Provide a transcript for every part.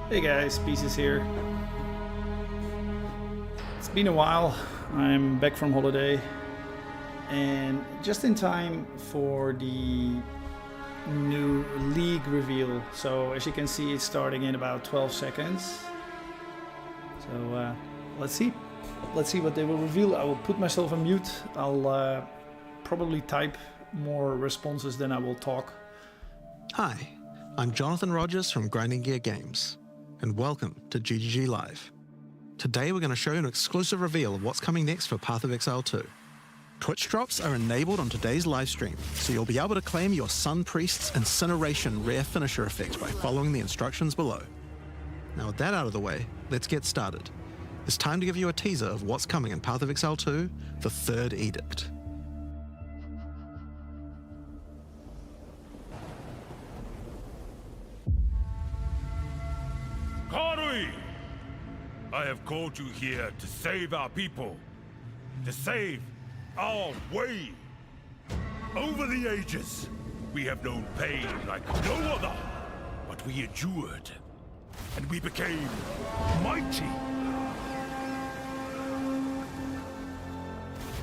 Hey guys, Pieces here. It's been a while. I'm back from holiday and just in time for the new league reveal. So as you can see, it's starting in about 12 seconds. So let's see what they will reveal. I will put myself on mute. I'll probably type more responses than I will talk. Hi, I'm Jonathan Rogers from Grinding Gear Games, and welcome to GGG Live. Today we're going to show you an exclusive reveal of what's coming next for Path of Exile 2. Twitch drops are enabled on today's live stream, so you'll be able to claim your Sun Priest's Incineration rare finisher effect by following the instructions below. Now with that out of the way, let's get started. It's time to give you a teaser of what's coming in Path of Exile 2, the Third Edict. I have called you here to save our people, to save our way. Over the ages, we have known pain like no other, but we endured, and we became mighty.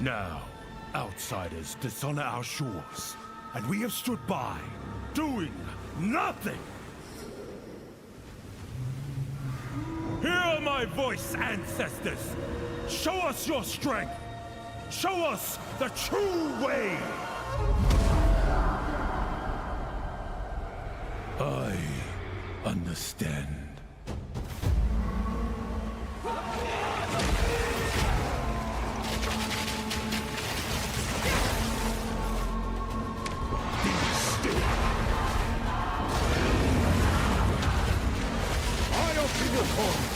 Now, outsiders dishonor our shores, and we have stood by, doing nothing. Hear my voice, ancestors! Show us your strength! Show us the true way! I understand. Be still! I open your home!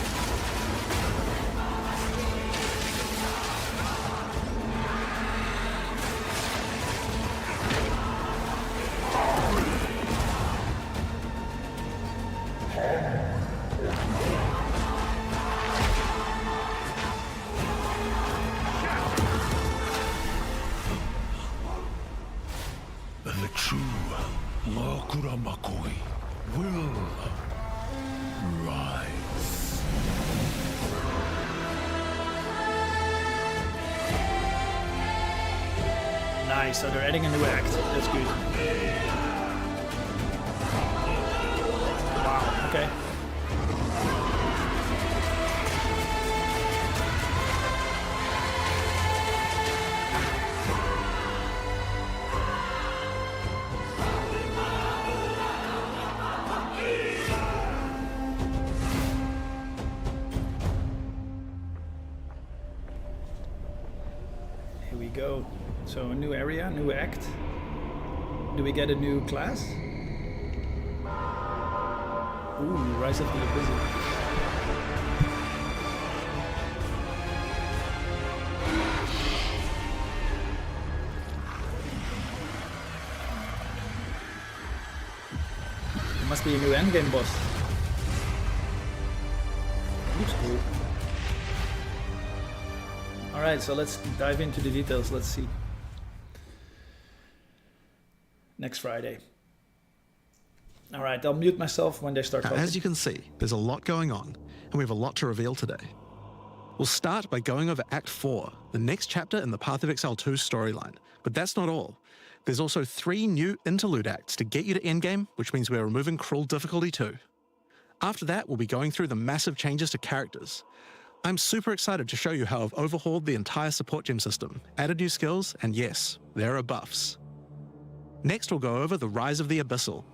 The true Lakura Makoi will rise. Nice, so they're adding a new act. That's good. Wow, okay. Here we go. So a new area, new act. Do we get a new class? Ooh, Rise of the Abyssal. There must be a new endgame boss. Looks cool. Alright, so let's dive into the details. Let's see. Next Friday. Alright, I'll mute myself when they start talking. As you can see, there's a lot going on, and we have a lot to reveal today. We'll start by going over Act 4, the next chapter in the Path of Exile 2 storyline. But that's not all. There's also 3 new interlude acts to get you to endgame, which means we're removing cruel difficulty too. After that, we'll be going through the massive changes to characters. I'm super excited to show you how I've overhauled the entire support gem system, added new skills, and yes, there are buffs. Next, we'll go over the Rise of the Abyssal,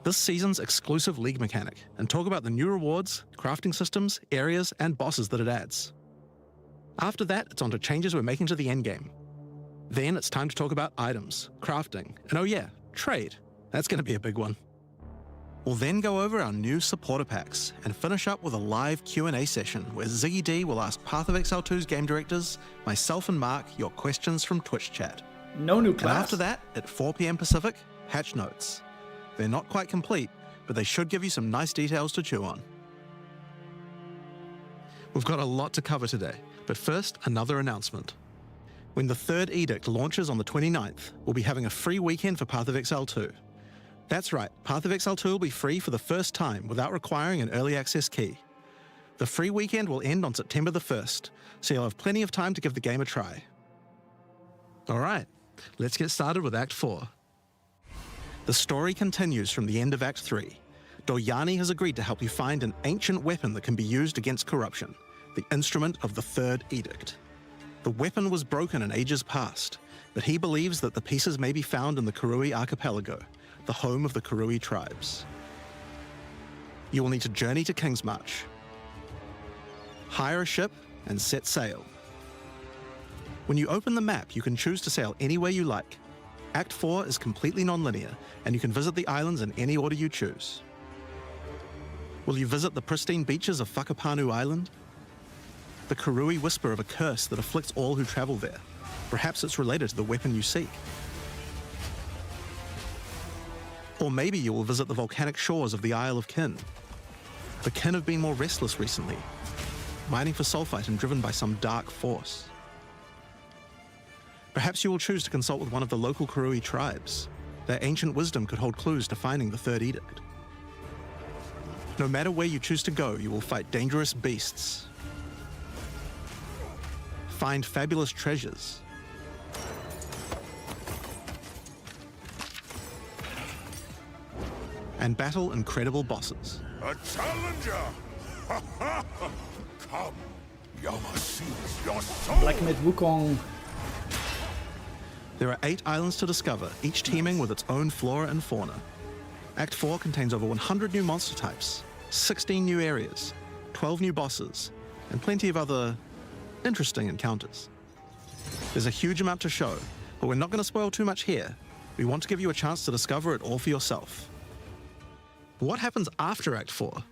this season's exclusive league mechanic, and talk about the new rewards, crafting systems, areas, and bosses that it adds. After that, it's on to changes we're making to the endgame. Then it's time to talk about items, crafting, and oh yeah, trade. That's going to be a big one. We'll then go over our new supporter packs and finish up with a live Q&A session where Ziggy D will ask Path of Exile 2's game directors, myself and Mark, your questions from Twitch chat. No new class. And after that, at 4 PM Pacific, patch notes. They're not quite complete, but they should give you some nice details to chew on. We've got a lot to cover today, but first, another announcement. When the Third Edict launches on the 29th, we'll be having a free weekend for Path of Exile 2. That's right, Path of Exile 2 will be free for the first time without requiring an early access key. The free weekend will end on September the 1st, so you'll have plenty of time to give the game a try. Alright, let's get started with Act 4. The story continues from the end of Act 3. Doryani has agreed to help you find an ancient weapon that can be used against corruption, the instrument of the Third Edict. The weapon was broken in ages past, but he believes that the pieces may be found in the Karui archipelago, the home of the Karui tribes. You will need to journey to Kingsmarch, hire a ship, and set sail. When you open the map, you can choose to sail anywhere you like. Act 4 is completely non-linear, and you can visit the islands in any order you choose. Will you visit the pristine beaches of Whakapanu Island? The Karui whisper of a curse that afflicts all who travel there. Perhaps it's related to the weapon you seek. Or maybe you will visit the volcanic shores of the Isle of Kin. The Kin have been more restless recently, mining for sulfite and driven by some dark force. Perhaps you will choose to consult with one of the local Karui tribes. Their ancient wisdom could hold clues to finding the Third Edict. No matter where you choose to go, you will fight dangerous beasts, find fabulous treasures, and battle incredible bosses. A challenger! Come, Yama sees your soul! Black Myth Wukong. There are 8 islands to discover, each teeming with its own flora and fauna. Act 4 contains over 100 new monster types, 16 new areas, 12 new bosses, and plenty of other interesting encounters. There's a huge amount to show, but we're not going to spoil too much here. We want to give you a chance to discover it all for yourself. What happens after Act 4?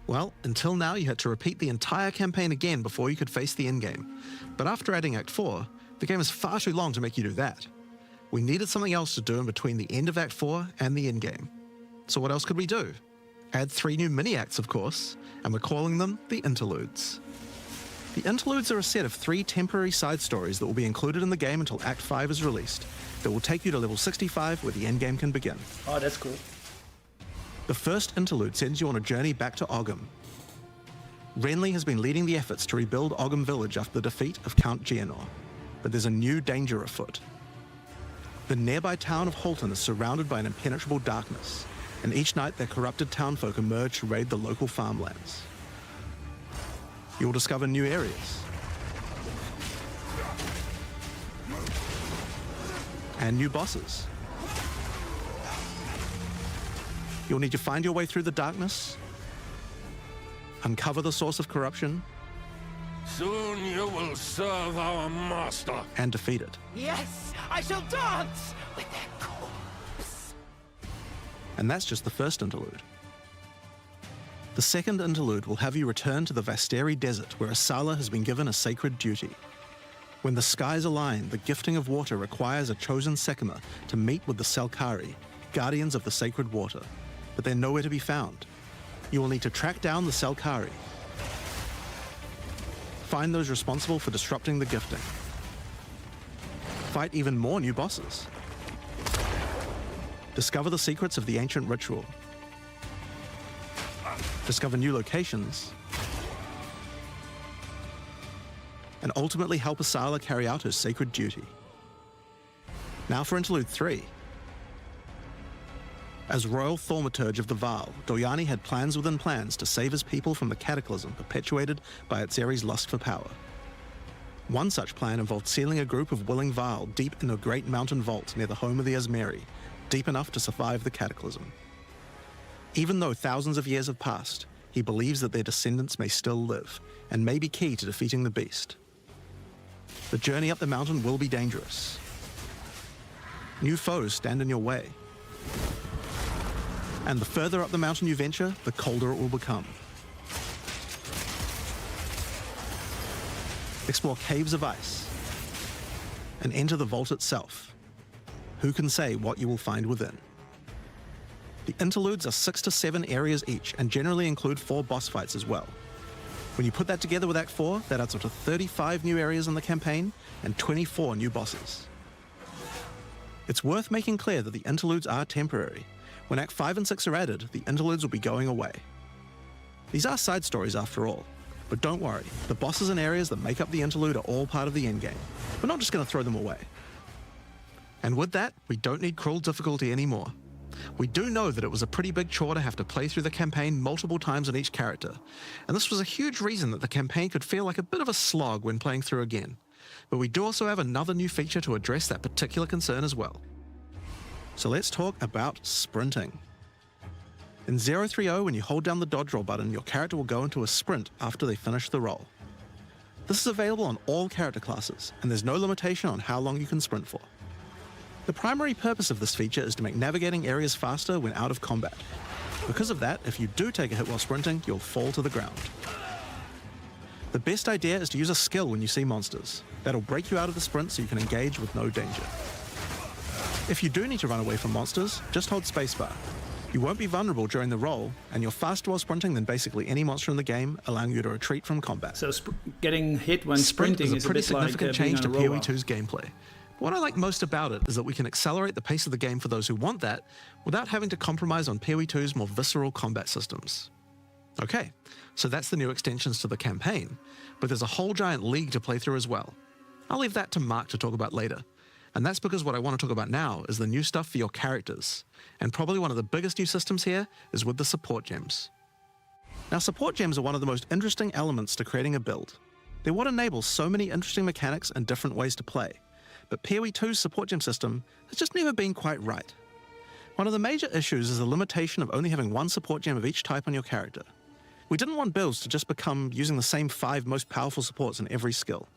Well, until now you had to repeat the entire campaign again before you could face the endgame. But after adding Act 4, the game is far too long to make you do that. We needed something else to do in between the end of Act 4 and the endgame. So what else could we do? Add 3 new mini-acts, of course, and we're calling them the Interludes. The Interludes are a set of 3 temporary side stories that will be included in the game until Act 5 is released, that will take you to level 65 where the endgame can begin. Oh, that's cool. The first interlude sends you on a journey back to Ogham. Renly has been leading the efforts to rebuild Ogham Village after the defeat of Count Geonor, but there's a new danger afoot. The nearby town of Halton is surrounded by an impenetrable darkness, and each night their corrupted townfolk emerge to raid the local farmlands. You will discover new areas and new bosses. You'll need to find your way through the darkness, uncover the source of corruption, Soon you will serve our master. and defeat it. Yes, I shall dance with their corpse. And that's just the first interlude. The second interlude will have you return to the Vasteri Desert, where Asala has been given a sacred duty. When the skies align, the gifting of water requires a chosen Sekima to meet with the Selkari, guardians of the sacred water, but they're nowhere to be found. You will need to track down the Selkari, find those responsible for disrupting the gifting, fight even more new bosses, discover the secrets of the ancient ritual, discover new locations, and ultimately help Asala carry out her sacred duty. Now for Interlude 3. As Royal Thaumaturge of the Vaal, Doryani had plans within plans to save his people from the cataclysm perpetuated by Etzeri's lust for power. One such plan involved sealing a group of willing Vaal deep in a great mountain vault near the home of the Asmeri, deep enough to survive the cataclysm. Even though thousands of years have passed, he believes that their descendants may still live, and may be key to defeating the beast. The journey up the mountain will be dangerous. New foes stand in your way. And the further up the mountain you venture, the colder it will become. Explore caves of ice and enter the vault itself. Who can say what you will find within? The interludes are 6 to 7 areas each and generally include 4 boss fights as well. When you put that together with Act 4, that adds up to 35 new areas in the campaign and 24 new bosses. It's worth making clear that the interludes are temporary. When Act 5 and 6 are added, the interludes will be going away. These are side stories after all, but don't worry, the bosses and areas that make up the interlude are all part of the endgame. We're not just going to throw them away. And with that, we don't need cruel difficulty anymore. We do know that it was a pretty big chore to have to play through the campaign multiple times on each character, and this was a huge reason that the campaign could feel like a bit of a slog when playing through again. But we do also have another new feature to address that particular concern as well. So let's talk about sprinting. In 0.3.0, when you hold down the dodge roll button, your character will go into a sprint after they finish the roll. This is available on all character classes, and there's no limitation on how long you can sprint for. The primary purpose of this feature is to make navigating areas faster when out of combat. Because of that, if you do take a hit while sprinting, you'll fall to the ground. The best idea is to use a skill when you see monsters. That'll break you out of the sprint so you can engage with no danger. If you do need to run away from monsters, just hold spacebar. You won't be vulnerable during the roll, and you're faster while sprinting than basically any monster in the game, allowing you to retreat from combat. So getting hit when Sprint sprinting is a pretty significant like, change to being on a PoE2's gameplay. What I like most about it is that we can accelerate the pace of the game for those who want that, without having to compromise on PoE2's more visceral combat systems. Okay, so that's the new extensions to the campaign, but there's a whole giant league to play through as well. I'll leave that to Mark to talk about later. And that's because what I want to talk about now is the new stuff for your characters. And probably one of the biggest new systems here is with the support gems. Now, support gems are one of the most interesting elements to creating a build. They're what enables so many interesting mechanics and different ways to play. But PoE2's support gem system has just never been quite right. One of the major issues is the limitation of only having one support gem of each type on your character. We didn't want builds to just become using the same 5 most powerful supports in every skill.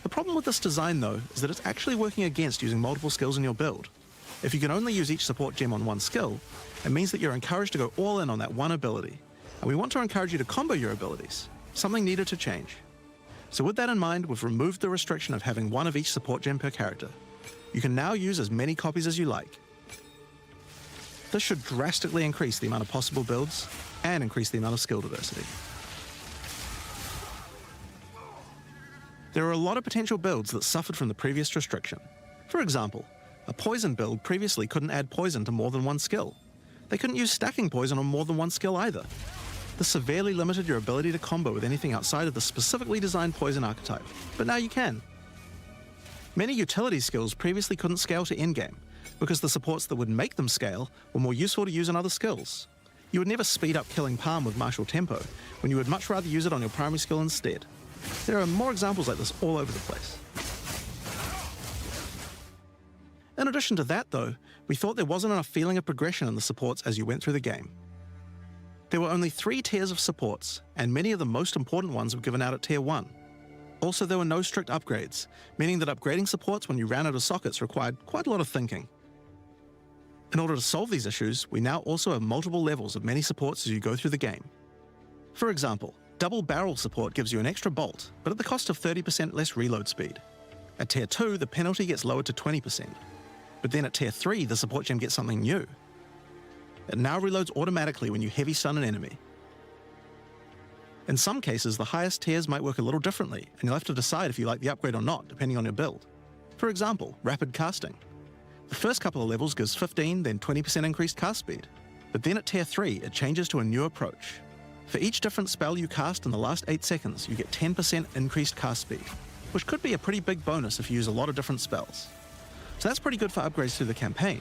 The problem with this design, though, is that it's actually working against using multiple skills in your build. If you can only use each support gem on one skill, it means that you're encouraged to go all in on that one ability. And we want to encourage you to combo your abilities, something needed to change. So with that in mind, we've removed the restriction of having one of each support gem per character. You can now use as many copies as you like. This should drastically increase the amount of possible builds and increase the amount of skill diversity. There are a lot of potential builds that suffered from the previous restriction. For example, a poison build previously couldn't add poison to more than one skill. They couldn't use stacking poison on more than one skill either. This severely limited your ability to combo with anything outside of the specifically designed poison archetype, but now you can. Many utility skills previously couldn't scale to endgame, because the supports that would make them scale were more useful to use in other skills. You would never speed up killing Palm with martial tempo, when you would much rather use it on your primary skill instead. There are more examples like this all over the place. In addition to that, though, we thought there wasn't enough feeling of progression in the supports as you went through the game. There were only 3 tiers of supports, and many of the most important ones were given out at Tier 1. Also, there were no strict upgrades, meaning that upgrading supports when you ran out of sockets required quite a lot of thinking. In order to solve these issues, we now also have multiple levels of many supports as you go through the game. For example, double barrel support gives you an extra bolt, but at the cost of 30% less reload speed. At Tier 2, the penalty gets lowered to 20%. But then at Tier 3, the support gem gets something new. It now reloads automatically when you heavy stun an enemy. In some cases, the highest tiers might work a little differently, and you'll have to decide if you like the upgrade or not, depending on your build. For example, rapid casting. The first couple of levels gives 15, then 20% increased cast speed. But then at Tier 3, it changes to a new approach. For each different spell you cast in the last 8 seconds, you get 10% increased cast speed, which could be a pretty big bonus if you use a lot of different spells. So that's pretty good for upgrades through the campaign,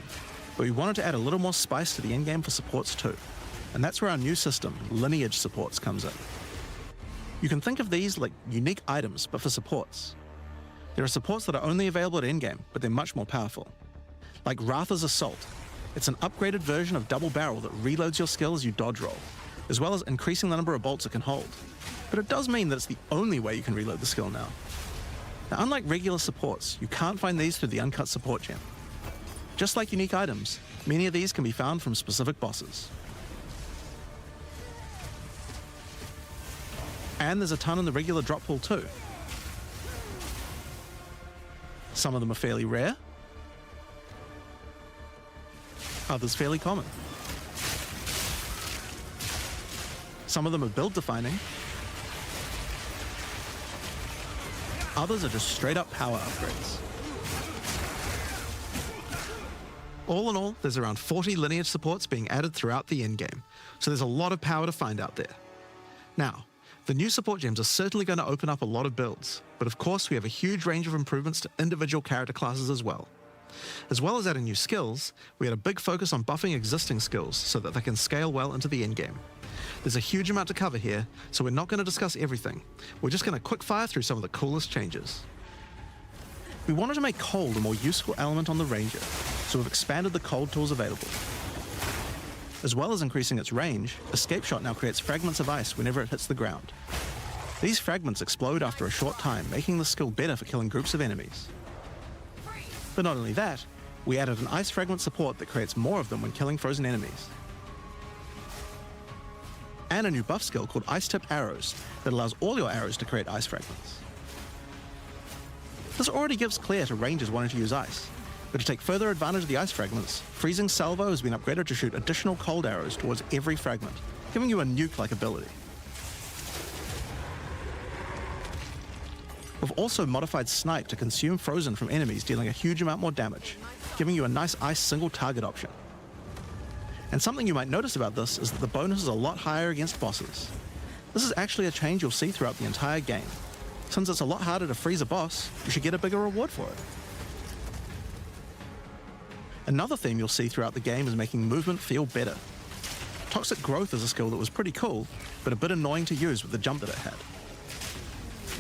but we wanted to add a little more spice to the endgame for supports too. And that's where our new system, Lineage Supports, comes in. You can think of these like unique items, but for supports. There are supports that are only available at endgame, but they're much more powerful. Like Ratha's Assault. It's an upgraded version of Double Barrel that reloads your skill as you dodge roll, as well as increasing the number of bolts it can hold. But it does mean that it's the only way you can reload the skill now. Now, unlike regular supports, you can't find these through the uncut support gem. Just like unique items, many of these can be found from specific bosses. And there's a ton in the regular drop pool too. Some of them are fairly rare, others fairly common. Some of them are build defining, others are just straight up power upgrades. All in all, there's around 40 lineage supports being added throughout the endgame, so there's a lot of power to find out there. Now, the new support gems are certainly going to open up a lot of builds, but of course we have a huge range of improvements to individual character classes as well. As well as adding new skills, we had a big focus on buffing existing skills so that they can scale well into the endgame. There's a huge amount to cover here, so we're not going to discuss everything. We're just going to quick fire through some of the coolest changes. We wanted to make cold a more useful element on the Ranger, so we've expanded the cold tools available. As well as increasing its range, Escape Shot now creates fragments of ice whenever it hits the ground. These fragments explode after a short time, making the skill better for killing groups of enemies. But not only that, we added an ice fragment support that creates more of them when killing frozen enemies. And a new buff skill called Ice-Tipped Arrows that allows all your arrows to create ice fragments. This already gives clear to rangers wanting to use ice, but to take further advantage of the ice fragments, Freezing Salvo has been upgraded to shoot additional cold arrows towards every fragment, giving you a nuke-like ability. We've also modified Snipe to consume frozen from enemies, dealing a huge amount more damage, giving you a nice ice single target option. And something you might notice about this is that the bonus is a lot higher against bosses. This is actually a change you'll see throughout the entire game. Since it's a lot harder to freeze a boss, you should get a bigger reward for it. Another theme you'll see throughout the game is making movement feel better. Toxic Growth is a skill that was pretty cool, but a bit annoying to use with the jump that it had.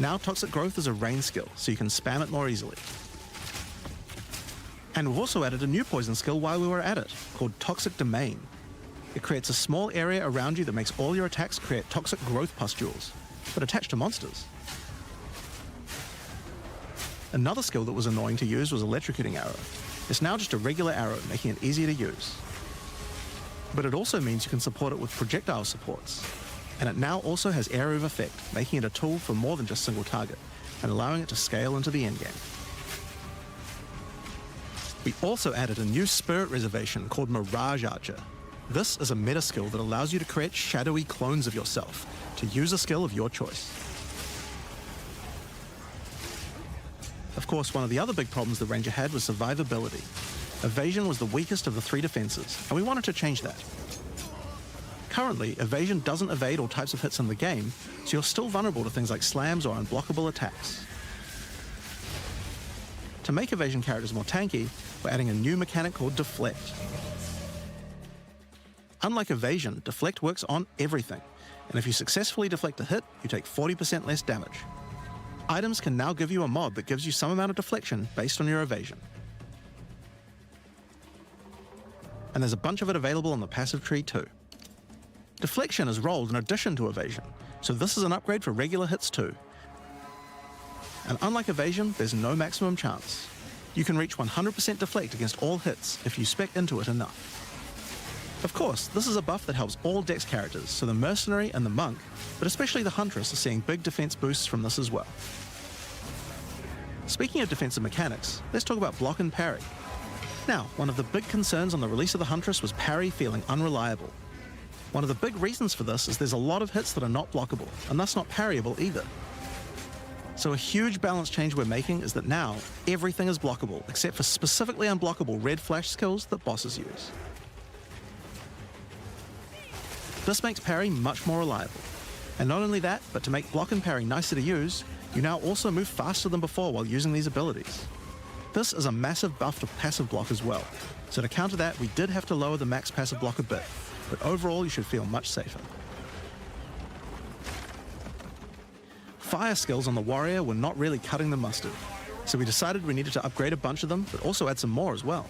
Now Toxic Growth is a range skill, so you can spam it more easily. And we've also added a new poison skill while we were at it, called Toxic Domain. It creates a small area around you that makes all your attacks create toxic growth pustules, but attached to monsters. Another skill that was annoying to use was Electrocuting Arrow. It's now just a regular arrow, making it easier to use. But it also means you can support it with projectile supports. And it now also has Area of Effect, making it a tool for more than just single target, and allowing it to scale into the endgame. We also added a new spirit reservation called Mirage Archer. This is a meta skill that allows you to create shadowy clones of yourself, to use a skill of your choice. Of course, one of the other big problems the Ranger had was survivability. Evasion was the weakest of the three defenses, and we wanted to change that. Currently, Evasion doesn't evade all types of hits in the game, so you're still vulnerable to things like slams or unblockable attacks. To make Evasion characters more tanky, we're adding a new mechanic called Deflect. Unlike Evasion, Deflect works on everything, and if you successfully deflect a hit, you take 40% less damage. Items can now give you a mod that gives you some amount of deflection based on your evasion. And there's a bunch of it available on the passive tree too. Deflection is rolled in addition to evasion, so this is an upgrade for regular hits too. And unlike evasion, there's no maximum chance. You can reach 100% deflect against all hits if you spec into it enough. Of course, this is a buff that helps all Dex characters, so the Mercenary and the Monk, but especially the Huntress, are seeing big defense boosts from this as well. Speaking of defensive mechanics, let's talk about block and parry. Now, one of the big concerns on the release of the Huntress was parry feeling unreliable. One of the big reasons for this is there's a lot of hits that are not blockable, and thus not parryable either. So a huge balance change we're making is that now, everything is blockable, except for specifically unblockable red flash skills that bosses use. This makes parry much more reliable. And not only that, but to make block and parry nicer to use, you now also move faster than before while using these abilities. This is a massive buff to passive block as well, so to counter that we did have to lower the max passive block a bit, but overall you should feel much safer. Fire skills on the warrior were not really cutting the mustard, so we decided we needed to upgrade a bunch of them, but also add some more as well.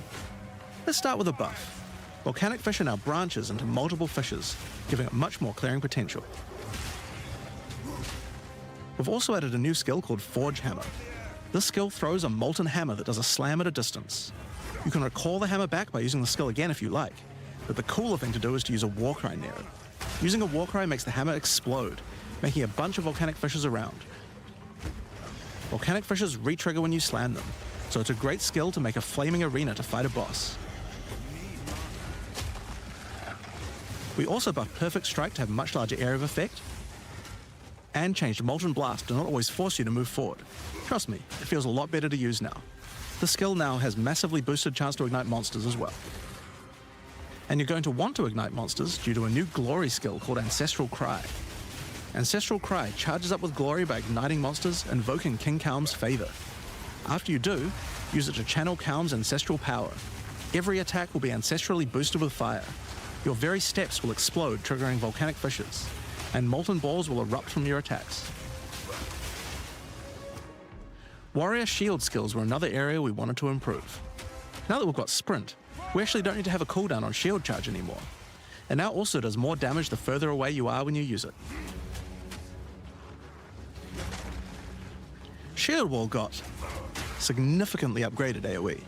Let's start with a buff. Volcanic Fissure now branches into multiple fissures, giving it much more clearing potential. We've also added a new skill called Forge Hammer. This skill throws a molten hammer that does a slam at a distance. You can recall the hammer back by using the skill again if you like, but the cooler thing to do is to use a Warcry near it. Using a Warcry makes the hammer explode, making a bunch of volcanic fissures around. Volcanic fissures re-trigger when you slam them, so it's a great skill to make a flaming arena to fight a boss. We also buffed Perfect Strike to have a much larger area of effect, and changed Molten Blast to not always force you to move forward. Trust me, it feels a lot better to use now. This skill now has massively boosted chance to ignite monsters as well. And you're going to want to ignite monsters due to a new glory skill called Ancestral Cry. Ancestral Cry charges up with glory by igniting monsters, invoking King Kaum's favor. After you do, use it to channel Kaum's ancestral power. Every attack will be ancestrally boosted with fire. Your very steps will explode, triggering volcanic fissures, and molten balls will erupt from your attacks. Warrior shield skills were another area we wanted to improve. Now that we've got Sprint, we actually don't need to have a cooldown on shield charge anymore. It now also does more damage the further away you are when you use it. Shield Wall got significantly upgraded AoE.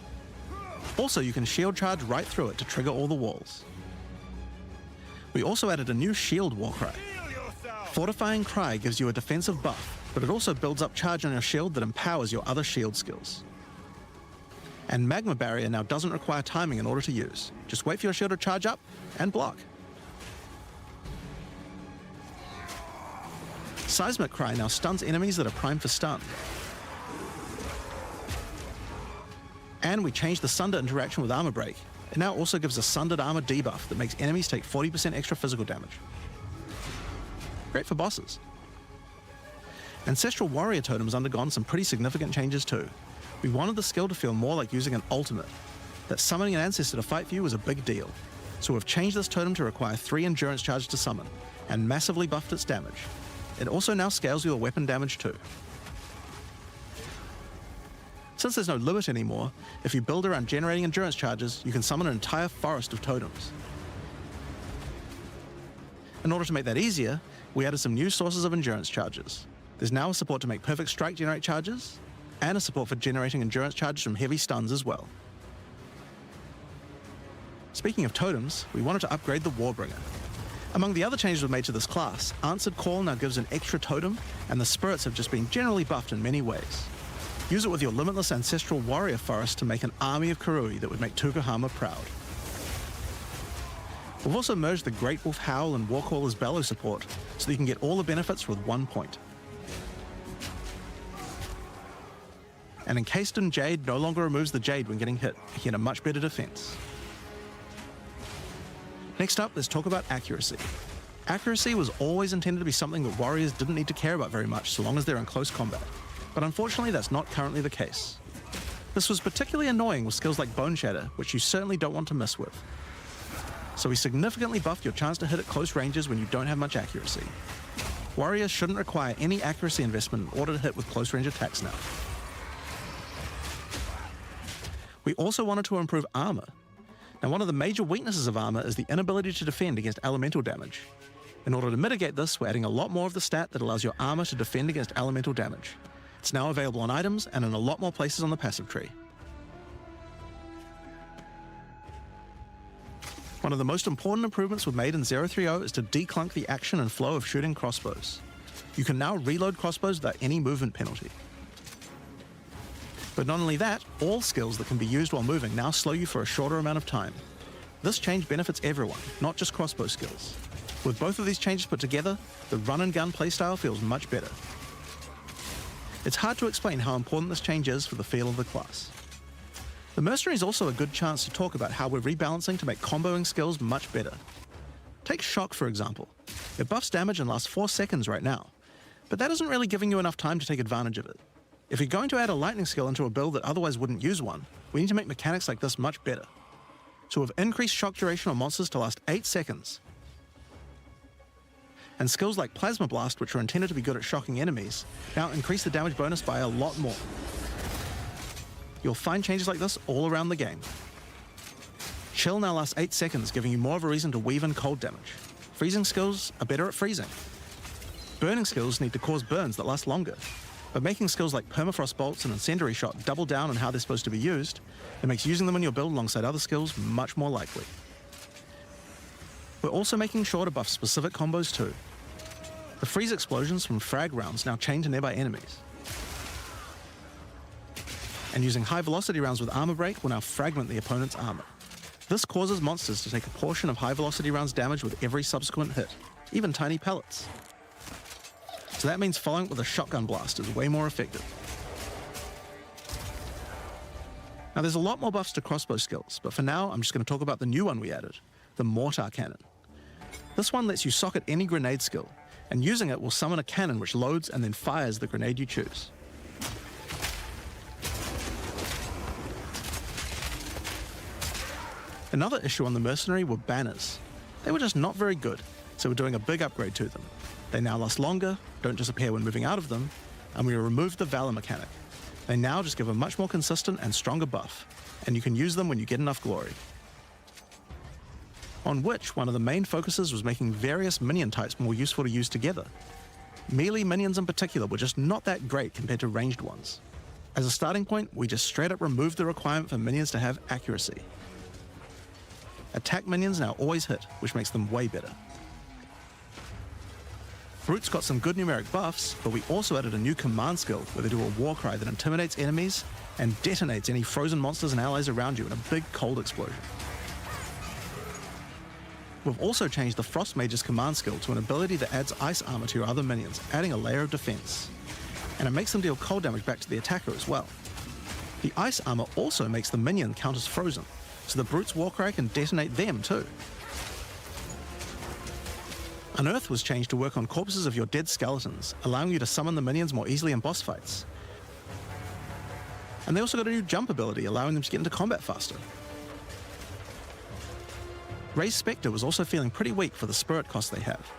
Also, you can shield charge right through it to trigger all the walls. We also added a new shield war cry. Fortifying Cry gives you a defensive buff, but it also builds up charge on your shield that empowers your other shield skills. And Magma Barrier now doesn't require timing in order to use. Just wait for your shield to charge up and block. Seismic Cry now stuns enemies that are primed for stun. And we changed the Sunder interaction with Armor Break. It now also gives a Sundered Armor debuff that makes enemies take 40% extra physical damage. Great for bosses. Ancestral Warrior Totem has undergone some pretty significant changes too. We wanted the skill to feel more like using an ultimate. That summoning an ancestor to fight for you was a big deal. So we've changed this totem to require 3 endurance charges to summon, and massively buffed its damage. It also now scales your weapon damage too. Since there's no limit anymore, if you build around generating endurance charges, you can summon an entire forest of totems. In order to make that easier, we added some new sources of endurance charges. There's now a support to make Perfect Strike generate charges, and a support for generating endurance charges from heavy stuns as well. Speaking of totems, we wanted to upgrade the Warbringer. Among the other changes we've made to this class, Answered Call now gives an extra totem, and the spirits have just been generally buffed in many ways. Use it with your limitless ancestral warrior forest to make an army of Karui that would make Tukahama proud. We've also merged the Great Wolf Howl and Warcaller's Bellow support, so that you can get all the benefits with 1 point. And Encased in Jade no longer removes the Jade when getting hit, making it a much better defense. Next up, let's talk about accuracy. Accuracy was always intended to be something that warriors didn't need to care about very much so long as they're in close combat. But unfortunately, that's not currently the case. This was particularly annoying with skills like Bone Shatter, which you certainly don't want to mess with. So we significantly buffed your chance to hit at close ranges when you don't have much accuracy. Warriors shouldn't require any accuracy investment in order to hit with close range attacks now. We also wanted to improve armor. Now, one of the major weaknesses of armor is the inability to defend against elemental damage. In order to mitigate this, we're adding a lot more of the stat that allows your armor to defend against elemental damage. It's now available on items and in a lot more places on the passive tree. One of the most important improvements we've made in 0.3 is to declunk the action and flow of shooting crossbows. You can now reload crossbows without any movement penalty. But not only that, all skills that can be used while moving now slow you for a shorter amount of time. This change benefits everyone, not just crossbow skills. With both of these changes put together, the run and gun playstyle feels much better. It's hard to explain how important this change is for the feel of the class. The Mercenary is also a good chance to talk about how we're rebalancing to make comboing skills much better. Take Shock for example. It buffs damage and lasts 4 seconds right now, but that isn't really giving you enough time to take advantage of it. If you're going to add a lightning skill into a build that otherwise wouldn't use one, we need to make mechanics like this much better. So we've increased shock duration on monsters to last 8 seconds. And skills like Plasma Blast, which are intended to be good at shocking enemies, now increase the damage bonus by a lot more. You'll find changes like this all around the game. Chill now lasts 8 seconds, giving you more of a reason to weave in cold damage. Freezing skills are better at freezing. Burning skills need to cause burns that last longer. But making skills like Permafrost Bolts and Incendiary Shot double down on how they're supposed to be used, it makes using them in your build alongside other skills much more likely. We're also making sure to buff specific combos too. The freeze explosions from frag rounds now chain to nearby enemies. And using high velocity rounds with armor break will now fragment the opponent's armor. This causes monsters to take a portion of high velocity rounds damage with every subsequent hit, even tiny pellets. So that means following it with a shotgun blast is way more effective. Now there's a lot more buffs to crossbow skills, but for now I'm just going to talk about the new one we added, the Mortar Cannon. This one lets you socket any grenade skill, and using it will summon a cannon which loads and then fires the grenade you choose. Another issue on the Mercenary were banners. They were just not very good, so we're doing a big upgrade to them. They now last longer, don't disappear when moving out of them, and we removed the Valor mechanic. They now just give a much more consistent and stronger buff, and you can use them when you get enough glory. On Witch, one of the main focuses was making various minion types more useful to use together. Melee minions in particular were just not that great compared to ranged ones. As a starting point, we just straight up removed the requirement for minions to have accuracy. Attack minions now always hit, which makes them way better. Brutes got some good numeric buffs, but we also added a new command skill where they do a war cry that intimidates enemies and detonates any frozen monsters and allies around you in a big cold explosion. We've also changed the Frost Mage's command skill to an ability that adds ice armor to your other minions, adding a layer of defense. And it makes them deal cold damage back to the attacker as well. The ice armor also makes the minion count as frozen, so the Brute's Warcry can detonate them too. Unearth was changed to work on corpses of your dead skeletons, allowing you to summon the minions more easily in boss fights. And they also got a new jump ability, allowing them to get into combat faster. Ray's Spectre was also feeling pretty weak for the spirit cost they have.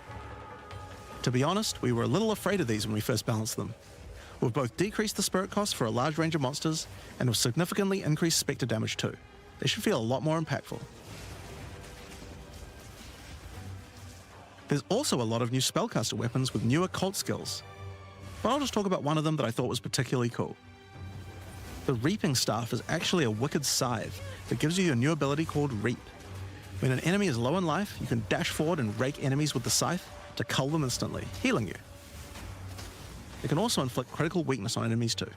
To be honest, we were a little afraid of these when we first balanced them. We've both decreased the spirit cost for a large range of monsters, and have significantly increased Spectre damage too. They should feel a lot more impactful. There's also a lot of new spellcaster weapons with newer cult skills, but I'll just talk about one of them that I thought was particularly cool. The Reaping Staff is actually a wicked scythe that gives you a new ability called Reap. When an enemy is low in life, you can dash forward and rake enemies with the scythe to cull them instantly, healing you. It can also inflict critical weakness on enemies too.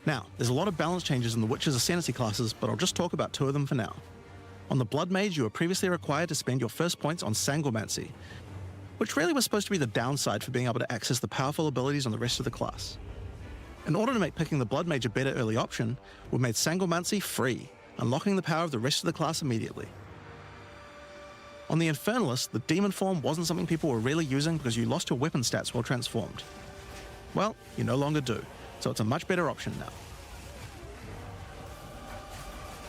Now, there's a lot of balance changes in the Witch's Ascendancy classes, but I'll just talk about two of them for now. On the Blood Mage, you were previously required to spend your first points on Sangomancy, which really was supposed to be the downside for being able to access the powerful abilities on the rest of the class. In order to make picking the Blood Mage a better early option, we've made Sangomancy free, unlocking the power of the rest of the class immediately. On the Infernalist, the Demon form wasn't something people were really using because you lost your weapon stats while transformed. Well, you no longer do, so it's a much better option now.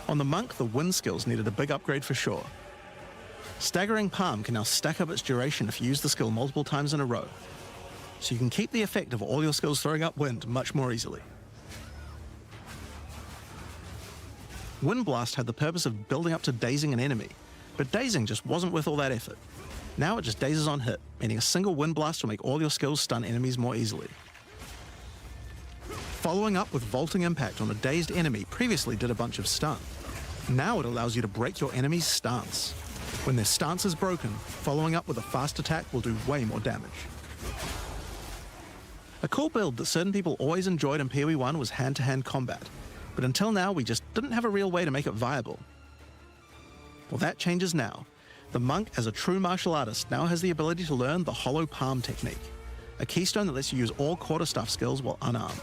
On the Monk, the Wind skills needed a big upgrade for sure. Staggering Palm can now stack up its duration if you use the skill multiple times in a row, so you can keep the effect of all your skills throwing up wind much more easily. Wind Blast had the purpose of building up to dazing an enemy, but dazing just wasn't worth all that effort. Now it just dazes on hit, meaning a single Wind Blast will make all your skills stun enemies more easily. Following up with Vaulting Impact on a dazed enemy previously did a bunch of stun. Now it allows you to break your enemy's stance. When their stance is broken, following up with a fast attack will do way more damage. A cool build that certain people always enjoyed in PoE 1 was hand-to-hand combat, but until now we just didn't have a real way to make it viable. Well, that changes now. The Monk, as a true martial artist, now has the ability to learn the Hollow Palm technique, a keystone that lets you use all quarterstaff skills while unarmed.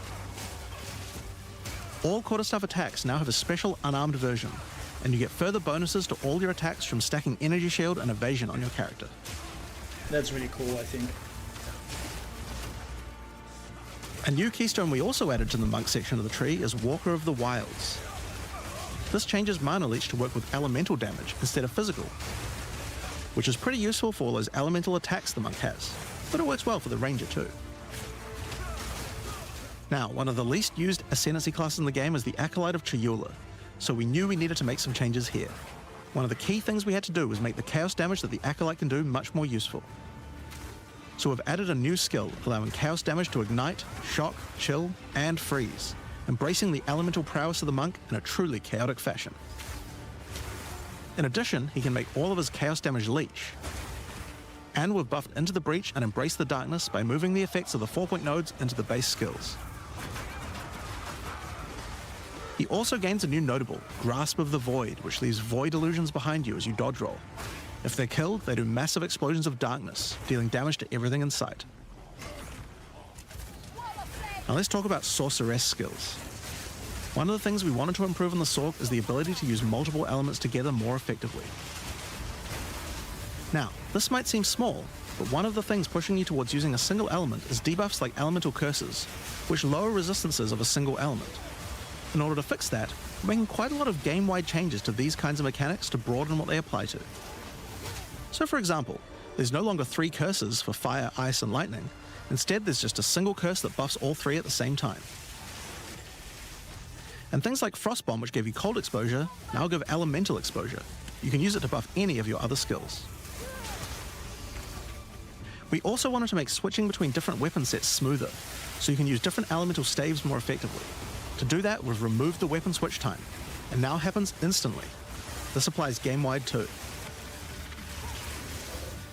All quarterstaff attacks now have a special unarmed version, and you get further bonuses to all your attacks from stacking Energy Shield and Evasion on your character. That's really cool, I think. A new keystone we also added to the Monk section of the tree is Walker of the Wilds. This changes Mana Leech to work with elemental damage instead of physical, which is pretty useful for all those elemental attacks the Monk has, but it works well for the Ranger too. Now, one of the least used Ascendancy classes in the game is the Acolyte of Chayula, so we knew we needed to make some changes here. One of the key things we had to do was make the chaos damage that the Acolyte can do much more useful. So we've added a new skill, allowing chaos damage to ignite, shock, chill, and freeze, embracing the elemental prowess of the Monk in a truly chaotic fashion. In addition, he can make all of his chaos damage leech. And we've buffed Into the Breach and Embrace the Darkness by moving the effects of the 4-point nodes into the base skills. He also gains a new notable, Grasp of the Void, which leaves void illusions behind you as you dodge roll. If they're killed, they do massive explosions of darkness, dealing damage to everything in sight. Now let's talk about Sorceress skills. One of the things we wanted to improve in the Sork is the ability to use multiple elements together more effectively. Now, this might seem small, but one of the things pushing you towards using a single element is debuffs like elemental curses, which lower resistances of a single element. In order to fix that, we're making quite a lot of game-wide changes to these kinds of mechanics to broaden what they apply to. So for example, there's no longer 3 curses for fire, ice, and lightning. Instead, there's just a single curse that buffs all 3 at the same time. And things like Frostbomb, which gave you cold exposure, now give elemental exposure. You can use it to buff any of your other skills. We also wanted to make switching between different weapon sets smoother, so you can use different elemental staves more effectively. To do that, we've removed the weapon switch time, and now happens instantly. This applies game-wide too.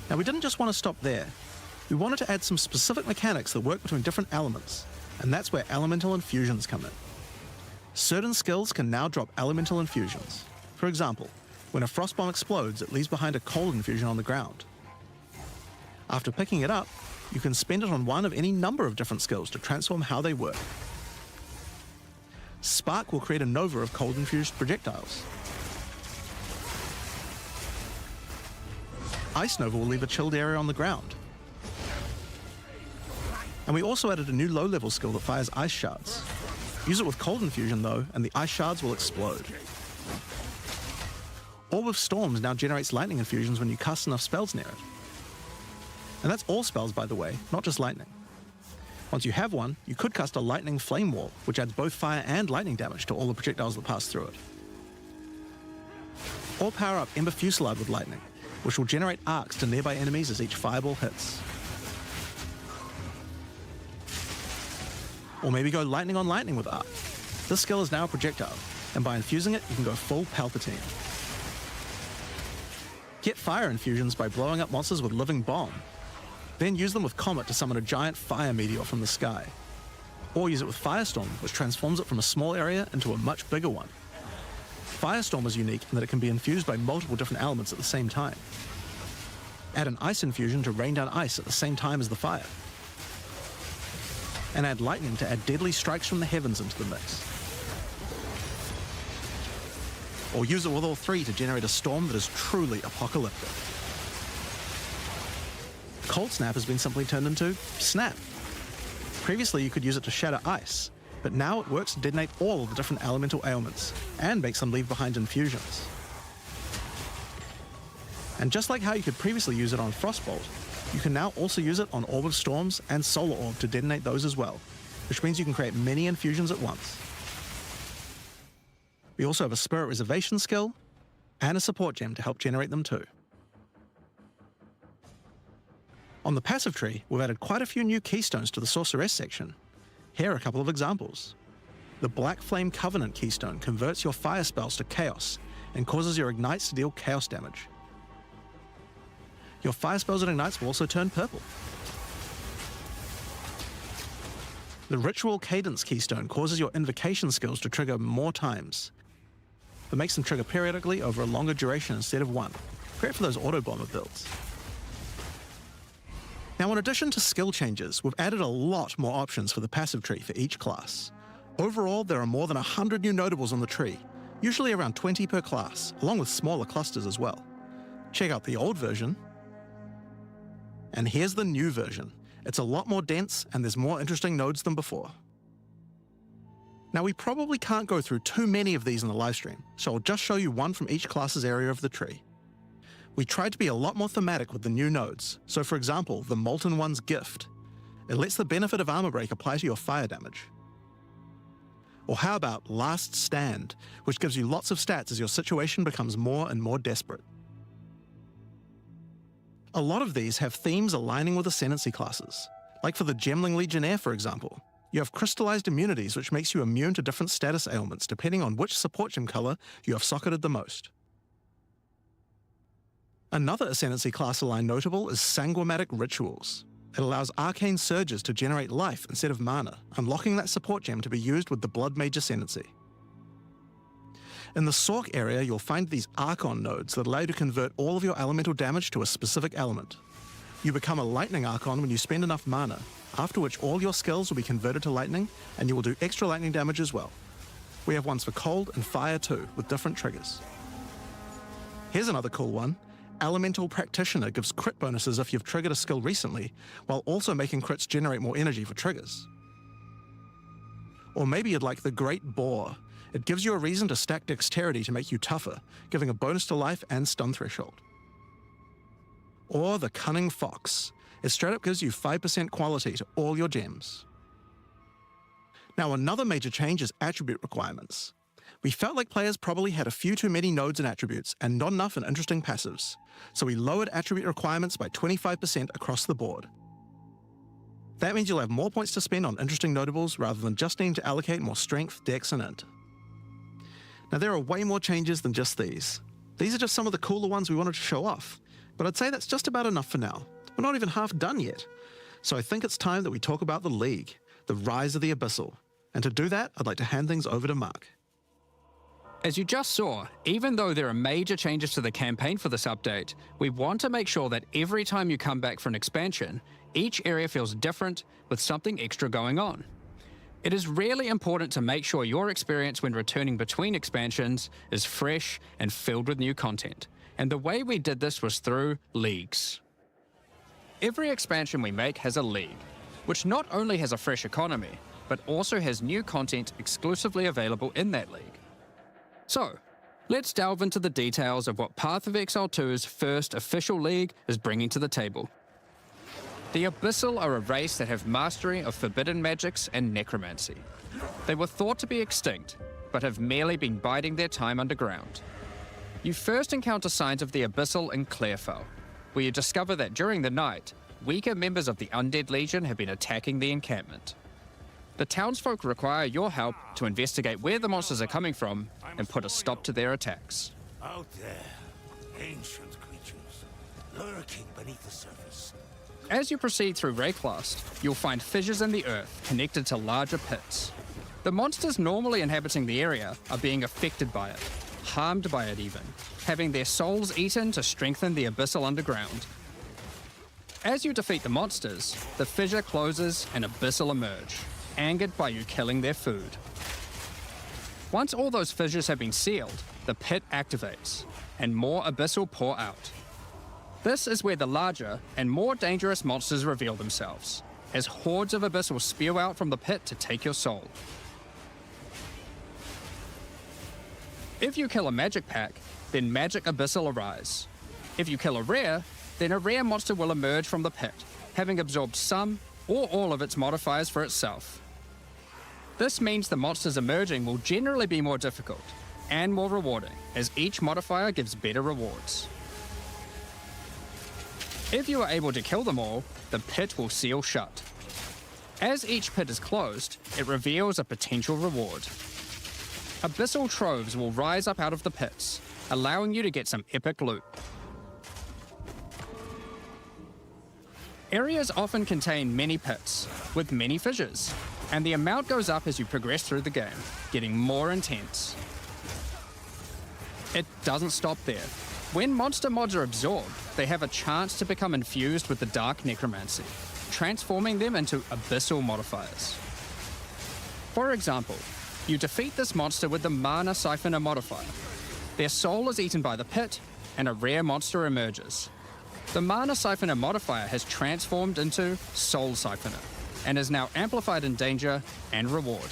Now, we didn't just want to stop there. We wanted to add some specific mechanics that work between different elements, and that's where elemental infusions come in. Certain skills can now drop elemental infusions. For example, when a Frostbomb explodes, it leaves behind a cold infusion on the ground. After picking it up, you can spend it on one of any number of different skills to transform how they work. Spark will create a nova of cold-infused projectiles. Ice Nova will leave a chilled area on the ground. And we also added a new low-level skill that fires ice shards. Use it with cold infusion though, and the ice shards will explode. Orb of Storms now generates lightning infusions when you cast enough spells near it. And that's all spells, by the way, not just lightning. Once you have one, you could cast a lightning flame wall, which adds both fire and lightning damage to all the projectiles that pass through it. Or power up Ember Fusillade with lightning, which will generate arcs to nearby enemies as each fireball hits. Or maybe go lightning on lightning with arc. This skill is now a projectile, and by infusing it, you can go full Palpatine. Get fire infusions by blowing up monsters with Living Bomb. Then use them with Comet to summon a giant fire meteor from the sky. Or use it with Firestorm, which transforms it from a small area into a much bigger one. Firestorm is unique in that it can be infused by multiple different elements at the same time. Add an ice infusion to rain down ice at the same time as the fire. And add lightning to add deadly strikes from the heavens into the mix. Or use it with all 3 to generate a storm that is truly apocalyptic. Cold Snap has been simply turned into Snap. Previously you could use it to shatter ice, but now it works to detonate all of the different elemental ailments, and makes them leave behind infusions. And just like how you could previously use it on Frostbolt, you can now also use it on Orb of Storms and Solar Orb to detonate those as well, which means you can create many infusions at once. We also have a Spirit Reservation skill, and a support gem to help generate them too. On the passive tree, we've added quite a few new keystones to the Sorceress section. Here are a couple of examples. The Black Flame Covenant keystone converts your fire spells to chaos and causes your ignites to deal chaos damage. Your fire spells and ignites will also turn purple. The Ritual Cadence keystone causes your invocation skills to trigger more times, but makes them trigger periodically over a longer duration instead of one. Great for those auto-bomber builds. Now, in addition to skill changes, we've added a lot more options for the passive tree for each class. Overall, there are more than 100 new notables on the tree, usually around 20 per class, along with smaller clusters as well. Check out the old version. And here's the new version. It's a lot more dense, and there's more interesting nodes than before. Now, we probably can't go through too many of these in the livestream, so I'll just show you one from each class's area of the tree. We tried to be a lot more thematic with the new nodes. So for example, the Molten One's Gift. It lets the benefit of Armor Break apply to your fire damage. Or how about Last Stand, which gives you lots of stats as your situation becomes more and more desperate. A lot of these have themes aligning with Ascendancy classes. Like for the Gemling Legionnaire, for example. You have crystallized immunities, which makes you immune to different status ailments depending on which support gem color you have socketed the most. Another Ascendancy class aligned notable is Sanguimatic Rituals. It allows arcane surges to generate life instead of mana, unlocking that support gem to be used with the Blood Mage Ascendancy. In the Sork area, you'll find these Archon nodes that allow you to convert all of your elemental damage to a specific element. You become a Lightning Archon when you spend enough mana, after which all your skills will be converted to lightning, and you will do extra lightning damage as well. We have ones for cold and fire too, with different triggers. Here's another cool one. Elemental Practitioner gives crit bonuses if you've triggered a skill recently, while also making crits generate more energy for triggers. Or maybe you'd like the Great Boar. It gives you a reason to stack dexterity to make you tougher, giving a bonus to life and stun threshold. Or the Cunning Fox. It straight up gives you 5% quality to all your gems. Now, another major change is attribute requirements. We felt like players probably had a few too many nodes and attributes and not enough in interesting passives, so we lowered attribute requirements by 25% across the board. That means you'll have more points to spend on interesting notables rather than just needing to allocate more strength, dex, and int. Now, there are way more changes than just these. These are just some of the cooler ones we wanted to show off, but I'd say that's just about enough for now. We're not even half done yet. So I think it's time that we talk about the League, the rise of the Abyssal. And to do that, I'd like to hand things over to Mark. As you just saw, even though there are major changes to the campaign for this update, we want to make sure that every time you come back for an expansion, each area feels different with something extra going on. It is really important to make sure your experience when returning between expansions is fresh and filled with new content, and the way we did this was through leagues. Every expansion we make has a league, which not only has a fresh economy, but also has new content exclusively available in that league. So, let's delve into the details of what Path of Exile 2's first official league is bringing to the table. The Abyssal are a race that have mastery of forbidden magics and necromancy. They were thought to be extinct, but have merely been biding their time underground. You first encounter signs of the Abyssal in Clairfell, where you discover that during the night, weaker members of the Undead Legion have been attacking the encampment. The townsfolk require your help to investigate where the monsters are coming from and put a stop to their attacks. Out there, ancient creatures, lurking beneath the surface. As you proceed through Rayclast, you'll find fissures in the earth connected to larger pits. The monsters normally inhabiting the area are being affected by it, harmed by it even, having their souls eaten to strengthen the Abyssal underground. As you defeat the monsters, the fissure closes and Abyssal emerge, angered by you killing their food. Once all those fissures have been sealed, the pit activates, and more Abyssal pour out. This is where the larger and more dangerous monsters reveal themselves, as hordes of Abyssal spew out from the pit to take your soul. If you kill a magic pack, then magic Abyssal arise. If you kill a rare, then a rare monster will emerge from the pit, having absorbed some or all of its modifiers for itself. This means the monsters emerging will generally be more difficult and more rewarding, as each modifier gives better rewards. If you are able to kill them all, the pit will seal shut. As each pit is closed, it reveals a potential reward. Abyssal troves will rise up out of the pits, allowing you to get some epic loot. Areas often contain many pits, with many fissures, and the amount goes up as you progress through the game, getting more intense. It doesn't stop there. When monster mods are absorbed, they have a chance to become infused with the dark necromancy, transforming them into Abyssal modifiers. For example, you defeat this monster with the Mana Siphoner modifier. Their soul is eaten by the pit, and a rare monster emerges. The Mana Siphoner modifier has transformed into Soul Siphoner, and is now amplified in danger and reward.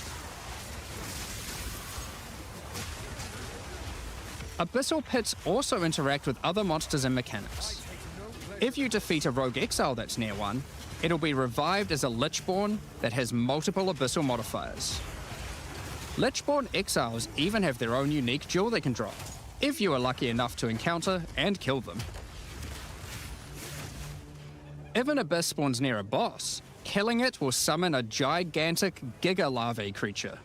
Abyssal pits also interact with other monsters and mechanics. If you defeat a rogue exile that's near one, it'll be revived as a Lichborn that has multiple Abyssal modifiers. Lichborn exiles even have their own unique jewel they can drop, if you are lucky enough to encounter and kill them. If an Abyss spawns near a boss, killing it will summon a gigantic Giga Larvae creature.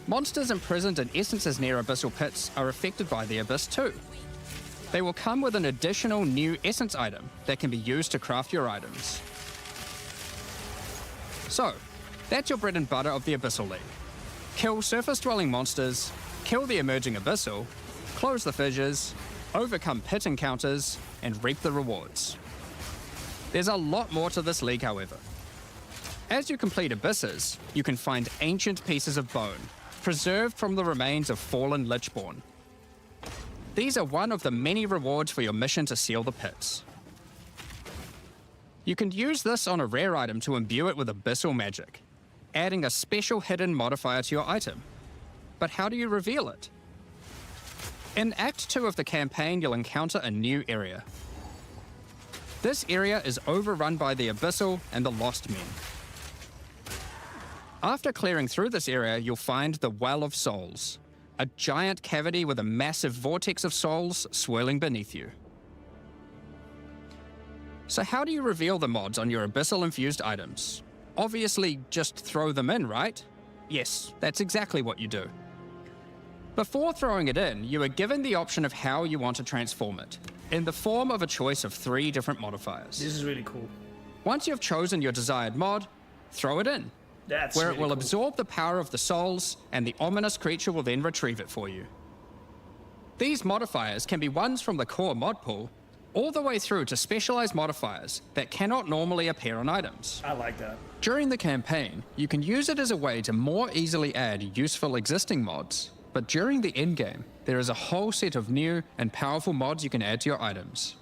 Monsters imprisoned in essences near Abyssal pits are affected by the Abyss too. They will come with an additional new essence item that can be used to craft your items. So, that's your bread and butter of the Abyssal League. Kill surface-dwelling monsters, kill the emerging Abyssal, close the fissures, overcome pit encounters, and reap the rewards. There's a lot more to this league, however. As you complete abysses, you can find ancient pieces of bone, preserved from the remains of fallen Lichborn. These are one of the many rewards for your mission to seal the pits. You can use this on a rare item to imbue it with abyssal magic, adding a special hidden modifier to your item. But how do you reveal it? In Act 2 of the campaign, you'll encounter a new area. This area is overrun by the Abyssal and the Lost Men. After clearing through this area, you'll find the Well of Souls, a giant cavity with a massive vortex of souls swirling beneath you. So how do you reveal the mods on your Abyssal-infused items? Obviously, just throw them in, right? Yes, that's exactly what you do. Before throwing it in, you are given the option of how you want to transform it, in the form of a choice of 3 different modifiers. This is really cool. Once you've chosen your desired mod, throw it in, That's where really it will cool. absorb the power of the souls, and the ominous creature will then retrieve it for you. These modifiers can be ones from the core mod pool, all the way through to specialized modifiers that cannot normally appear on items. I like that. During the campaign, you can use it as a way to more easily add useful existing mods, but during the endgame, there is a whole set of new and powerful mods you can add to your items.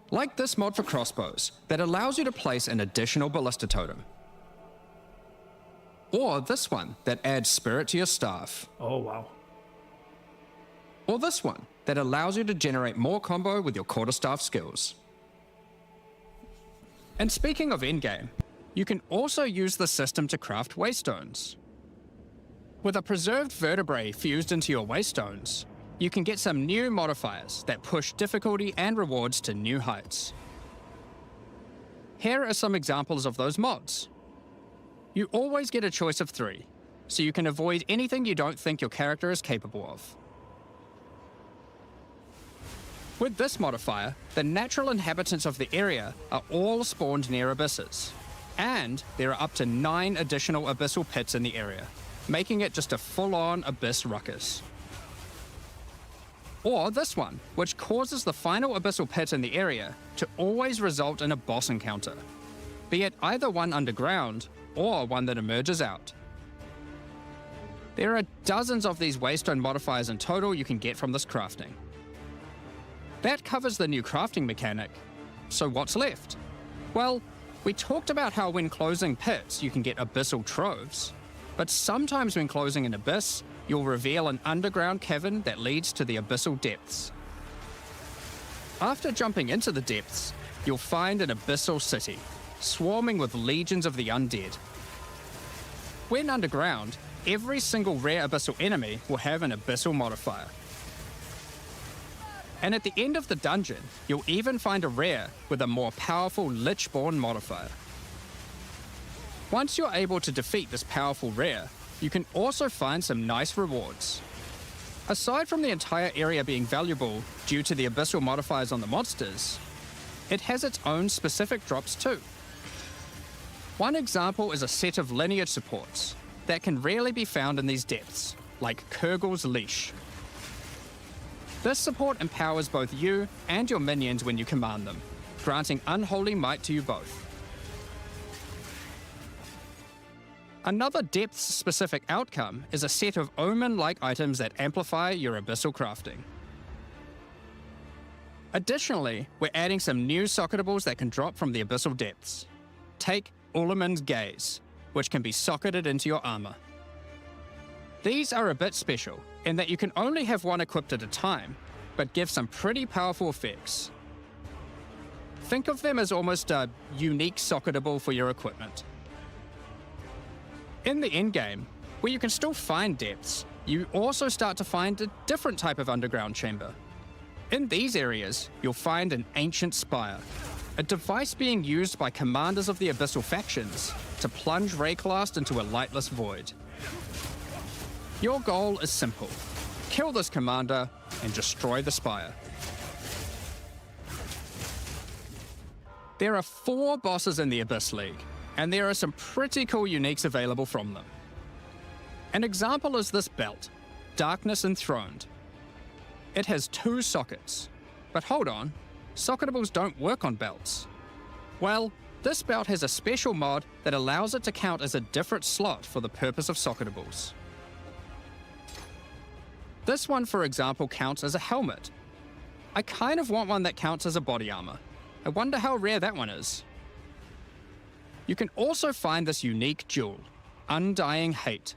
Like this mod for crossbows that allows you to place an additional ballista totem. Or this one that adds spirit to your staff. Oh, wow. Or this one that allows you to generate more combo with your quarterstaff skills. And speaking of endgame, you can also use the system to craft waystones. With a preserved vertebrae fused into your waystones, you can get some new modifiers that push difficulty and rewards to new heights. Here are some examples of those mods. You always get a choice of 3, so you can avoid anything you don't think your character is capable of. With this modifier, the natural inhabitants of the area are all spawned near abysses, and there are up to 9 additional abyssal pits in the area, making it just a full-on abyss ruckus. Or this one, which causes the final abyssal pit in the area to always result in a boss encounter, be it either one underground or one that emerges out. There are dozens of these waystone modifiers in total you can get from this crafting. That covers the new crafting mechanic, so what's left? Well, we talked about how when closing pits you can get abyssal troves, but sometimes when closing an abyss, you'll reveal an underground cavern that leads to the abyssal depths. After jumping into the depths, you'll find an abyssal city, swarming with legions of the undead. When underground, every single rare abyssal enemy will have an abyssal modifier. And at the end of the dungeon, you'll even find a rare with a more powerful Lichborn modifier. Once you're able to defeat this powerful rare, you can also find some nice rewards. Aside from the entire area being valuable due to the abyssal modifiers on the monsters, it has its own specific drops too. One example is a set of lineage supports that can rarely be found in these depths, like Kurgel's Leash. This support empowers both you and your minions when you command them, granting unholy might to you both. Another depths-specific outcome is a set of omen-like items that amplify your abyssal crafting. Additionally, we're adding some new socketables that can drop from the abyssal depths. Take Ulaman's Gaze, which can be socketed into your armor. These are a bit special in that you can only have one equipped at a time, but give some pretty powerful effects. Think of them as almost a unique socketable for your equipment. In the endgame, where you can still find depths, you also start to find a different type of underground chamber. In these areas, you'll find an ancient spire, a device being used by commanders of the abyssal factions to plunge Rayclast into a lightless void. Your goal is simple: kill this commander and destroy the spire. There are 4 bosses in the Abyss League, and there are some pretty cool uniques available from them. An example is this belt, Darkness Enthroned. It has 2 sockets, but hold on, socketables don't work on belts. Well, This belt has a special mod that allows it to count as a different slot for the purpose of socketables. This one, for example, counts as a helmet. I kind of want one that counts as a body armor. I wonder how rare that one is. You can also find this unique jewel, Undying Hate.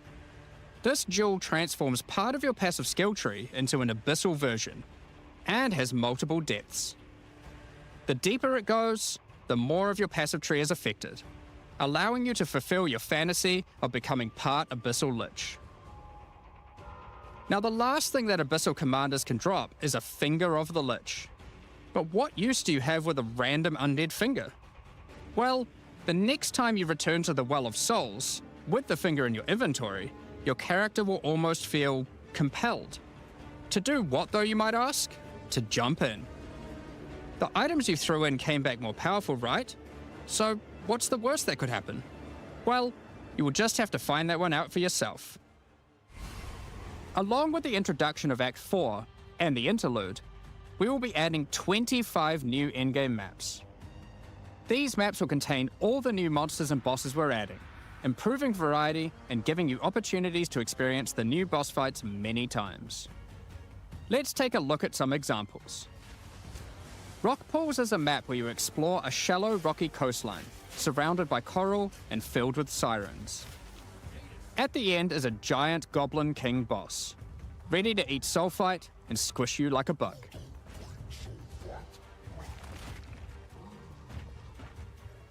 This jewel transforms part of your passive skill tree into an abyssal version, and has multiple depths. The deeper it goes, the more of your passive tree is affected, allowing you to fulfill your fantasy of becoming part Abyssal Lich. Now, the last thing that Abyssal commanders can drop is a Finger of the Lich. But what use do you have with a random undead finger? Well, the next time you return to the Well of Souls, with the finger in your inventory, your character will almost feel compelled. To do what, though, you might ask? To jump in. The items you threw in came back more powerful, right? So, what's the worst that could happen? Well, you will just have to find that one out for yourself. Along with the introduction of Act 4 and the interlude, we will be adding 25 new endgame maps. These maps will contain all the new monsters and bosses we're adding, improving variety and giving you opportunities to experience the new boss fights many times. Let's take a look at some examples. Rock Pools is a map where you explore a shallow rocky coastline, surrounded by coral and filled with sirens. At the end is a giant Goblin King boss, ready to eat sulfite and squish you like a bug.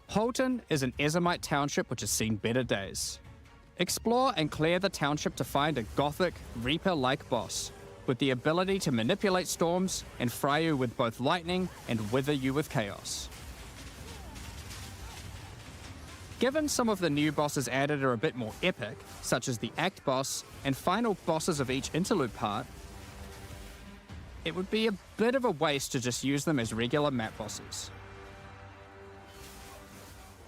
Holton is an Ezomite township which has seen better days. Explore and clear the township to find a gothic, Reaper-like boss, with the ability to manipulate storms and fry you with both lightning and wither you with chaos. Given some of the new bosses added are a bit more epic, such as the Act boss and final bosses of each interlude part, it would be a bit of a waste to just use them as regular map bosses.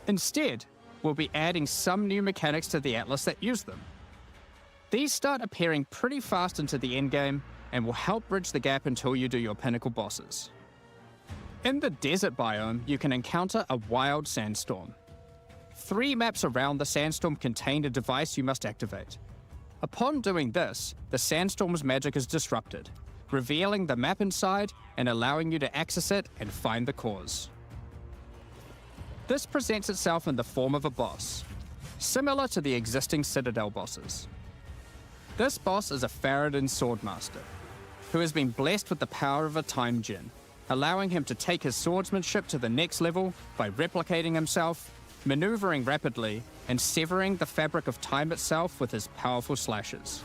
Instead, we'll be adding some new mechanics to the Atlas that use them. These start appearing pretty fast into the endgame and will help bridge the gap until you do your pinnacle bosses. In the desert biome, you can encounter a wild sandstorm. 3 maps around the sandstorm contain a device you must activate. Upon doing this, the sandstorm's magic is disrupted, revealing the map inside and allowing you to access it and find the cause. This presents itself in the form of a boss, similar to the existing Citadel bosses. This boss is a Faradin Swordmaster, who has been blessed with the power of a Time Djinn, allowing him to take his swordsmanship to the next level by replicating himself, maneuvering rapidly, and severing the fabric of time itself with his powerful slashes.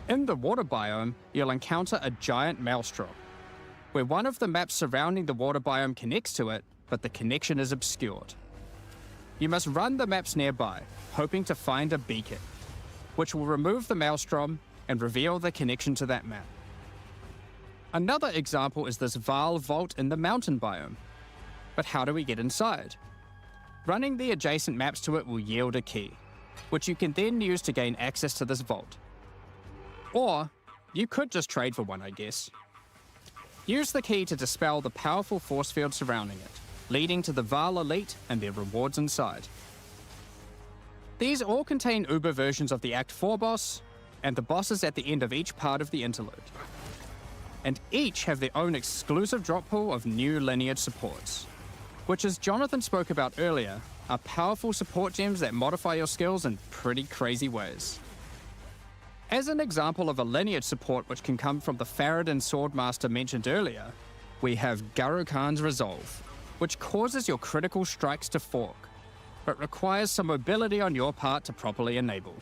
In the water biome, you'll encounter a giant maelstrom, where one of the maps surrounding the water biome connects to it, but the connection is obscured. You must run the maps nearby, hoping to find a beacon, which will remove the maelstrom and reveal the connection to that map. Another example is this Vaal vault in the mountain biome. But how do we get inside? Running the adjacent maps to it will yield a key, which you can then use to gain access to this vault. Or, you could just trade for one, I guess. Use the key to dispel the powerful force field surrounding it, leading to the Vaal Elite and their rewards inside. These all contain Uber versions of the Act 4 boss, and the bosses at the end of each part of the interlude. And each have their own exclusive drop pool of new lineage supports, which, as Jonathan spoke about earlier, are powerful support gems that modify your skills in pretty crazy ways. As an example of a lineage support which can come from the Faradin Swordmaster mentioned earlier, we have Guru Khan's Resolve, which causes your critical strikes to fork, but requires some mobility on your part to properly enable.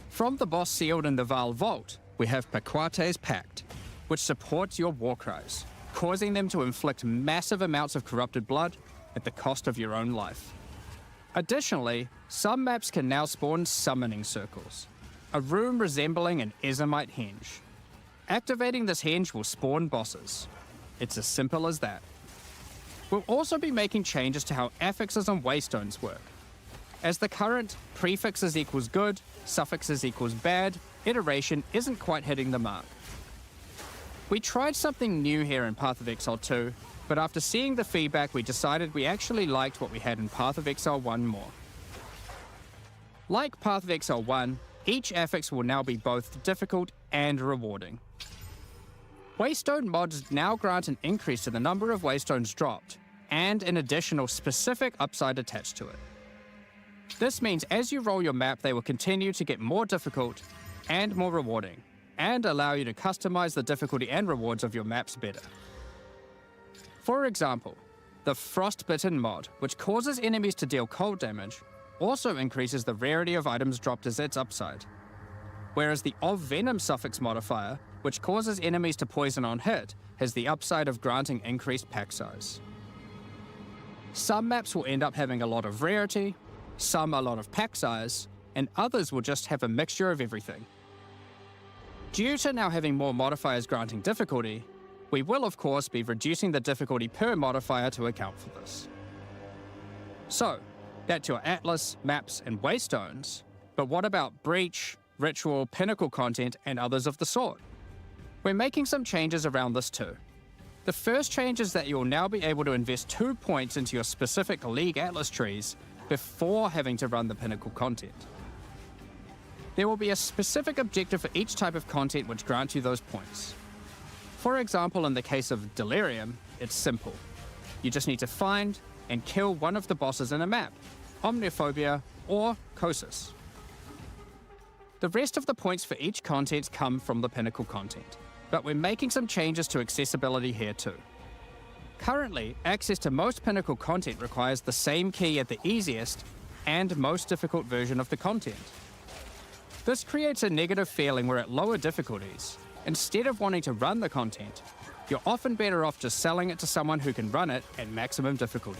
From the boss sealed in the Vaal Vault, we have Paquate's Pact, which supports your war cries, causing them to inflict massive amounts of corrupted blood at the cost of your own life. Additionally, some maps can now spawn summoning circles, a room resembling an Ezomite henge. Activating this henge will spawn bosses. It's as simple as that. We'll also be making changes to how affixes on waystones work, as the current prefixes equals good, suffixes equals bad iteration isn't quite hitting the mark. We tried something new here in Path of Exile 2, but after seeing the feedback, we decided we actually liked what we had in Path of Exile 1 more. Like Path of Exile 1, each affix will now be both difficult and rewarding. Waystone mods now grant an increase to the number of waystones dropped, and an additional specific upside attached to it. This means as you roll your map, they will continue to get more difficult and more rewarding, and allow you to customize the difficulty and rewards of your maps better. For example, the Frostbitten mod, which causes enemies to deal cold damage, also increases the rarity of items dropped as its upside. Whereas the Of Venom suffix modifier, which causes enemies to poison on hit, has the upside of granting increased pack size. Some maps will end up having a lot of rarity, some a lot of pack size, and others will just have a mixture of everything. Due to now having more modifiers granting difficulty, we will of course be reducing the difficulty per modifier to account for this. So, that's your Atlas, maps, and Waystones, but what about Breach, Ritual, Pinnacle content, and others of the sort? We're making some changes around this too. The first change is that you'll now be able to invest 2 points into your specific League Atlas trees before having to run the Pinnacle content. There will be a specific objective for each type of content which grants you those points. For example, in the case of Delirium, it's simple. You just need to find and kill one of the bosses in a map, Omniophobia or Kosis. The rest of the points for each content come from the Pinnacle content, but we're making some changes to accessibility here too. Currently, access to most Pinnacle content requires the same key at the easiest and most difficult version of the content. This creates a negative feeling where at lower difficulties, instead of wanting to run the content, you're often better off just selling it to someone who can run it at maximum difficulty.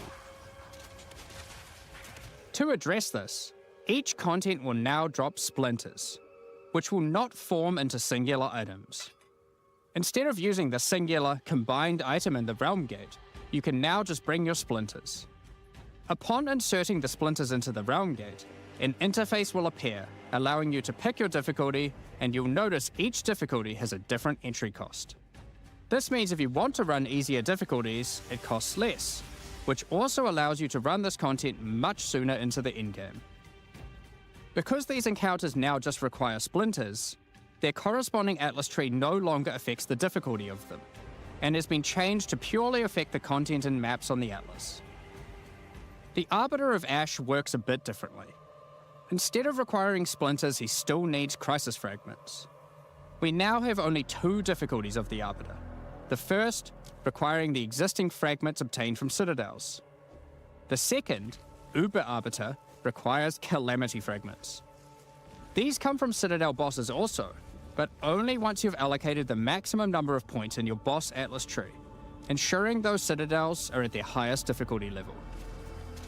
To address this, each content will now drop splinters, which will not form into singular items. Instead of using the singular combined item in the Realm Gate, you can now just bring your splinters. Upon inserting the splinters into the Realm Gate, an interface will appear, allowing you to pick your difficulty, and you'll notice each difficulty has a different entry cost. This means if you want to run easier difficulties, it costs less, which also allows you to run this content much sooner into the endgame. Because these encounters now just require splinters, their corresponding Atlas tree no longer affects the difficulty of them, and has been changed to purely affect the content and maps on the Atlas. The Arbiter of Ash works a bit differently. Instead of requiring splinters, he still needs crisis fragments. We now have only 2 difficulties of the Arbiter. The first, requiring the existing fragments obtained from citadels. The second, Uber Arbiter, requires calamity fragments. These come from citadel bosses also, but only once you've allocated the maximum number of points in your boss Atlas tree, ensuring those citadels are at their highest difficulty level.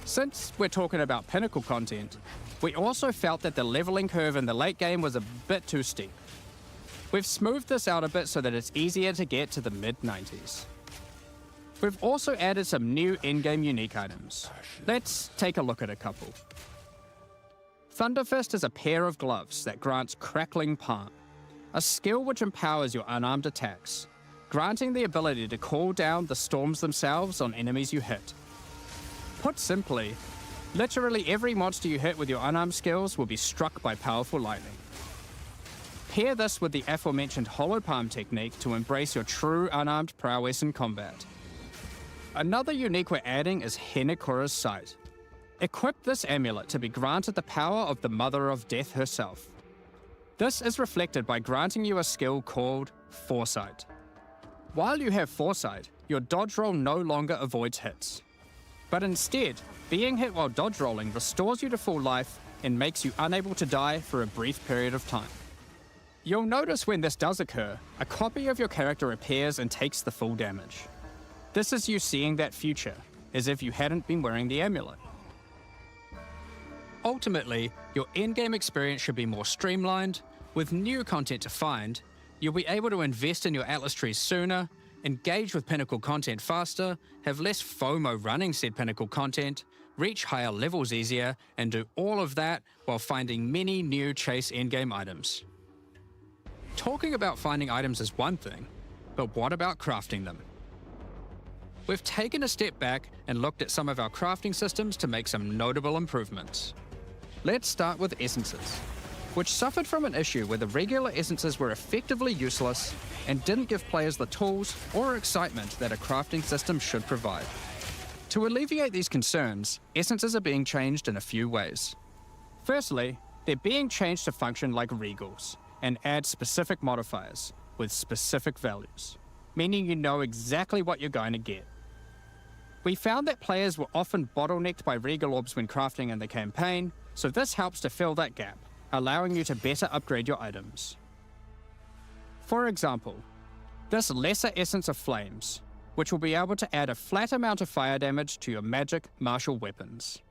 Since we're talking about Pinnacle content, we also felt that the leveling curve in the late game was a bit too steep. We've smoothed this out a bit so that it's easier to get to the mid-90s. We've also added some new in-game unique items. Let's take a look at a couple. Thunderfist is a pair of gloves that grants Crackling Palm, a skill which empowers your unarmed attacks, granting the ability to call down the storms themselves on enemies you hit. Put simply, literally every monster you hit with your unarmed skills will be struck by powerful lightning. Pair this with the aforementioned Hollow Palm technique to embrace your true unarmed prowess in combat. Another unique we're adding is Henekura's Sight. Equip this amulet to be granted the power of the Mother of Death herself. This is reflected by granting you a skill called Foresight. While you have Foresight, your dodge roll no longer avoids hits. But instead, being hit while dodge rolling restores you to full life and makes you unable to die for a brief period of time. You'll notice when this does occur, a copy of your character appears and takes the full damage. This is you seeing that future, as if you hadn't been wearing the amulet. Ultimately, your in-game experience should be more streamlined. With new content to find, you'll be able to invest in your Atlas trees sooner, engage with Pinnacle content faster, have less FOMO running said Pinnacle content, reach higher levels easier, and do all of that while finding many new chase endgame items. Talking about finding items is one thing, but what about crafting them? we've taken a step back and looked at some of our crafting systems to make some notable improvements. Let's start with essences, which suffered from an issue where the regular essences were effectively useless and didn't give players the tools or excitement that a crafting system should provide. To alleviate these concerns, essences are being changed in a few ways. Firstly, they're being changed to function like regals and add specific modifiers with specific values, meaning you know exactly what you're going to get. We found that players were often bottlenecked by regal orbs when crafting in the campaign, so this helps to fill that gap, allowing you to better upgrade your items. For example, this Lesser Essence of Flames, which will be able to add a flat amount of fire damage to your magic martial weapons.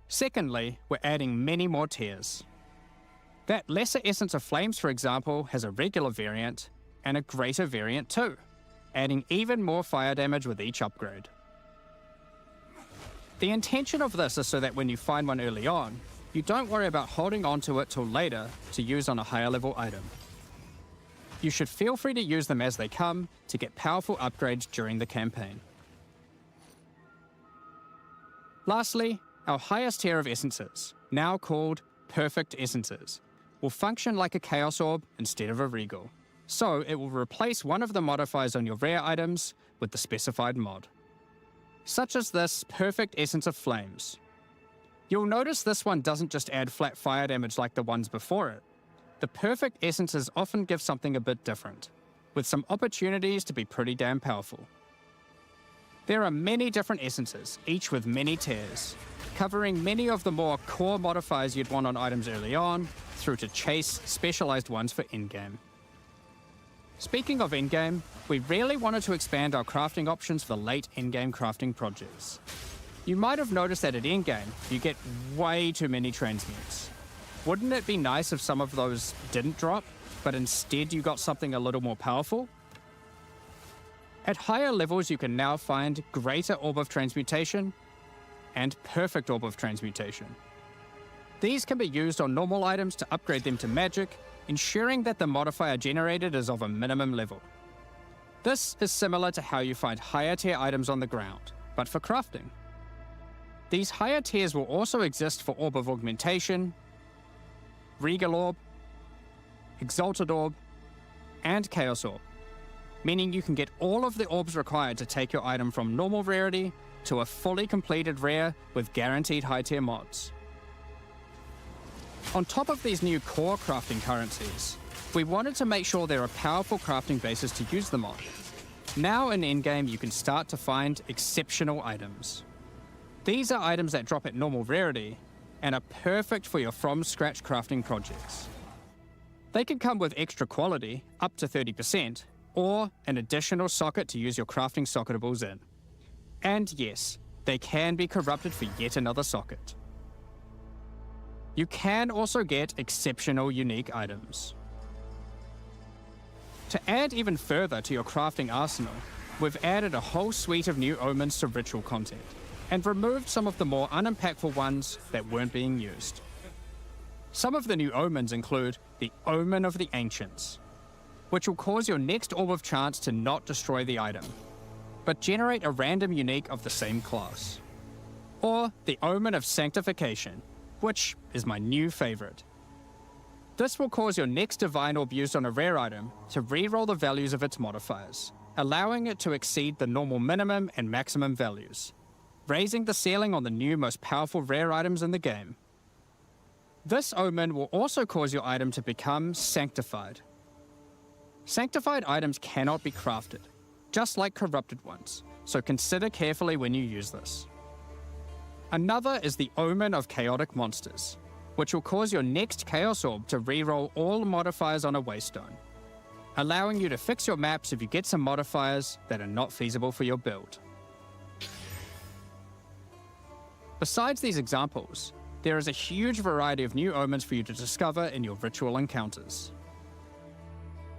Secondly, we're adding many more tiers. That Lesser Essence of Flames, for example, has a regular variant and a greater variant too, adding even more fire damage with each upgrade. The intention of this is so that when you find one early on, you don't worry about holding on to it till later to use on a higher level item. You should feel free to use them as they come to get powerful upgrades during the campaign. Lastly, our highest tier of essences, now called Perfect Essences, will function like a Chaos Orb instead of a Regal. So it will replace one of the modifiers on your rare items with the specified mod. Such as this Perfect Essence of Flames. You'll notice this one doesn't just add flat fire damage like the ones before it. The Perfect Essences often give something a bit different, with some opportunities to be pretty damn powerful. There are many different essences, each with many tiers, covering many of the more core modifiers you'd want on items early on, through to chase specialized ones for in-game. Speaking of in-game, we really wanted to expand our crafting options for late in-game crafting projects. You might have noticed that at in-game, you get way too many transmutes. Wouldn't it be nice if some of those didn't drop, but instead you got something a little more powerful? At higher levels, you can now find Greater Orb of Transmutation and Perfect Orb of Transmutation. These can be used on normal items to upgrade them to magic, ensuring that the modifier generated is of a minimum level. This is similar to how you find higher tier items on the ground, but for crafting. These higher tiers will also exist for Orb of Augmentation, Regal Orb, Exalted Orb, and Chaos Orb, meaning you can get all of the orbs required to take your item from normal rarity to a fully completed rare with guaranteed high tier mods. On top of these new core crafting currencies, we wanted to make sure there are powerful crafting bases to use them on. Now in endgame, you can start to find exceptional items. These are items that drop at normal rarity and are perfect for your from-scratch crafting projects. They can come with extra quality, up to 30%, or an additional socket to use your crafting socketables in. And yes, they can be corrupted for yet another socket. You can also get exceptional unique items. To add even further to your crafting arsenal, we've added a whole suite of new omens to ritual content, and removed some of the more unimpactful ones that weren't being used. Some of the new omens include the Omen of the Ancients, which will cause your next Orb of Chance to not destroy the item, but generate a random unique of the same class. Or the Omen of Sanctification, which is my new favorite. This will cause your next Divine Orb used on a rare item to reroll the values of its modifiers, allowing it to exceed the normal minimum and maximum values, raising the ceiling on the new most powerful rare items in the game. This omen will also cause your item to become sanctified. Sanctified items cannot be crafted, just like corrupted ones, so consider carefully when you use this. Another is the Omen of Chaotic Monsters, which will cause your next Chaos Orb to reroll all modifiers on a Waystone, allowing you to fix your maps if you get some modifiers that are not feasible for your build. Besides these examples, there is a huge variety of new omens for you to discover in your ritual encounters.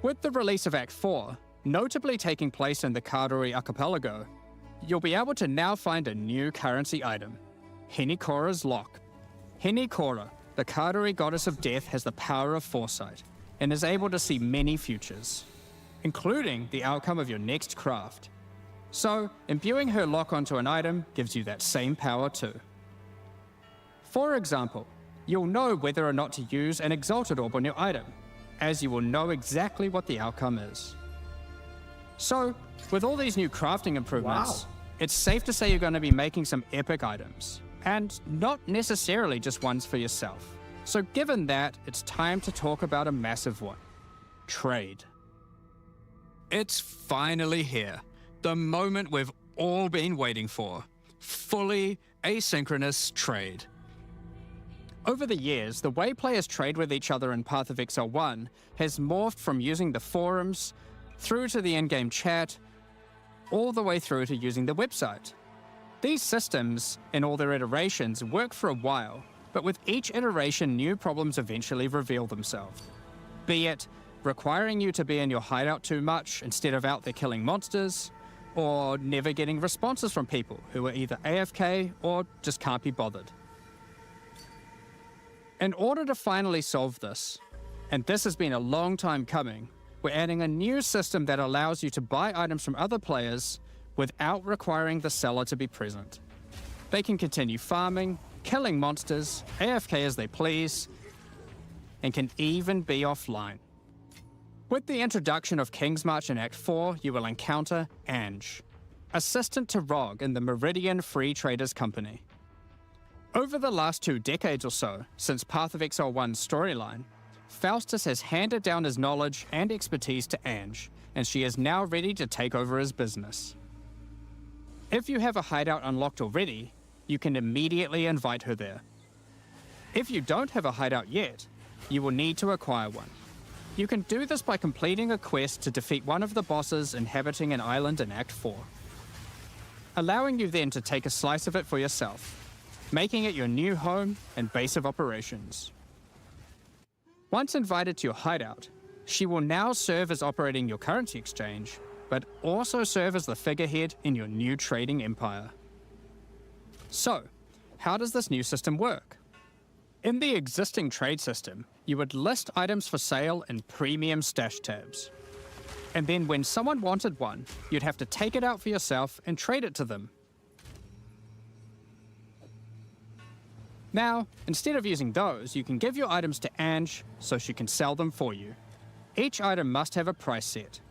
With the release of Act 4, notably taking place in the Karori Archipelago, you'll be able to now find a new currency item, Henikora's Lock. Henikora, the Karori goddess of death, has the power of foresight and is able to see many futures, including the outcome of your next craft. So, imbuing her lock onto an item gives you that same power too. For example, you'll know whether or not to use an Exalted Orb on your item, as you will know exactly what the outcome is. So, with all these new crafting improvements, it's safe to say you're going to be making some epic items, and not necessarily just ones for yourself. So given that, it's time to talk about a massive one. Trade. It's finally here. The moment we've all been waiting for. Fully asynchronous trade. Over the years, the way players trade with each other in Path of Exile 1 has morphed from using the forums, through to the in-game chat, all the way through to using the website. These systems, in all their iterations, work for a while, but with each iteration, new problems eventually reveal themselves. Be it requiring you to be in your hideout too much instead of out there killing monsters, or never getting responses from people who are either AFK or just can't be bothered. In order to finally solve this, and this has been a long time coming, we're adding a new system that allows you to buy items from other players without requiring the seller to be present. They can continue farming, killing monsters, AFK as they please, and can even be offline. With the introduction of King's March in Act 4, you will encounter Ange, assistant to Rog in the Meridian Free Traders Company. Over the last 2 decades or so, since Path of Exile 1's storyline, Faustus has handed down his knowledge and expertise to Ange, and she is now ready to take over his business. If you have a hideout unlocked already, you can immediately invite her there. If you don't have a hideout yet, you will need to acquire one. You can do this by completing a quest to defeat one of the bosses inhabiting an island in Act 4, allowing you then to take a slice of it for yourself, making it your new home and base of operations. Once invited to your hideout, she will now serve as operating your currency exchange, but also serve as the figurehead in your new trading empire. So, how does this new system work? In the existing trade system, you would list items for sale in premium stash tabs. And then when someone wanted one, you'd have to take it out for yourself and trade it to them. Now, instead of using those, you can give your items to Ange so she can sell them for you. Each item must have a price set.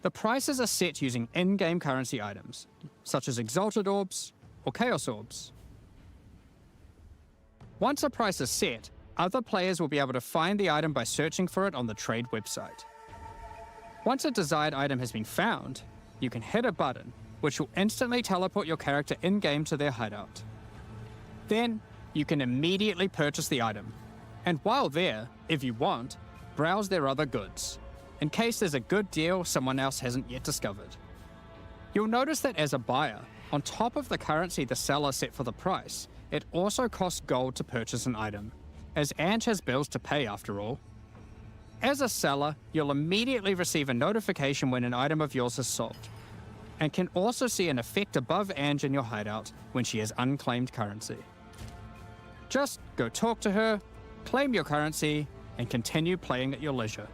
The prices are set using in-game currency items, such as Exalted Orbs or Chaos Orbs. Once a price is set, other players will be able to find the item by searching for it on the trade website. Once a desired item has been found, you can hit a button, which will instantly teleport your character in-game to their hideout. Then, you can immediately purchase the item, and while there, if you want, browse their other goods, in case there's a good deal someone else hasn't yet discovered. You'll notice that as a buyer, on top of the currency the seller set for the price, it also costs gold to purchase an item, as Ange has bills to pay after all. As a seller, you'll immediately receive a notification when an item of yours is sold, and can also see an effect above Ange in your hideout when she has unclaimed currency. Just go talk to her, claim your currency, and continue playing at your leisure.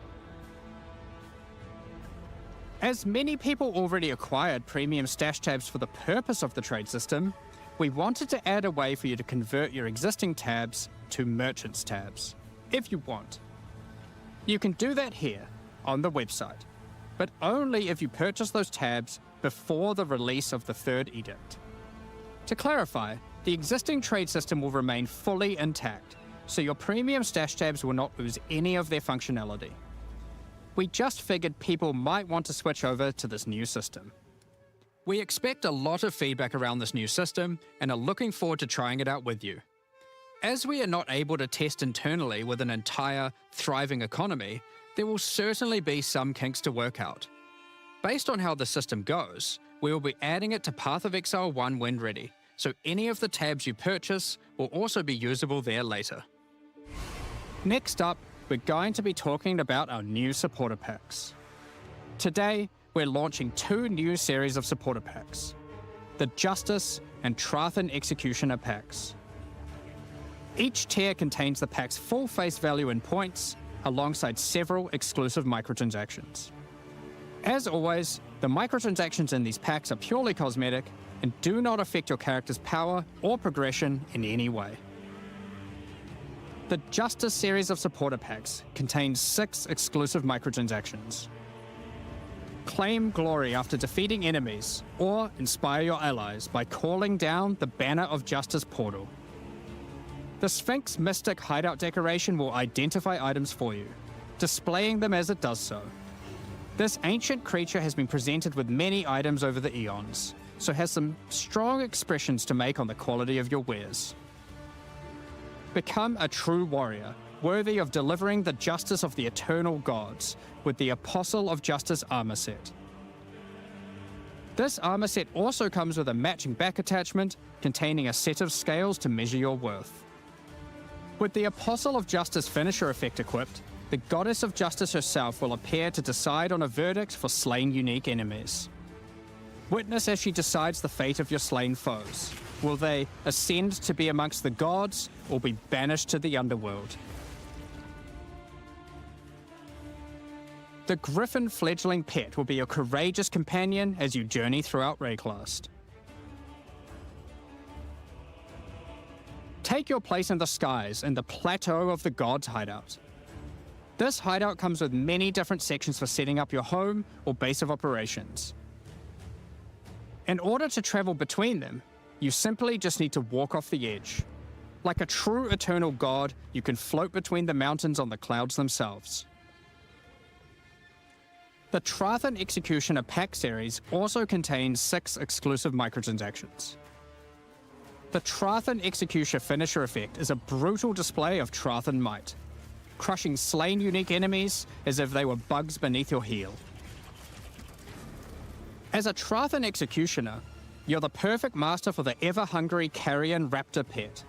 As many people already acquired premium stash tabs for the purpose of the trade system, we wanted to add a way for you to convert your existing tabs to merchants tabs, if you want. You can do that here, on the website, but only if you purchase those tabs before the release of the Third Edict. To clarify, the existing trade system will remain fully intact, so your premium stash tabs will not lose any of their functionality. We just figured people might want to switch over to this new system. We expect a lot of feedback around this new system and are looking forward to trying it out with you. As we are not able to test internally with an entire, thriving economy, there will certainly be some kinks to work out. Based on how the system goes, we will be adding it to Path of Exile 1 when ready, so any of the tabs you purchase will also be usable there later. Next up, we're going to be talking about our new supporter packs. Today, we're launching 2 new series of supporter packs, the Justice and Trathan Executioner packs. Each tier contains the pack's full face value in points, alongside several exclusive microtransactions. As always, the microtransactions in these packs are purely cosmetic and do not affect your character's power or progression in any way. The Justice series of supporter packs contains 6 exclusive microtransactions. Claim glory after defeating enemies, or inspire your allies by calling down the Banner of Justice portal. The Sphinx Mystic hideout decoration will identify items for you, displaying them as it does so. This ancient creature has been presented with many items over the eons, so has some strong expressions to make on the quality of your wares. Become a true warrior, worthy of delivering the justice of the eternal gods with the Apostle of Justice armor set. This armor set also comes with a matching back attachment containing a set of scales to measure your worth. With the Apostle of Justice finisher effect equipped, the Goddess of Justice herself will appear to decide on a verdict for slain unique enemies. Witness as she decides the fate of your slain foes. Will they ascend to be amongst the gods or be banished to the underworld? The Griffin fledgling pet will be a courageous companion as you journey throughout Rayclast. Take your place in the skies in the Plateau of the Gods hideout. This hideout comes with many different sections for setting up your home or base of operations. In order to travel between them, you simply just need to walk off the edge. Like a true eternal god, you can float between the mountains on the clouds themselves. The Trathan Executioner pack series also contains 6 exclusive microtransactions. The Trathan Executioner finisher effect is a brutal display of Trathan might, crushing slain unique enemies as if they were bugs beneath your heel. As a Trathan Executioner, you're the perfect master for the ever-hungry carrion raptor pet.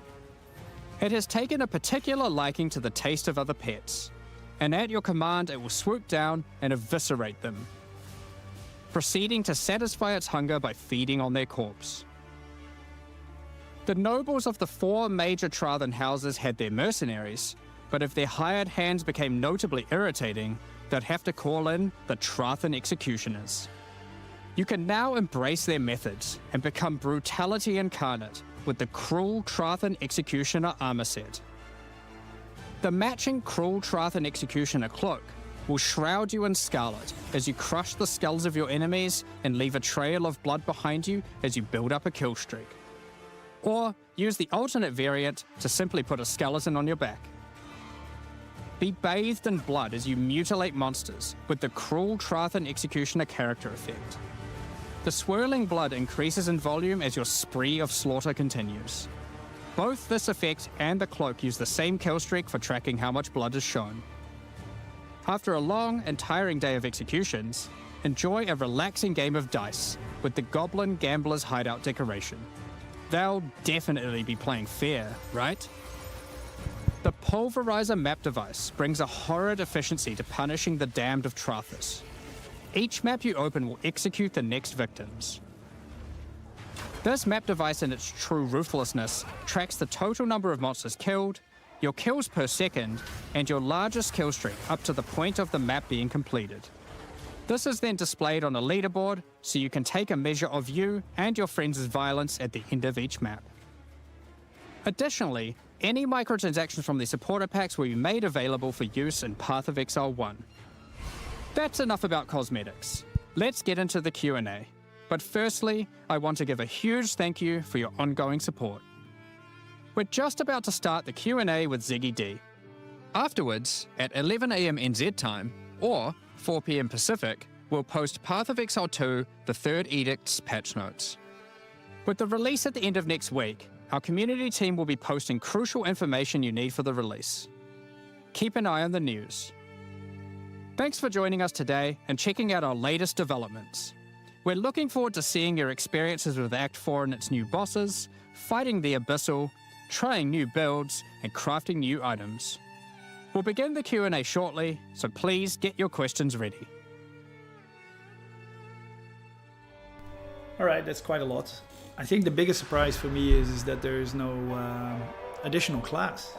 It has taken a particular liking to the taste of other pets, and at your command it will swoop down and eviscerate them, proceeding to satisfy its hunger by feeding on their corpse. The nobles of the 4 major Trathan houses had their mercenaries, but if their hired hands became notably irritating, they'd have to call in the Trathan Executioners. You can now embrace their methods and become brutality incarnate with the Cruel Trathan Executioner armor set. The matching Cruel Trathan Executioner cloak will shroud you in scarlet as you crush the skulls of your enemies and leave a trail of blood behind you as you build up a kill streak. Or use the alternate variant to simply put a skeleton on your back. Be bathed in blood as you mutilate monsters with the Cruel Trathan Executioner character effect. The swirling blood increases in volume as your spree of slaughter continues. Both this effect and the cloak use the same kill streak for tracking how much blood is shown. After a long and tiring day of executions, enjoy a relaxing game of dice with the Goblin Gambler's Hideout decoration. They'll definitely be playing fair, right? The Pulverizer map device brings a horrid efficiency to punishing the damned of Trathus. Each map you open will execute the next victims. This map device in its true ruthlessness tracks the total number of monsters killed, your kills per second, and your largest kill streak up to the point of the map being completed. This is then displayed on a leaderboard so you can take a measure of you and your friends' violence at the end of each map. Additionally, any microtransactions from the supporter packs will be made available for use in Path of Exile 1. That's enough about cosmetics. Let's get into the Q&A. But firstly, I want to give a huge thank you for your ongoing support. We're just about to start the Q&A with Ziggy D. Afterwards, at 11 AM NZ time, or 4 PM Pacific, we'll post Path of Exile 2, the Third Edict's patch notes. With the release at the end of next week, our community team will be posting crucial information you need for the release. Keep an eye on the news. Thanks for joining us today and checking out our latest developments. We're looking forward to seeing your experiences with Act 4 and its new bosses, fighting the Abyssal, trying new builds, and crafting new items. We'll begin the Q&A shortly, so please get your questions ready. Alright, that's quite a lot. I think the biggest surprise for me is that there is no additional class.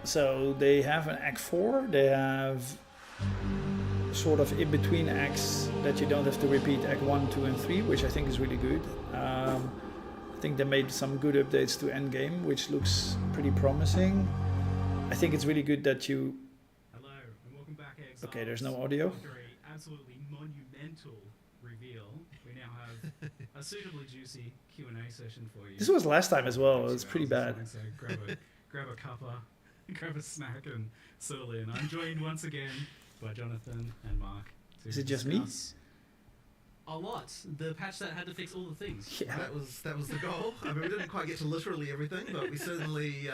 So they have an Act 4, they have sort of in between acts that you don't have to repeat Act 1, 2, and 3, which I think is really good. I think they made some good updates to Endgame, which looks pretty promising. I think it's really good that you... Hello, and welcome back, Exile. Okay, there's no audio. After a absolutely monumental reveal, we now have a suitably juicy Q&A session for you. This was last time as well. It was pretty bad. So grab a cuppa, grab a snack, and settle in. I'm joined once again by Jonathan and Mark. Is it just me? A lot. The patch that had to fix all the things. Yeah. That was the goal. I mean, we didn't quite get to literally everything, but we certainly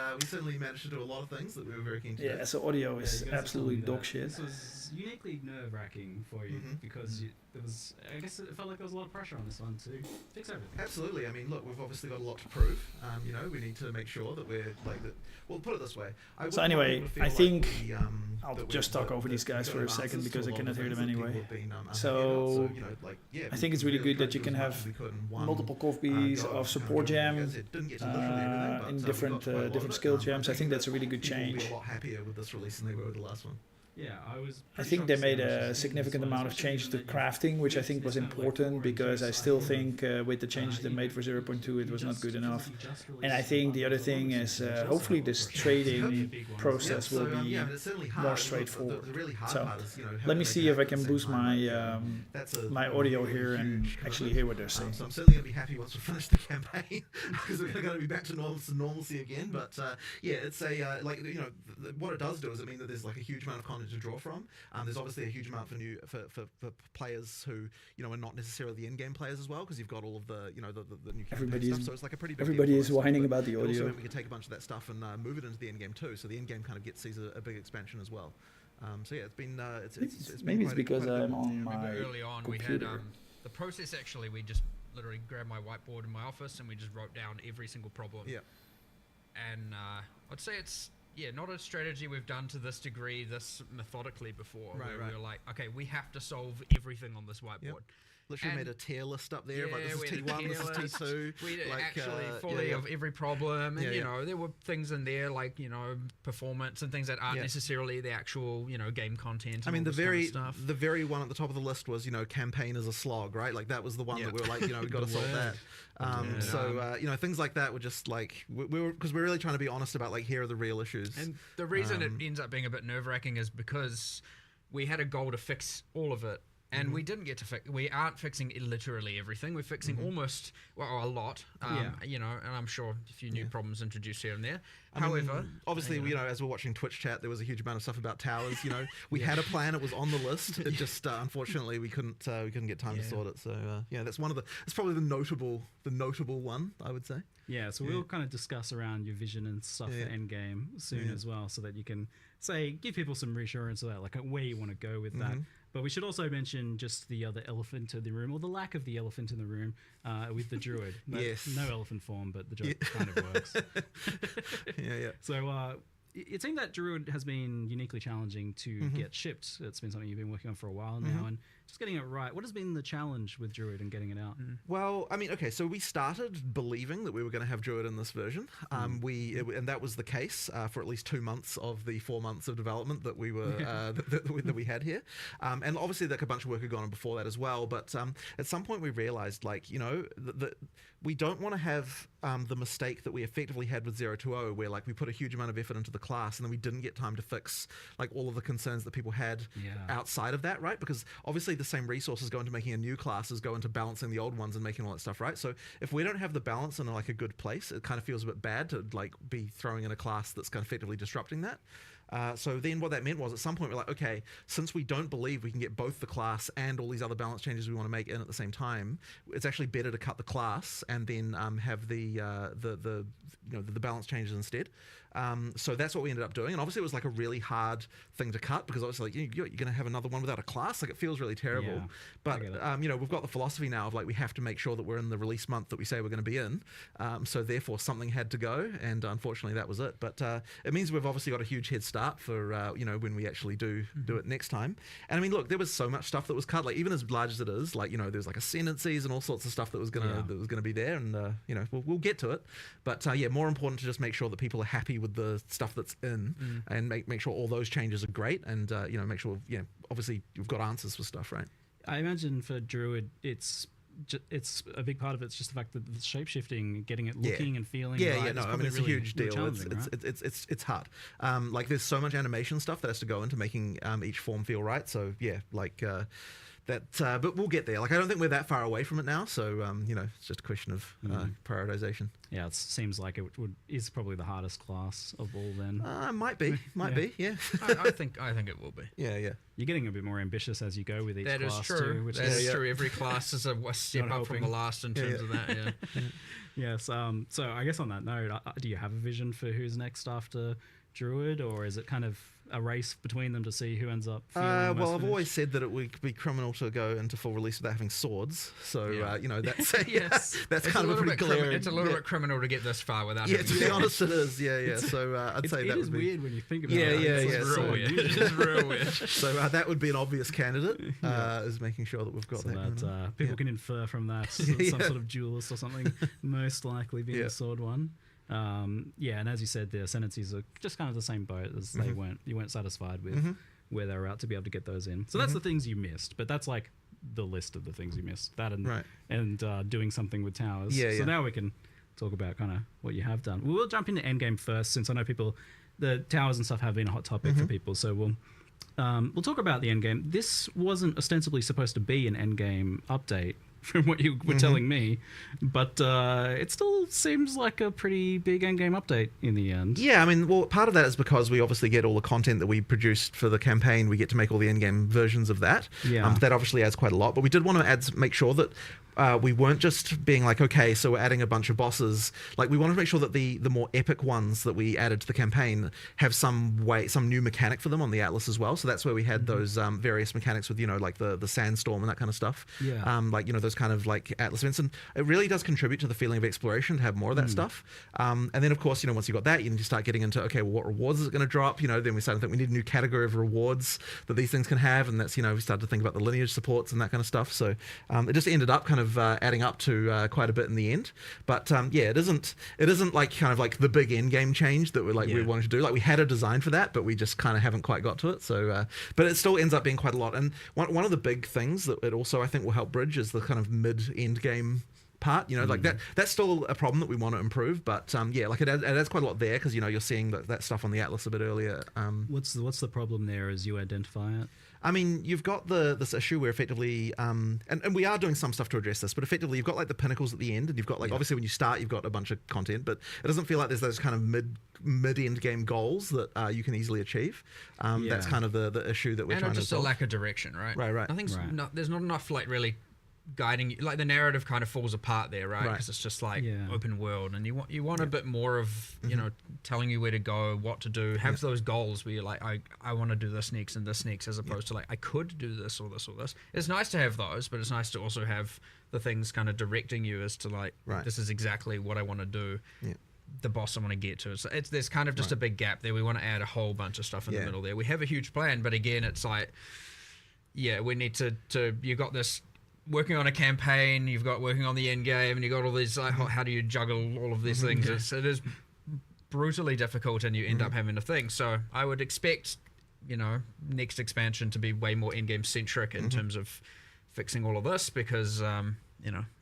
managed to do a lot of things that we were very keen to do. Yeah, so audio is you guys absolutely told me dog that shit. This was uniquely nerve-wracking for you because there was, I guess it felt like there was a lot of pressure on this one to fix everything. Absolutely. I mean, look, we've obviously got a lot to prove. We need to make sure that we're like that. Well, put it this way. So anyway, I think I'll just talk over these guys for a second because I cannot hear them anyway. So I think it's really good that you can have multiple copies of support jam in different skill jams. I think that's a really good change. We're a lot happier with this release than they were with the last one. Yeah, I think they made a significant amount of changes to crafting, which I think was important because I still think with the changes they made for 0.2 it was not good enough. And I think the other thing is hopefully this trading process will be more straightforward. So let me see if I can boost my my audio here and actually hear what they're saying. So I'm certainly going to be happy once we finish the campaign because we're going to be back to normalcy again. But yeah, it's a what it does do is it means that there's like a huge amount of content to draw from. There's obviously a huge amount for players who are not necessarily the in-game players as well, because you've got all of the the new campaign stuff. So it's like a pretty big everybody deal is for us. whining about the But also audio. we can take a bunch of that stuff and move it into the in-game too. So the in-game kind of sees a big expansion as well. So yeah, it's been it's Maybe been it's because quite a I'm good on one. my Early on, computer. we had the process. Actually, we just literally grabbed my whiteboard in my office and we just wrote down every single problem. Yeah. And I'd say it's not a strategy we've done to this degree, this methodically before. Right. We were like, okay, we have to solve everything on this whiteboard. Yep. Literally made a tier list up there. Like, this we is had a T1, this tier is T2. We like, actually fully of every problem, and Yeah, there were things in there like performance and things that aren't necessarily the actual game content. And I mean, all the this kind of very stuff. the very one at the top of the list was campaign is a slog, right? Like that was the one that we were like, we got to solve that. So things like that were just like we were, because we're really trying to be honest about like, here are the real issues. And the reason it ends up being a bit nerve-wracking is because we had a goal to fix all of it. And we didn't get to fix. We aren't fixing literally everything. We're fixing almost, a lot. And I'm sure a few new problems introduced here and there. However, obviously, as we're watching Twitch chat, there was a huge amount of stuff about towers. We had a plan; it was on the list. It just unfortunately we couldn't get time to sort it. So that's one of it's probably the notable one, I would say. Yeah, so we'll kind of discuss around your vision and stuff for Endgame soon as well, so that you can give people some reassurance about like where you want to go with that. But we should also mention just the other elephant in the room, or the lack of the elephant in the room, with the druid. No elephant form, but the joke kind of works. Yeah. So it seemed that druid has been uniquely challenging to get shipped. It's been something you've been working on for a while now, and just getting it right. What has been the challenge with druid and getting it out? Well, I mean, okay, so we started believing that we were going to have druid in this version. And that was the case for at least 2 months of the 4 months of development that we were that we had here. And obviously, like a bunch of work had gone on before that as well. But at some point, we realized, that we don't want to have the mistake that we effectively had with 0.2.0, where like we put a huge amount of effort into the class and then we didn't get time to fix like all of the concerns that people had outside of that, right? Because obviously the same resources go into making a new class as go into balancing the old ones and making all that stuff, right? So if we don't have the balance in like a good place, it kind of feels a bit bad to like be throwing in a class that's kind of effectively disrupting that. So then what that meant was at some point we're like, okay, since we don't believe we can get both the class and all these other balance changes we want to make in at the same time, it's actually better to cut the class and then have the balance changes instead. So that's what we ended up doing, and obviously it was like a really hard thing to cut because obviously like, you're going to have another one without a class, like it feels really terrible. But we've got the philosophy now of like we have to make sure that we're in the release month that we say we're going to be in. So therefore something had to go, and unfortunately that was it. But it means we've obviously got a huge head start for when we actually do it next time. And I mean, look, there was so much stuff that was cut, like even as large as it is, like there's like ascendancies and all sorts of stuff that was gonna be there, and we'll get to it. But more important to just make sure that people are happy with with the stuff that's in, and make sure all those changes are great, and make sure obviously you've got answers for stuff, right? I imagine for Druid, it's a big part of it's just the fact that the shapeshifting, getting it looking and feeling. Yeah, right, no, is it's a really huge deal. challenging, right? It's hard. Like there's so much animation stuff that has to go into making each form feel right. So yeah, like that. But we'll get there. Like I don't think we're that far away from it now. So it's just a question of prioritization. Yeah, it seems like is probably the hardest class of all. Then might be. Yeah. I think it will be. Yeah. You're getting a bit more ambitious as you go with each That is class true. too, which That is true. Every class is a step Not up from helping. the last in terms of that. Yeah. Yes. So I guess on that note, do you have a vision for who's next after Druid, or is it kind of a race between them to see who ends up feeling the most I've finished? always said that it would be criminal to go into full release without having swords. So that's Yes. that's It's kind a of a little pretty bit clear. It's a little bit criminal to get this far without. Yeah, having to be swords. honest, it is. Yeah. So I'd say It that is would be weird when you think about Yeah, it. yeah, It's yeah. real So- weird. It's real weird. So that would be an obvious candidate. Is making sure that we've got So that. going that on. people can infer from that some sort of duelist or something, most likely being the sword one. And as you said, the ascendancies are just kind of the same boat as you weren't satisfied with where they were at to be able to get those in. So that's the things you missed, but that's like the list of the things you missed. That and doing something with towers. Yeah, so yeah. now we can talk about kind of what you have done. We'll jump into endgame first, since I know the towers and stuff have been a hot topic for people. So we'll talk about the endgame. This wasn't ostensibly supposed to be an endgame update, from what you were telling me, but it still seems like a pretty big endgame update in the end. Yeah, I mean, well, part of that is because we obviously get all the content that we produced for the campaign. We get to make all the endgame versions of that. Yeah. That obviously adds quite a lot. But we did want to make sure that we weren't just being like, okay, so we're adding a bunch of bosses. Like, we wanted to make sure that the more epic ones that we added to the campaign have some new mechanic for them on the Atlas as well. So that's where we had those various mechanics with, like the sandstorm and that kind of stuff. Yeah. Those kind of like Atlas events. And it really does contribute to the feeling of exploration to have more of that stuff. And then, of course, once you got that, you start getting into, okay, well, what rewards is it going to drop? Then we started to think we need a new category of rewards that these things can have. And that's, we started to think about the lineage supports and that kind of stuff. So it just ended up kind of adding up to quite a bit in the end. But it isn't like kind of like the big end game change that we wanted to do. Like, we had a design for that, but we just kind of haven't quite got to it. So but it still ends up being quite a lot. And one of the big things that it also, I think, will help bridge is the kind of mid-end game part. Like that's still a problem that we want to improve, but like it adds quite a lot there, because you're seeing that stuff on the Atlas a bit earlier. What's the problem there as you identify it? I mean, you've got this issue where effectively, and we are doing some stuff to address this, but effectively you've got like the pinnacles at the end, and you've got like, obviously when you start, you've got a bunch of content, but it doesn't feel like there's those kind of mid-end game goals that you can easily achieve. That's kind of the issue that we're trying to just solve. a lack of direction, right? Right. I think there's not enough like really guiding you. Like, the narrative kind of falls apart there, right? Because it's just like open world, and you want a bit more of telling you where to go, what to do, have those goals where you're like, I want to do this next and this next, as opposed to like, I could do this or this or this. It's nice to have those, but it's nice to also have the things kind of directing you as to like, this is exactly what I want to do. The boss I want to get to. So there's kind of just a big gap there. We want to add a whole bunch of stuff in the middle there. We have a huge plan, but again, it's like, we need to you got this working on a campaign, you've got working on the end game, and you got all these like, how do you juggle all of these things? It is brutally difficult, and you end up having to think. So I would expect next expansion to be way more end game centric in terms of fixing all of this, because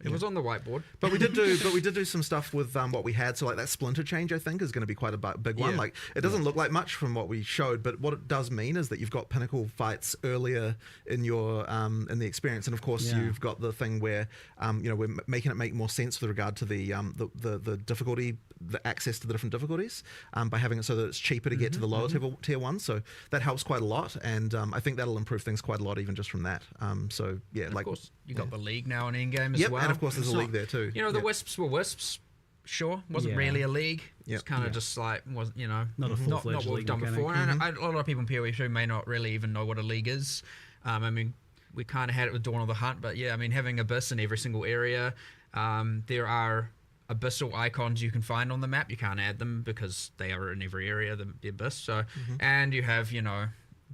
it was on the whiteboard. But we did do some stuff with what we had. So like that splinter change, I think, is going to be quite a big one. Like, it doesn't look like much from what we showed, but what it does mean is that you've got pinnacle fights earlier in your in the experience, and of course you've got the thing where we're making it make more sense with regard to the difficulty, the access to the different difficulties, by having it so that it's cheaper to get to the lower tier ones. So that helps quite a lot, and I think that'll improve things quite a lot even just from that. So yeah, and like, of course you got the league now in endgame as well. And of course there's a league there too. The Wisps were Wisps, sure, wasn't really a league. It's kind of just like, was not a full-fledged not what we've league done mechanic. before. And a lot of people in PoE2 may not really even know what a league is. I mean, we kind of had it with Dawn of the Hunt, but I mean, having Abyss in every single area, there are abyssal icons you can find on the map. You can't add them because they are in every area, the Abyss. So, and you have,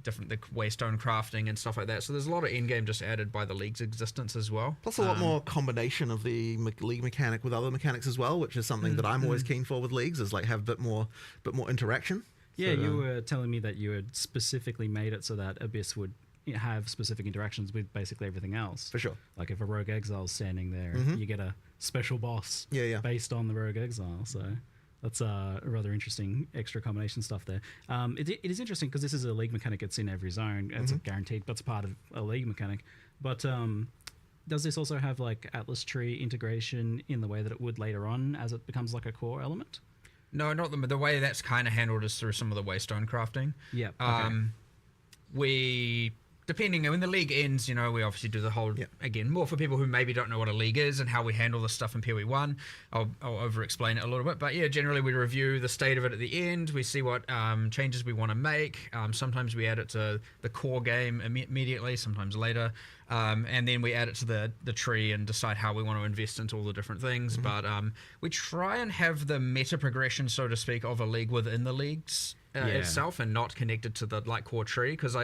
the waystone crafting and stuff like that. So there's a lot of endgame just added by the league's existence as well. Plus a lot more combination of the league mechanic with other mechanics as well, which is something that I'm always keen for with leagues, is like have a bit more interaction. Yeah, So, you were telling me that you had specifically made it so that Abyss would have specific interactions with basically everything else. for sure. Like if a Rogue Exile's standing there, you get a special boss based on the Rogue Exile. So that's rather interesting extra combination stuff there. It is interesting because this is a league mechanic. It's in every zone. It's guaranteed, but it's part of a league mechanic. But does this also have like Atlas tree integration in the way that it would later on as it becomes like a core element? No, not the way that's kind of handled is through some of the waystone crafting. Yeah. We, depending when the league ends, we obviously do the whole again more for people who maybe don't know what a league is and how we handle this stuff in PoE1. I'll over explain it a little bit, but yeah, generally we review the state of it at the end. We see what changes we want to make. Sometimes we add it to the core game immediately, sometimes later, and then we add it to the tree and decide how we want to invest into all the different things. But we try and have the meta progression, so to speak, of a league within the leagues itself, and not connected to the core tree, because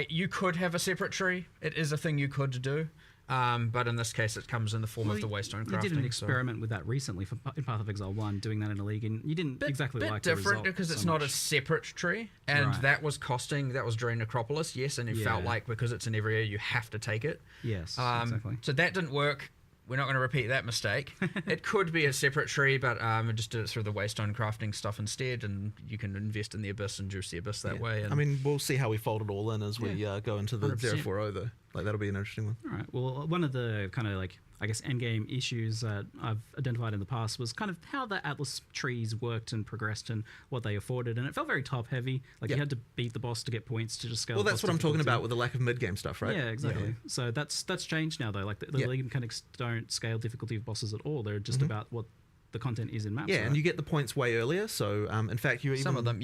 you could have a separate tree. It is a thing you could do, but in this case, it comes in the form of the waystone crafting. You did an experiment with that recently in Path of Exile 1, doing that in a league, and you didn't exactly like the result. Different because it's not a separate tree, and that was during Necropolis, yes, and it felt like because it's in every area, you have to take it. Yes, exactly. So that didn't work. We're not going to repeat that mistake. It could be a separate tree, but we just did it through the waystone crafting stuff instead, and you can invest in the Abyss and juice the Abyss that way. And I mean, we'll see how we fold it all in as we go into the 0.4 though. Like, that'll be an interesting one. All right. Well, one of the kind of like, I guess, endgame issues that I've identified in the past was kind of how the Atlas trees worked and progressed and what they afforded. And it felt very top heavy. Like you had to beat the boss to get points to just scale. Well, that's what I'm talking about with the lack of mid-game stuff, right? Yeah, exactly. Yeah. So that's changed now, though. Like the league mechanics don't scale difficulty of bosses at all. They're just about what the content is in maps. Yeah, right? and you get the points way earlier. So, in fact, you even... Some of them,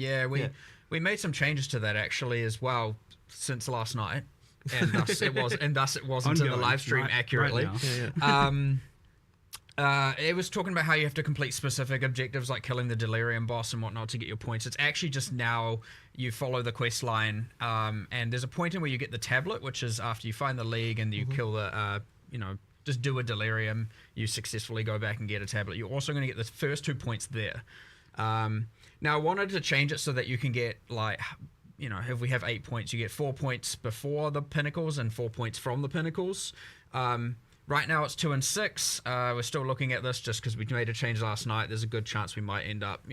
we made some changes to that actually as well since last night. And thus it wasn't in the live stream accurately. It was talking about how you have to complete specific objectives like killing the Delirium boss and whatnot to get your points. It's actually just now you follow the quest line, and there's a point in where you get the tablet, which is after you find the league and you kill the, just do a Delirium, you successfully go back and get a tablet. You're also going to get the first 2 points there. Now I wanted to change it so that you can get like... if we have 8 points, you get 4 points before the pinnacles and 4 points from the pinnacles. Right now it's 2 and 6. We're still looking at this just because we made a change last night. There's a good chance we might end up,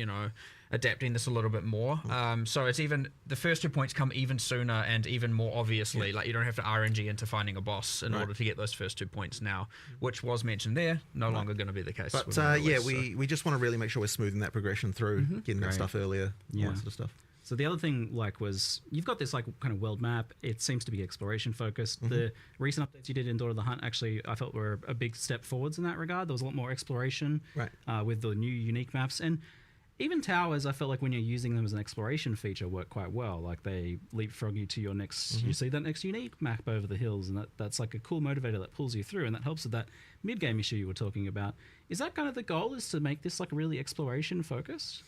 adapting this a little bit more. So it's even, the first 2 points come even sooner and even more obviously. Like you don't have to RNG into finding a boss in order to get those first 2 points now, which was mentioned there. No longer going to be the case. But we just want to really make sure we're smoothing that progression through, getting that stuff earlier, all that sort of stuff. So the other thing, was you've got this kind of world map. It seems to be exploration focused. The recent updates you did in Daughter of the Hunt actually, I felt were a big step forwards in that regard. There was a lot more exploration with the new unique maps, and even towers. I felt like when you're using them as an exploration feature, work quite well. Like they leapfrog you to your next. You see that next unique map over the hills, and that's like a cool motivator that pulls you through, and that helps with that mid game issue you were talking about. Is that kind of the goal, is to make this like really exploration focused?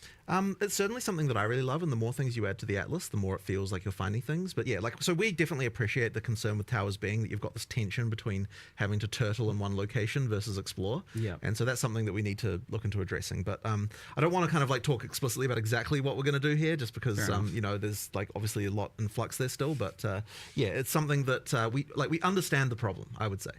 It's certainly something that I really love, and the more things you add to the Atlas, the more it feels like you're finding things. But yeah, so we definitely appreciate the concern with towers being that you've got this tension between having to turtle in one location versus explore. Yeah. And so that's something that we need to look into addressing. But I don't want to kind of like talk explicitly about exactly what we're going to do here, just because there's like obviously a lot in flux there still. But it's something that we understand the problem, I would say.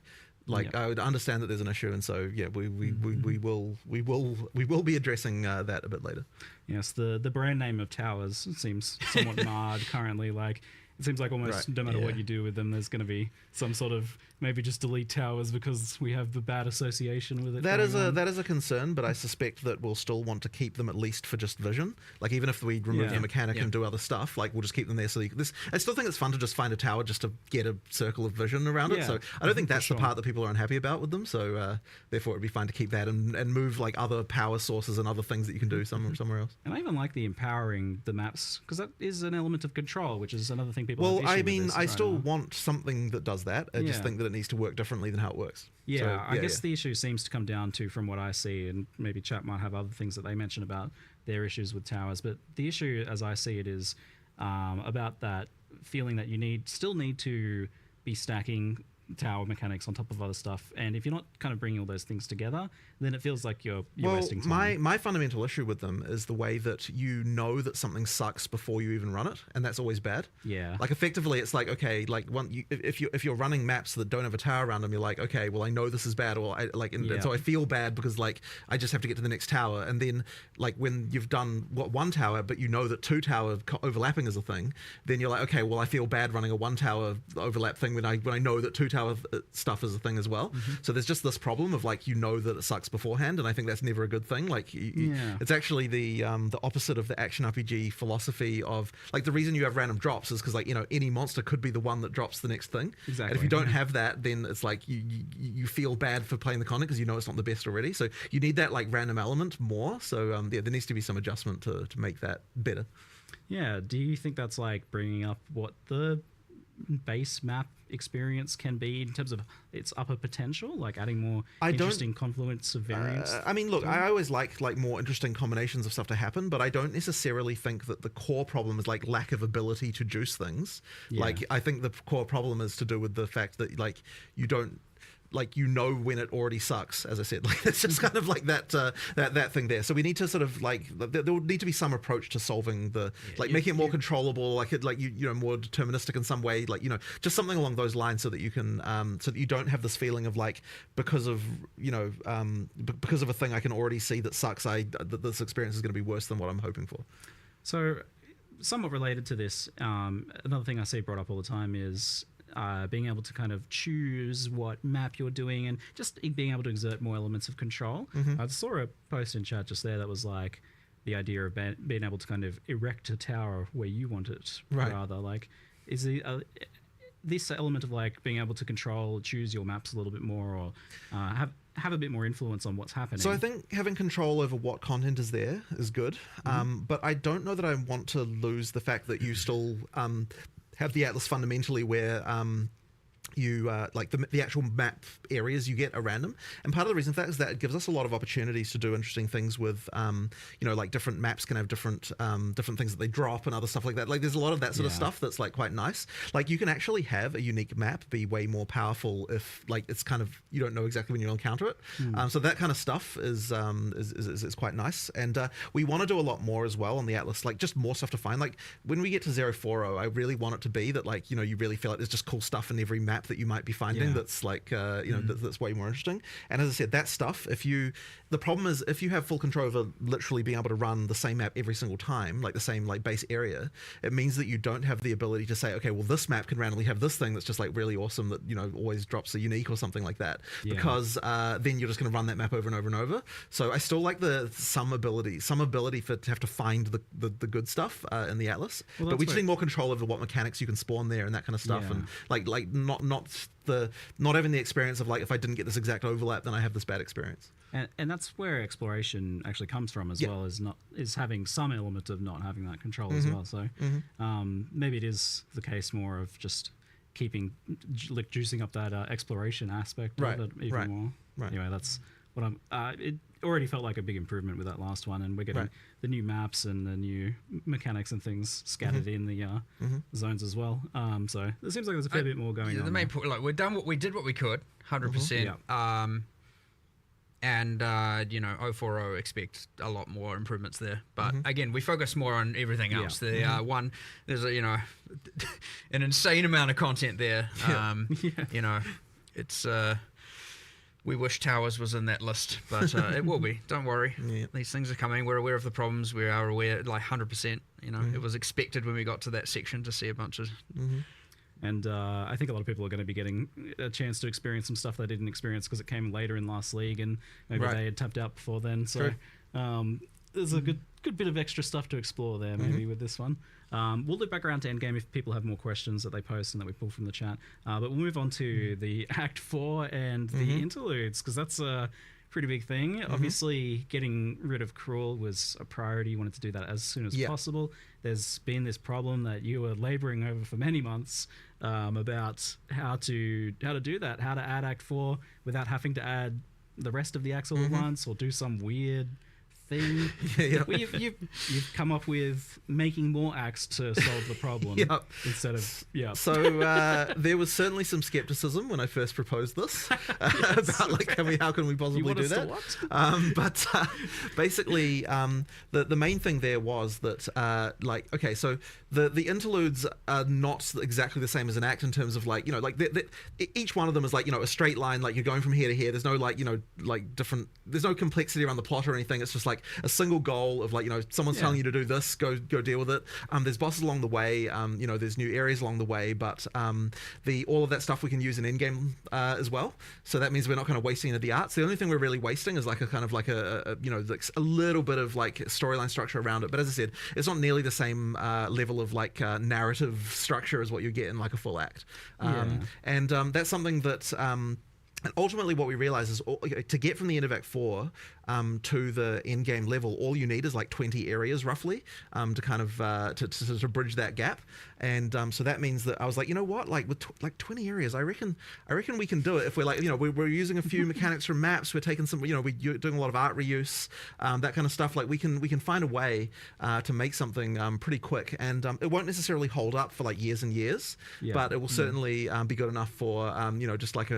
I would understand that there's an issue, and so we will be addressing that a bit later. Yes, the brand name of towers seems somewhat marred currently. Like it seems like almost no matter what you do with them, there's going to be some sort of maybe just delete towers because we have the bad association with it. That is a concern, but I suspect that we'll still want to keep them at least for just vision. Like even if we remove the mechanic and do other stuff, like we'll just keep them there. So I still think it's fun to just find a tower just to get a circle of vision around it. So I don't think that's the part that people are unhappy about with them. So therefore it'd be fine to keep that and move like other power sources and other things that you can do somewhere else. And I even like the empowering the maps, because that is an element of control, which is another thing people. Well, I mean, I still want something that does that. I just think that it needs to work differently than how it works. I guess the issue seems to come down to, from what I see, and maybe chat might have other things that they mention about their issues with towers, but the issue as I see it is about that feeling that you still need to be stacking tower mechanics on top of other stuff, and if you're not kind of bringing all those things together, then it feels like you're wasting time. My fundamental issue with them is the way that you know that something sucks before you even run it, and that's always bad. Yeah. Like effectively, it's like, okay, like if you're running maps that don't have a tower around them, you're like, okay, well I know this is bad, or and so I feel bad because like I just have to get to the next tower, and then like when you've done one tower, but you know that 2 tower overlapping is a thing, then you're like, okay, well I feel bad running a 1 tower overlap thing when I know that 2 tower stuff is a thing as well. So there's just this problem of like, you know that it sucks beforehand, and I think that's never a good thing. Like it's actually the opposite of the action RPG philosophy of like, the reason you have random drops is because like, you know, any monster could be the one that drops the next thing. Exactly. And if you don't have that, then it's like you feel bad for playing the content because you know it's not the best already. So you need that like random element more. So there needs to be some adjustment to make that better. Yeah. Do you think that's like bringing up what the base map experience can be in terms of its upper potential, like adding more interesting confluence of variants? I mean, look, I always like more interesting combinations of stuff to happen, but I don't necessarily think that the core problem is like lack of ability to juice things. Like I think the core problem is to do with the fact that like you don't, like, you know when it already sucks, as I said. Like, it's just kind of like that thing there. So we need to sort of like, there will need to be some approach to solving making it more controllable, like you know, more deterministic in some way, like, you know, just something along those lines, so that you can so that you don't have this feeling of like, because of a thing I can already see that sucks, that this experience is going to be worse than what I'm hoping for. So somewhat related to this, another thing I see brought up all the time is being able to kind of choose what map you're doing, and just being able to exert more elements of control. I saw a post in chat just there that was like the idea of being able to kind of erect a tower where you want it, rather. Like, is this element of like being able to choose your maps a little bit more, or have a bit more influence on what's happening? So I think having control over what content is there is good, but I don't know that I want to lose the fact that you still have the Atlas fundamentally where you like the actual map areas you get are random, and part of the reason for that is that it gives us a lot of opportunities to do interesting things with you know, like different maps can have different things that they drop and other stuff like that. Like there's a lot of that sort of stuff that's like quite nice. Like you can actually have a unique map be way more powerful if like it's kind of, you don't know exactly when you'll encounter it. So that kind of stuff is quite nice, and we want to do a lot more as well on the Atlas, like just more stuff to find. Like when we get to 0.4, I really want it to be that, like, you know, you really feel like there's just cool stuff in every map that you might be finding that's like you know, that's way more interesting. And as I said, that stuff, the problem is if you have full control over literally being able to run the same map every single time, like the same like base area, it means that you don't have the ability to say, okay, well this map can randomly have this thing that's just like really awesome that, you know, always drops a unique or something like that, because then you're just going to run that map over and over and over. So I still like some ability to have to find the good stuff in the Atlas, but we just need more control over what mechanics you can spawn there and that kind of stuff, and like not having the experience of like, if I didn't get this exact overlap, then I have this bad experience. And that's where exploration actually comes from as well, is having some element of not having that control as well. So maybe it is the case more of just juicing up that exploration aspect of it even more. Anyway, that's what I'm. It already felt like a big improvement with that last one, and we're getting the new maps and the new mechanics and things scattered in the zones as well. So it seems like there's a fair bit more going on. The main point, like, we did what we could, 100%. And you know, 0.4 expect a lot more improvements there. But again, we focus more on everything else. There's a, you know, an insane amount of content there. You know, it's we wish Towers was in that list, but it will be. Don't worry. These things are coming. We're aware of the problems. We are aware, like 100%. You know, it was expected when we got to that section to see a bunch of. And I think a lot of people are going to be getting a chance to experience some stuff they didn't experience because it came later in last league, and maybe they had tapped out before then. So there's a good bit of extra stuff to explore there, maybe with this one. We'll loop back around to Endgame if people have more questions that they post and that we pull from the chat. But we'll move on to the Act 4 and the interludes, because that's a pretty big thing. Obviously, getting rid of Cruel was a priority. You wanted to do that as soon as possible. There's been this problem that you were laboring over for many months about how to do that, how to add Act 4 without having to add the rest of the acts all at once, or do some weird thing. Yeah. Well, you've come up with making more acts to solve the problem instead of So there was certainly some skepticism when I first proposed this about like how can we possibly do that? But basically, the main thing there was that so the interludes are not exactly the same as an act in terms of like each one of them is like a straight line, like you're going from here to here. There's no there's no complexity around the plot or anything. It's just like a single goal of someone's telling you to do this, go deal with it. There's bosses along the way, there's new areas along the way, but all of that stuff we can use in in-game as well. So that means we're not kind of wasting any of the art. So the only thing we're really wasting is like a kind of like a little bit of like storyline structure around it. But as I said, it's not nearly the same level of like narrative structure as what you get in like a full act. And that's something that and ultimately what we realize is to get from the end of Act 4 to the end game level, all you need is like 20 areas roughly to kind of to bridge that gap. And so that means that I was like, you know what, like with 20 areas, I reckon we can do it if we're like, we're using a few mechanics from maps, we're taking some, we're doing a lot of art reuse, that kind of stuff. Like we can find a way to make something pretty quick, and it won't necessarily hold up for like years and years, but it will certainly be good enough for just like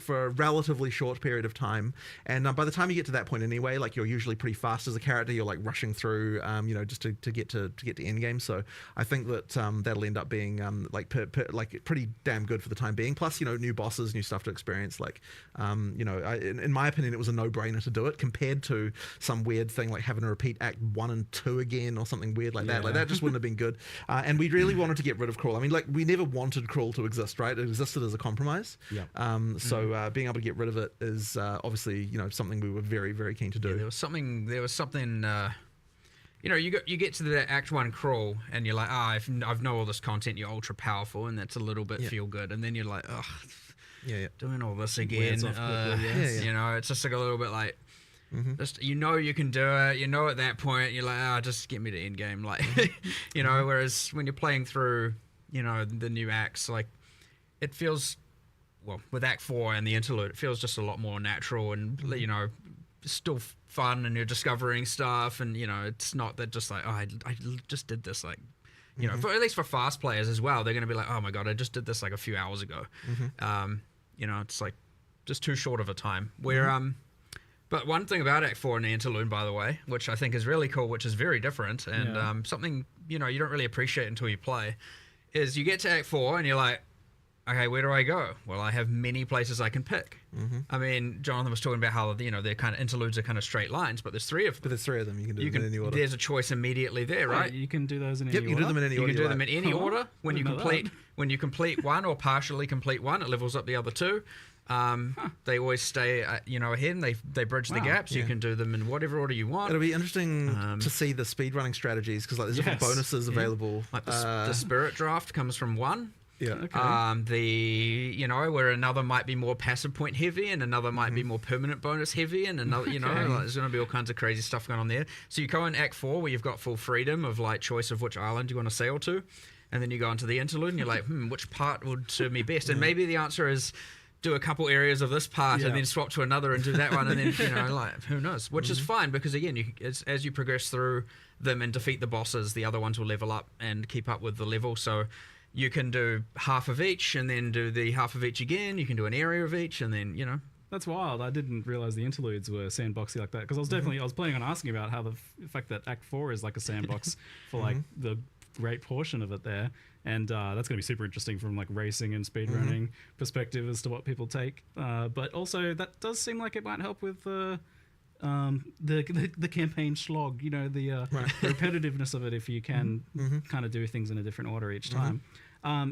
for a relatively short period of time. And by the time you get to that point anyway, like you're usually pretty fast as a character. You're like rushing through, just to get to end game. So I think that that'll end up being like pretty damn good for the time being. Plus, new bosses, new stuff to experience. Like, in my opinion, it was a no-brainer to do it compared to some weird thing like having to repeat Act 1 and 2 again or something weird like that. Like that just wouldn't have been good. And we really wanted to get rid of Crawl. I mean, like we never wanted Crawl to exist, right? It existed as a compromise. So being able to get rid of it is obviously something we were very, very keen to do. There was something. You get to the Act 1 Crawl and you're like, I've know all this content. You're ultra powerful, and that's a little bit feel good. And then you're like, doing all this again. It's just like a little bit like. Just you can do it. At that point you're like, just get me to end game. Like, Whereas when you're playing through, the new acts, like it feels. Well, with Act 4 and the interlude, it feels just a lot more natural and, still fun, and you're discovering stuff, and, it's not that just like, I just did this, like, for, at least for fast players as well, they're going to be like, oh my God, I just did this like a few hours ago. It's like just too short of a time. But one thing about Act 4 and the interlude, by the way, which I think is really cool, which is very different, and something, you don't really appreciate until you play, is you get to Act 4 and you're like, okay, where do I go? Well, I have many places I can pick. I mean, Jonathan was talking about how, their kind of interludes are kind of straight lines, but there's three of them. But there's three of them. You can do them in any order. There's a choice immediately there, right? You can do those in any order. You can do them in any order. You can do them in any order. When you complete one or partially complete one, it levels up the other two. They always stay, ahead, and they bridge the gaps. You can do them in whatever order you want. It'll be interesting to see the speedrunning strategies, because there's different bonuses available. Like the Spirit Draft comes from one. Yeah. Okay. Where another might be more passive point heavy, and another might be more permanent bonus heavy, and another, there's going to be all kinds of crazy stuff going on there. So you go in Act 4 where you've got full freedom of like choice of which island you want to sail to, and then you go into the interlude and you're like, which part would serve me best? And maybe the answer is do a couple areas of this part and then swap to another and do that one, and then who knows? Which is fine, because again, as you progress through them and defeat the bosses, the other ones will level up and keep up with the level. So you can do half of each and then do the half of each again. You can do an area of each, and then, That's wild. I didn't realize the interludes were sandboxy like that, because I was planning on asking about how the fact that Act 4 is like a sandbox for like the great portion of it there. And that's going to be super interesting from like racing and speedrunning perspective as to what people take. But also that does seem like it might help with the campaign slog, the repetitiveness of it, if you can kind of do things in a different order each time.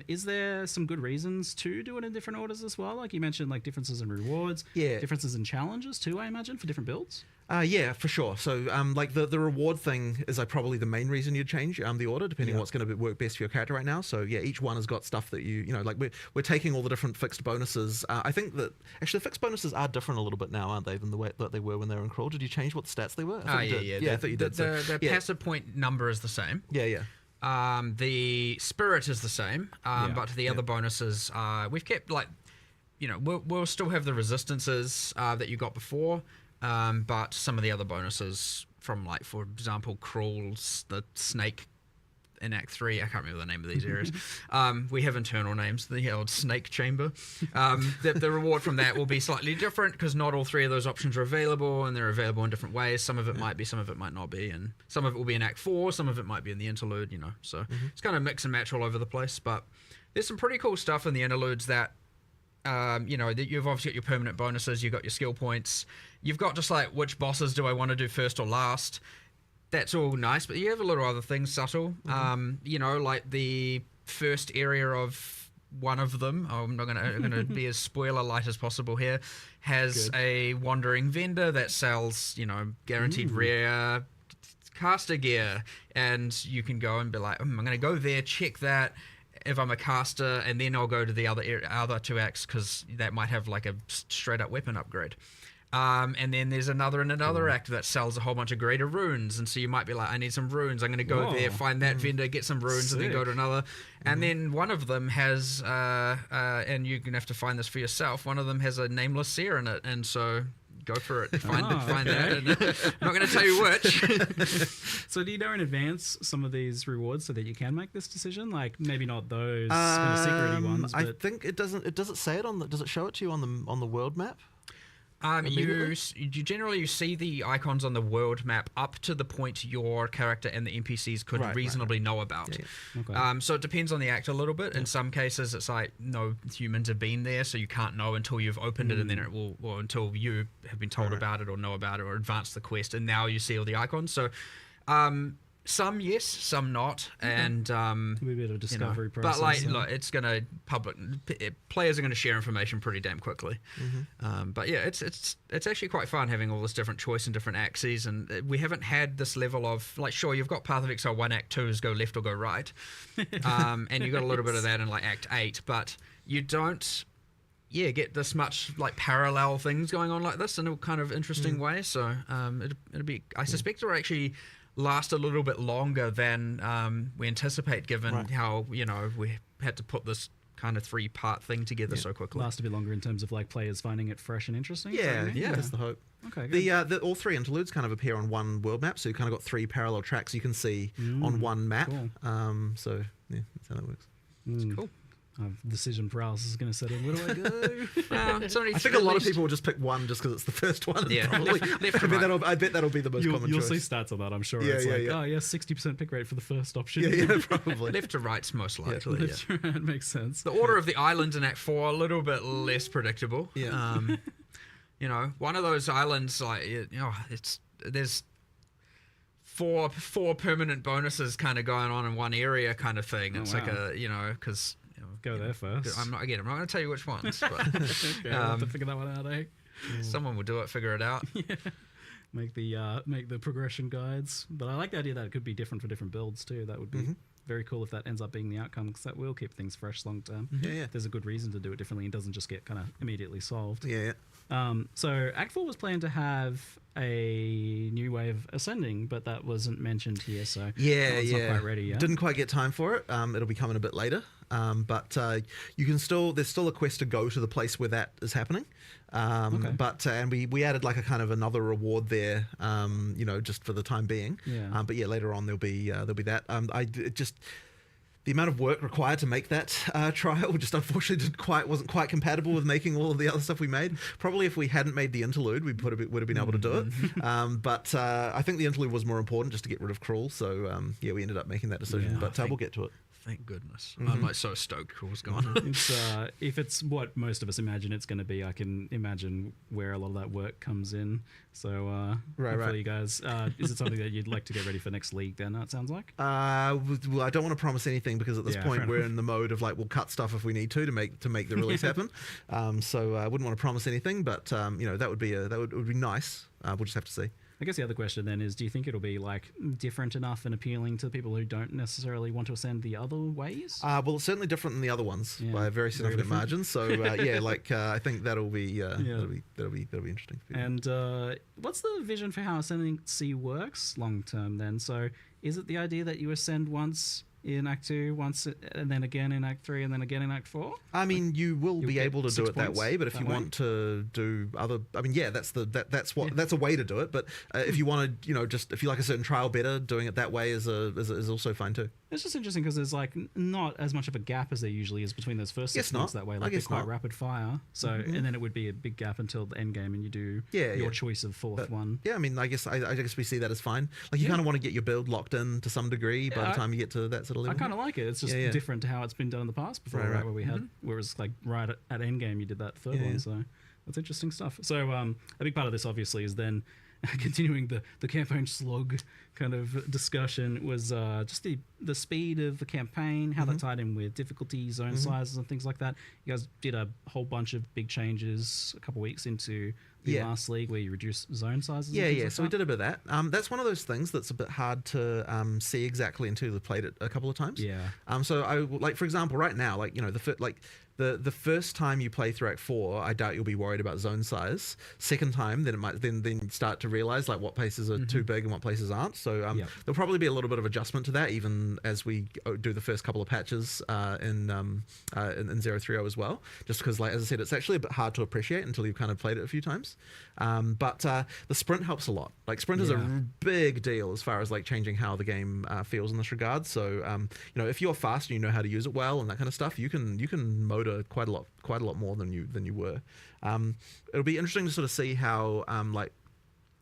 Is there some good reasons to do it in different orders as well? Like you mentioned, like differences in rewards, differences in challenges too, I imagine, for different builds? Yeah, for sure. So like the reward thing is probably the main reason you'd change the order, depending on what's going to work best for your character right now. So yeah, each one has got stuff that like we're taking all the different fixed bonuses. I think that actually the fixed bonuses are different a little bit now, aren't they, than the way that they were when they were in Crawl? Did you change what stats they were? I thought you did. The passive point number is the same. The spirit is the same, but the other bonuses, we've kept like, we'll still have the resistances that you got before, but some of the other bonuses from like, for example, Crawls, the snake in Act 3. I can't remember the name of these areas. We have internal names, the old snake chamber. The reward from that will be slightly different because not all 3 of those options are available, and they're available in different ways. Some of it might be, some of it might not be, and some of it will be in Act 4, some of it might be in the interlude, So it's kind of mix and match all over the place, but there's some pretty cool stuff in the interludes that, that you've obviously got your permanent bonuses, you've got your skill points, you've got just like which bosses do I want to do first or last. That's all nice, but you have a lot of other things subtle. Like the first area of one of them, I'm gonna be as spoiler light as possible here, has a wandering vendor that sells, guaranteed rare caster gear, and you can go and be like, I'm gonna go there, check that if I'm a caster, and then I'll go to the other 2 acts because that might have like a straight up weapon upgrade. And then there's another act that sells a whole bunch of greater runes, and so you might be like, I need some runes, I'm going to go there, find that vendor, get some runes, and then go to another. And then one of them has, and you're going to have to find this for yourself, one of them has a nameless seer in it, and so go for it, find that. And I'm not going to tell you which. So do you know in advance some of these rewards so that you can make this decision? Like maybe not those kind of secret-y ones. I But think it doesn't. Does it say it on the? Does it show it to you on the world map? You generally see the icons on the world map up to the point your character and the NPCs could reasonably know about. Yeah. Okay. So it depends on the act a little bit. In some cases, it's like no humans have been there, so you can't know until you've opened it, and then it will, or until you have been told about it or know about it or advanced the quest, and now you see all the icons. So. Some yes, some not, and It'll be a bit of a discovery process. But like, look, it's gonna players are gonna share information pretty damn quickly. But yeah, it's actually quite fun having all this different choice and different axes, and we haven't had this level of like, sure, you've got Path of Exile 1 Act 2 is go left or go right, and you got a little bit of that in like Act 8, but you don't. Get this much like parallel things going on like this in a kind of interesting way. So it'll be. I suspect it'll actually last a little bit longer than we anticipate, given how we had to put this kind of 3-part thing together so quickly. Last a bit longer in terms of like players finding it fresh and interesting. Yeah, that's the hope. Okay, good. The all 3 interludes kind of appear on one world map, so you kind of got 3 parallel tracks you can see on one map. Cool. So yeah, that's how that works. It's cool. Decision paralysis is going to set in. Where do I go? I think a lot of people will just pick one just because it's the first one. Yeah, probably, left I bet that'll be the most common You'll choice. see stats on that, I'm sure. Yeah, It's yeah, like, yeah. oh, yeah, 60% pick rate for the first option. Yeah, probably. Left to right's most likely. That makes sense. The order of the islands in Act 4 a little bit less predictable. Yeah. One of those islands, like, there's four permanent bonuses kind of going on in one area kind of thing. It's like a, because... Go there first. I'm not going to tell you which ones, but Okay, I'll have to figure that one out, eh? someone will do it, figure it out. Make the progression guides. But I like the idea that it could be different for different builds too. That would be very cool if that ends up being the outcome, because that will keep things fresh long term. Yeah. There's a good reason to do it differently and doesn't just get kind of immediately solved. Yeah. So Act 4 was planned to have a new way of ascending, but that wasn't mentioned here, so it's not quite ready yet. Didn't quite get time for it. It'll be coming a bit later. But you can there's still a quest to go to the place where that is happening. But and we added like a kind of another reward there, just for the time being. Yeah. But later on there'll be that. The amount of work required to make that trial just unfortunately wasn't quite compatible with making all of the other stuff we made. Probably if we hadn't made the interlude, we would have been able to do it. But I think the interlude was more important just to get rid of Cruel. So we ended up making that decision. But we'll get to it. Thank goodness. I'm like so stoked Cruel's gone. If it's what most of us imagine it's going to be, I can imagine where a lot of that work comes in. So hopefully you guys, is it something that you'd like to get ready for next league then, it sounds like? Well, I don't want to promise anything because at this point we're in the mode of like, we'll cut stuff if we need to make the release happen. So I wouldn't want to promise anything, but that would be nice. We'll just have to see. I guess the other question then is, do you think it'll be like different enough and appealing to people who don't necessarily want to ascend the other ways? Well, it's certainly different than the other ones by a very significant margin. So I think that'll be interesting. And what's the vision for how Ascendancy works long term then? So is it the idea that you ascend once in Act 2 once, and then again in Act 3, and then again in Act 4? I mean, you will be get able to do 6 it that points way, but if that you way? want to do other, I mean, yeah, that's a way to do it. But if you want to, just if you like a certain trial better, doing it that way is also fine too. It's just interesting because there's like not as much of a gap as there usually is between those first 6 Guess not. points that way. I Like they're guess quite not. rapid fire. So and then it would be a big gap until the end game, and you do your choice of fourth one. Yeah, I mean, I guess we see that as fine. Like you kind of want to get your build locked in to some degree by the time you get to that sort of level. I kind of like it. It's just different to how it's been done in the past before, right? Where we had, where it was like right at end game, you did that third one. So that's interesting stuff. So a big part of this obviously is then continuing the campaign slog kind of discussion was just the speed of the campaign, how that tied in with difficulty, zone sizes, and things like that. You guys did a whole bunch of big changes a couple weeks into the last league where you reduced zone sizes. Yeah. So we did a bit of that. That's one of those things that's a bit hard to see exactly until you've played it a couple of times. Yeah. So I like, for example, right now, like the first time you play through Act 4, I doubt you'll be worried about zone size. Second time, then it might then start to realize like what places are too big and what places aren't. So there'll probably be a little bit of adjustment to that, even as we do the first couple of patches in 0.3 as well. Just because, like as I said, it's actually a bit hard to appreciate until you've kind of played it a few times. But the sprint helps a lot. Like sprint is a big deal as far as like changing how the game feels in this regard. So if you're fast and you know how to use it well and that kind of stuff, you can motor quite a lot more than you were. It'll be interesting to sort of see how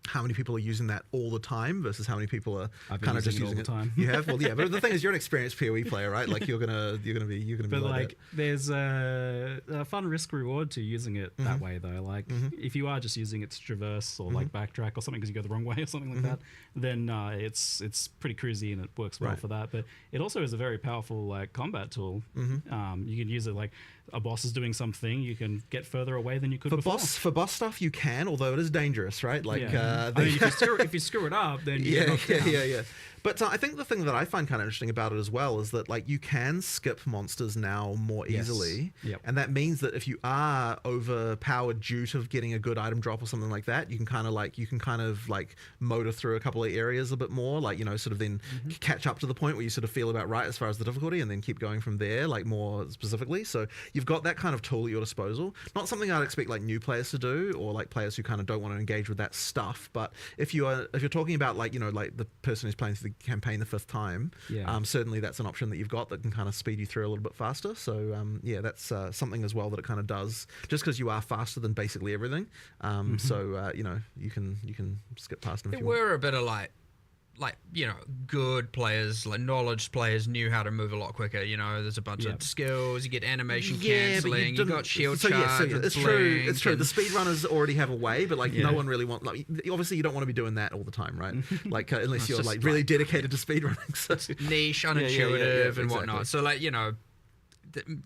how many people are using that all the time versus how many people are kind of just using it all the time. You have, well, yeah, but the thing is, you're an experienced PoE player, right? Like you're gonna be But like like, that. there's a fun risk reward to using it that way, though. Like, if you are just using it to traverse or like backtrack or something because you go the wrong way or something like that, then it's pretty cruisy and it works well for that. But it also is a very powerful like combat tool. You can use it like a boss is doing something, you can get further away than you could before. For boss stuff, you can, although it is dangerous, right? Like, I mean, if you screw it up, then you get knocked down. yeah. But I think the thing that I find kind of interesting about it as well is that like you can skip monsters now more easily, and that means that if you are overpowered due to getting a good item drop or something like that, you can kind of like motor through a couple of areas a bit more, like sort of then catch up to the point where you sort of feel about right as far as the difficulty, and then keep going from there, like more specifically. So you've got that kind of tool at your disposal. Not something I'd expect like new players to do, or like players who kind of don't want to engage with that stuff. But if you're talking about like like the person who's playing through the campaign the fifth time, certainly that's an option that you've got that can kind of speed you through a little bit faster. So that's something as well that it kind of does, just because you are faster than basically everything. So you can skip past them if There you want. were a bit of like good players, like knowledge players knew how to move a lot quicker. There's a bunch of skills. You get animation cancelling. You got shield charge. It's true. It's true. The speedrunners already have a way, but like no one really wants. Like, obviously, you don't want to be doing that all the time, right? Like unless you're like really dedicated to speedrunning. So. Niche, unintuitive, and exactly. whatnot. So like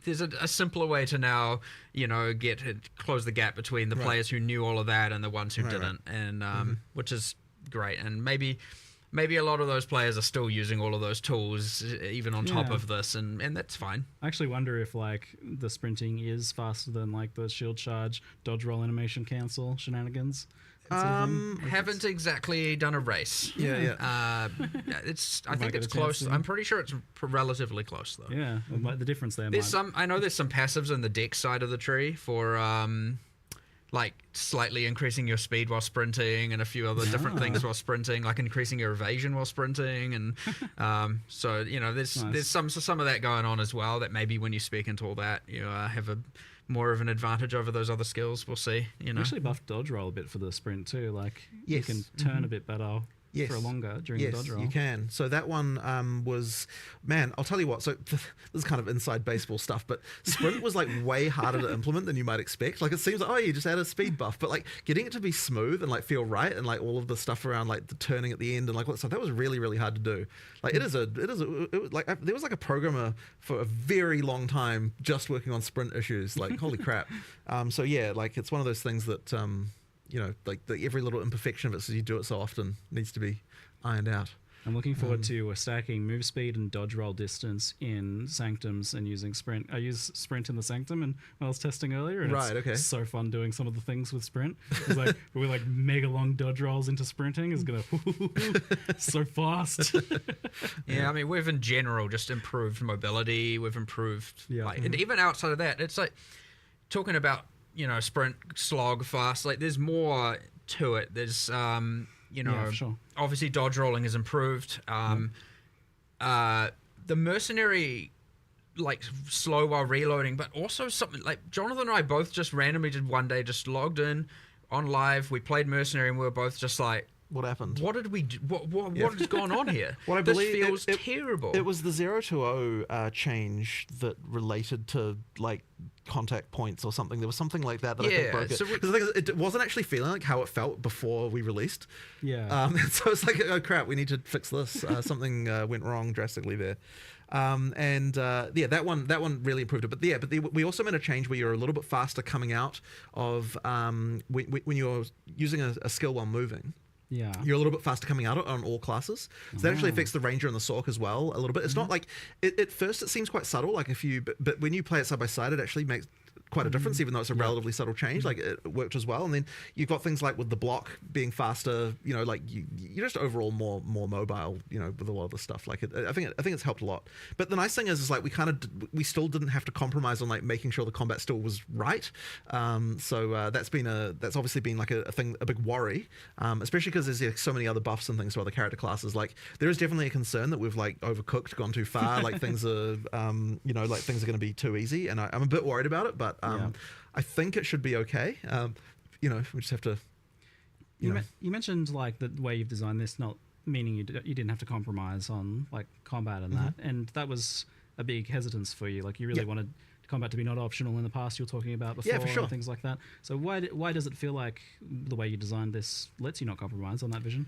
there's a simpler way to now close the gap between the players who knew all of that and the ones who didn't, and which is great. And maybe a lot of those players are still using all of those tools even on top of this, and that's fine. I actually wonder if like the sprinting is faster than like the shield charge, dodge roll, animation cancel shenanigans. Haven't exactly done a race. I think it's close. I'm pretty sure it's relatively close though. Yeah, well, the difference there. I know there's some passives in the deck side of the tree for like slightly increasing your speed while sprinting, and a few other different things while sprinting, like increasing your evasion while sprinting, and so there's some of that going on as well. That maybe when you speak into all that, you have a more of an advantage over those other skills. We'll see. You actually buffed dodge roll a bit for the sprint too. Like you can turn a bit better. For longer during the dodge roll. You can. So that one was, man, I'll tell you what. So this is kind of inside baseball stuff, but sprint was like way harder to implement than you might expect. Like it seems like, you just add a speed buff, but like getting it to be smooth and like feel right, and like all of the stuff around like the turning at the end and like what stuff, that was really, really hard to do. Like it was like there was like a programmer for a very long time just working on sprint issues. Like holy crap. So yeah, like it's one of those things that like every little imperfection of it, so you do it so often, needs to be ironed out. I'm looking forward to stacking move speed and dodge roll distance in Sanctums and using sprint. I use sprint in the Sanctum and I was testing earlier, and it's so fun doing some of the things with sprint. It's like with like mega long dodge rolls into sprinting is gonna so fast. Yeah, I mean, we've in general just improved mobility. We've improved, and even outside of that, it's like talking about sprint, slog, fast. Like there's more to it. There's for sure. Obviously dodge rolling has improved. The mercenary, like slow while reloading, but also something like Jonathan and I both just randomly did one day, just logged in on live. We played mercenary and we were both just like, what happened? What did we do? What has gone on here? What I this believe feels terrible. It was the 0-0 change that related to like contact points or something. There was something like that I think broke it. So because the thing is, it wasn't actually feeling like how it felt before we released. Yeah. So it's like, oh crap, we need to fix this. Something went wrong drastically there. That one really improved it. But we also made a change where you're a little bit faster coming out of when you're using a skill while moving. Yeah, you're a little bit faster coming out on all classes. So that actually affects the Ranger and the Sork as well a little bit. It's not like at first it seems quite subtle. Like but when you play it side by side, it actually makes quite a difference, even though it's a relatively subtle change. Like it worked as well. And then you've got things like with the block being faster. Like you're just overall more mobile. With a lot of the stuff. Like I think it's helped a lot. But the nice thing is like we still didn't have to compromise on like making sure the combat still was right. So that's obviously been like a big worry, especially because there's so many other buffs and things to other character classes. Like there is definitely a concern that we've like overcooked, gone too far. Like things are like things are going to be too easy, and I'm a bit worried about it. But I think it should be okay. We just have to. You mentioned like the way you've designed this, not meaning you didn't have to compromise on like combat and that, and that was a big hesitance for you. Like you really wanted combat to be not optional in the past. You were talking about before, for sure. And things like that. So why does it feel like the way you designed this lets you not compromise on that vision?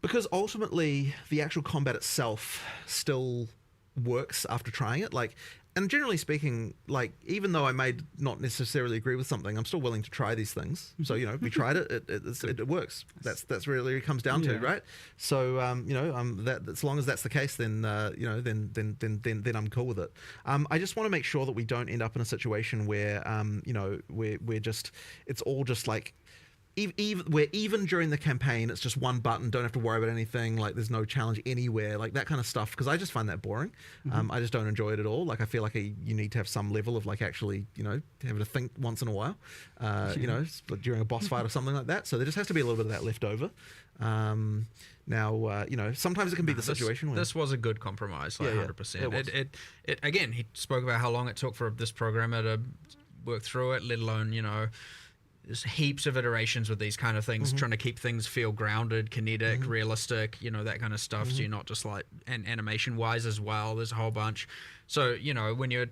Because ultimately, the actual combat itself still works after trying it. Like, and generally speaking, like even though I may not necessarily agree with something, I'm still willing to try these things. So we tried it. It works. That's really what it comes down to, right? So that as long as that's the case, then then I'm cool with it. I just want to make sure that we don't end up in a situation where we're just it's all just like. Even during the campaign, it's just one button, don't have to worry about anything, like there's no challenge anywhere, like that kind of stuff, because I just find that boring. I just don't enjoy it at all. Like I feel like you need to have some level of like actually having to think once in a while, during a boss fight or something like that. So there just has to be a little bit of that left over. Sometimes it can be the situation where this was a good compromise, like 100%. It again, he spoke about how long it took for this programmer to work through it, let alone there's heaps of iterations with these kind of things, trying to keep things feel grounded, kinetic, realistic, that kind of stuff. So you're not just like, and animation wise as well, there's a whole bunch. So, when you're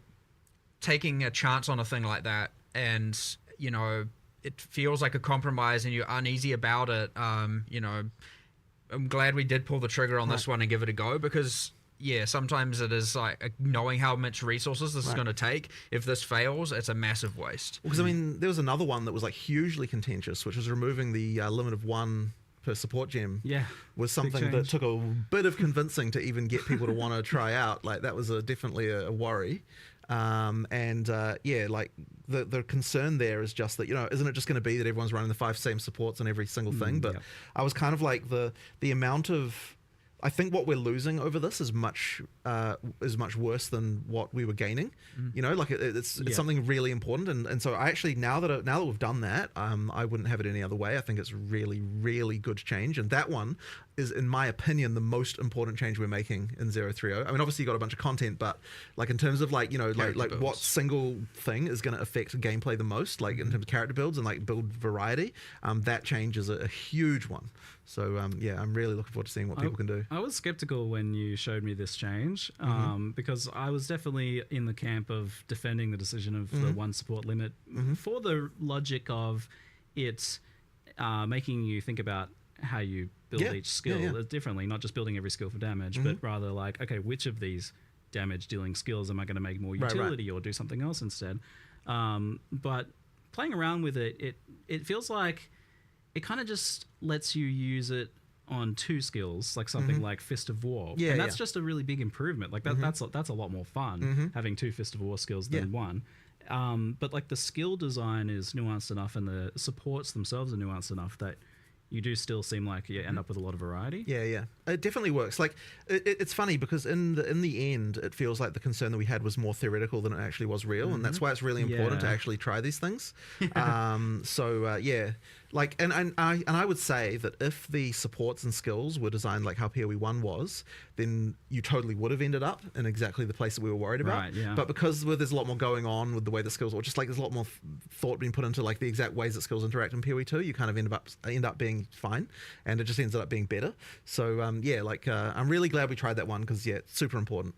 taking a chance on a thing like that and, it feels like a compromise and you're uneasy about it, I'm glad we did pull the trigger on this one and give it a go, because sometimes it is like knowing how much resources this is going to take. If this fails, it's a massive waste. Because there was another one that was like hugely contentious, which was removing the limit of 1 per support gem. Yeah, was something that took a bit of convincing to even get people to want to try out. Like that was definitely a worry. Like the concern there is just that, isn't it just going to be that everyone's running the 5 same supports on every single thing? But I was kind of like the amount of. I think what we're losing over this is much worse than what we were gaining. It's something really important, and so I actually now that we've done that, I wouldn't have it any other way. I think it's really, really good change, and that one is, in my opinion, the most important change we're making in 0.3. I mean, obviously you got a bunch of content, but like in terms of like what single thing is going to affect gameplay the most, like in terms of character builds and like build variety, that change is a huge one. So I'm really looking forward to seeing what people can do. I was skeptical when you showed me this change, because I was definitely in the camp of defending the decision of the 1 support limit for the logic of it making you think about how you build each skill differently, not just building every skill for damage, but rather like, okay, which of these damage dealing skills am I going to make more utility or do something else instead? But playing around with it feels like it kind of just lets you use it on 2 skills, like something like Fist of War. Yeah, and that's just a really big improvement. Like that's a lot more fun having 2 Fist of War skills than one. But like the skill design is nuanced enough and the supports themselves are nuanced enough that you do still seem like you end up with a lot of variety. Yeah. It definitely works. Like, it's funny because in the end, it feels like the concern that we had was more theoretical than it actually was real, and that's why it's really important to actually try these things. Like, and I would say that if the supports and skills were designed like how PoE 1 was, then you totally would have ended up in exactly the place that we were worried about. Right, yeah. But because there's a lot more going on with the way the skills, or just like there's a lot more thought being put into like the exact ways that skills interact in PoE 2, you kind of end up being fine, and it just ends up being better. So I'm really glad we tried that one because it's super important.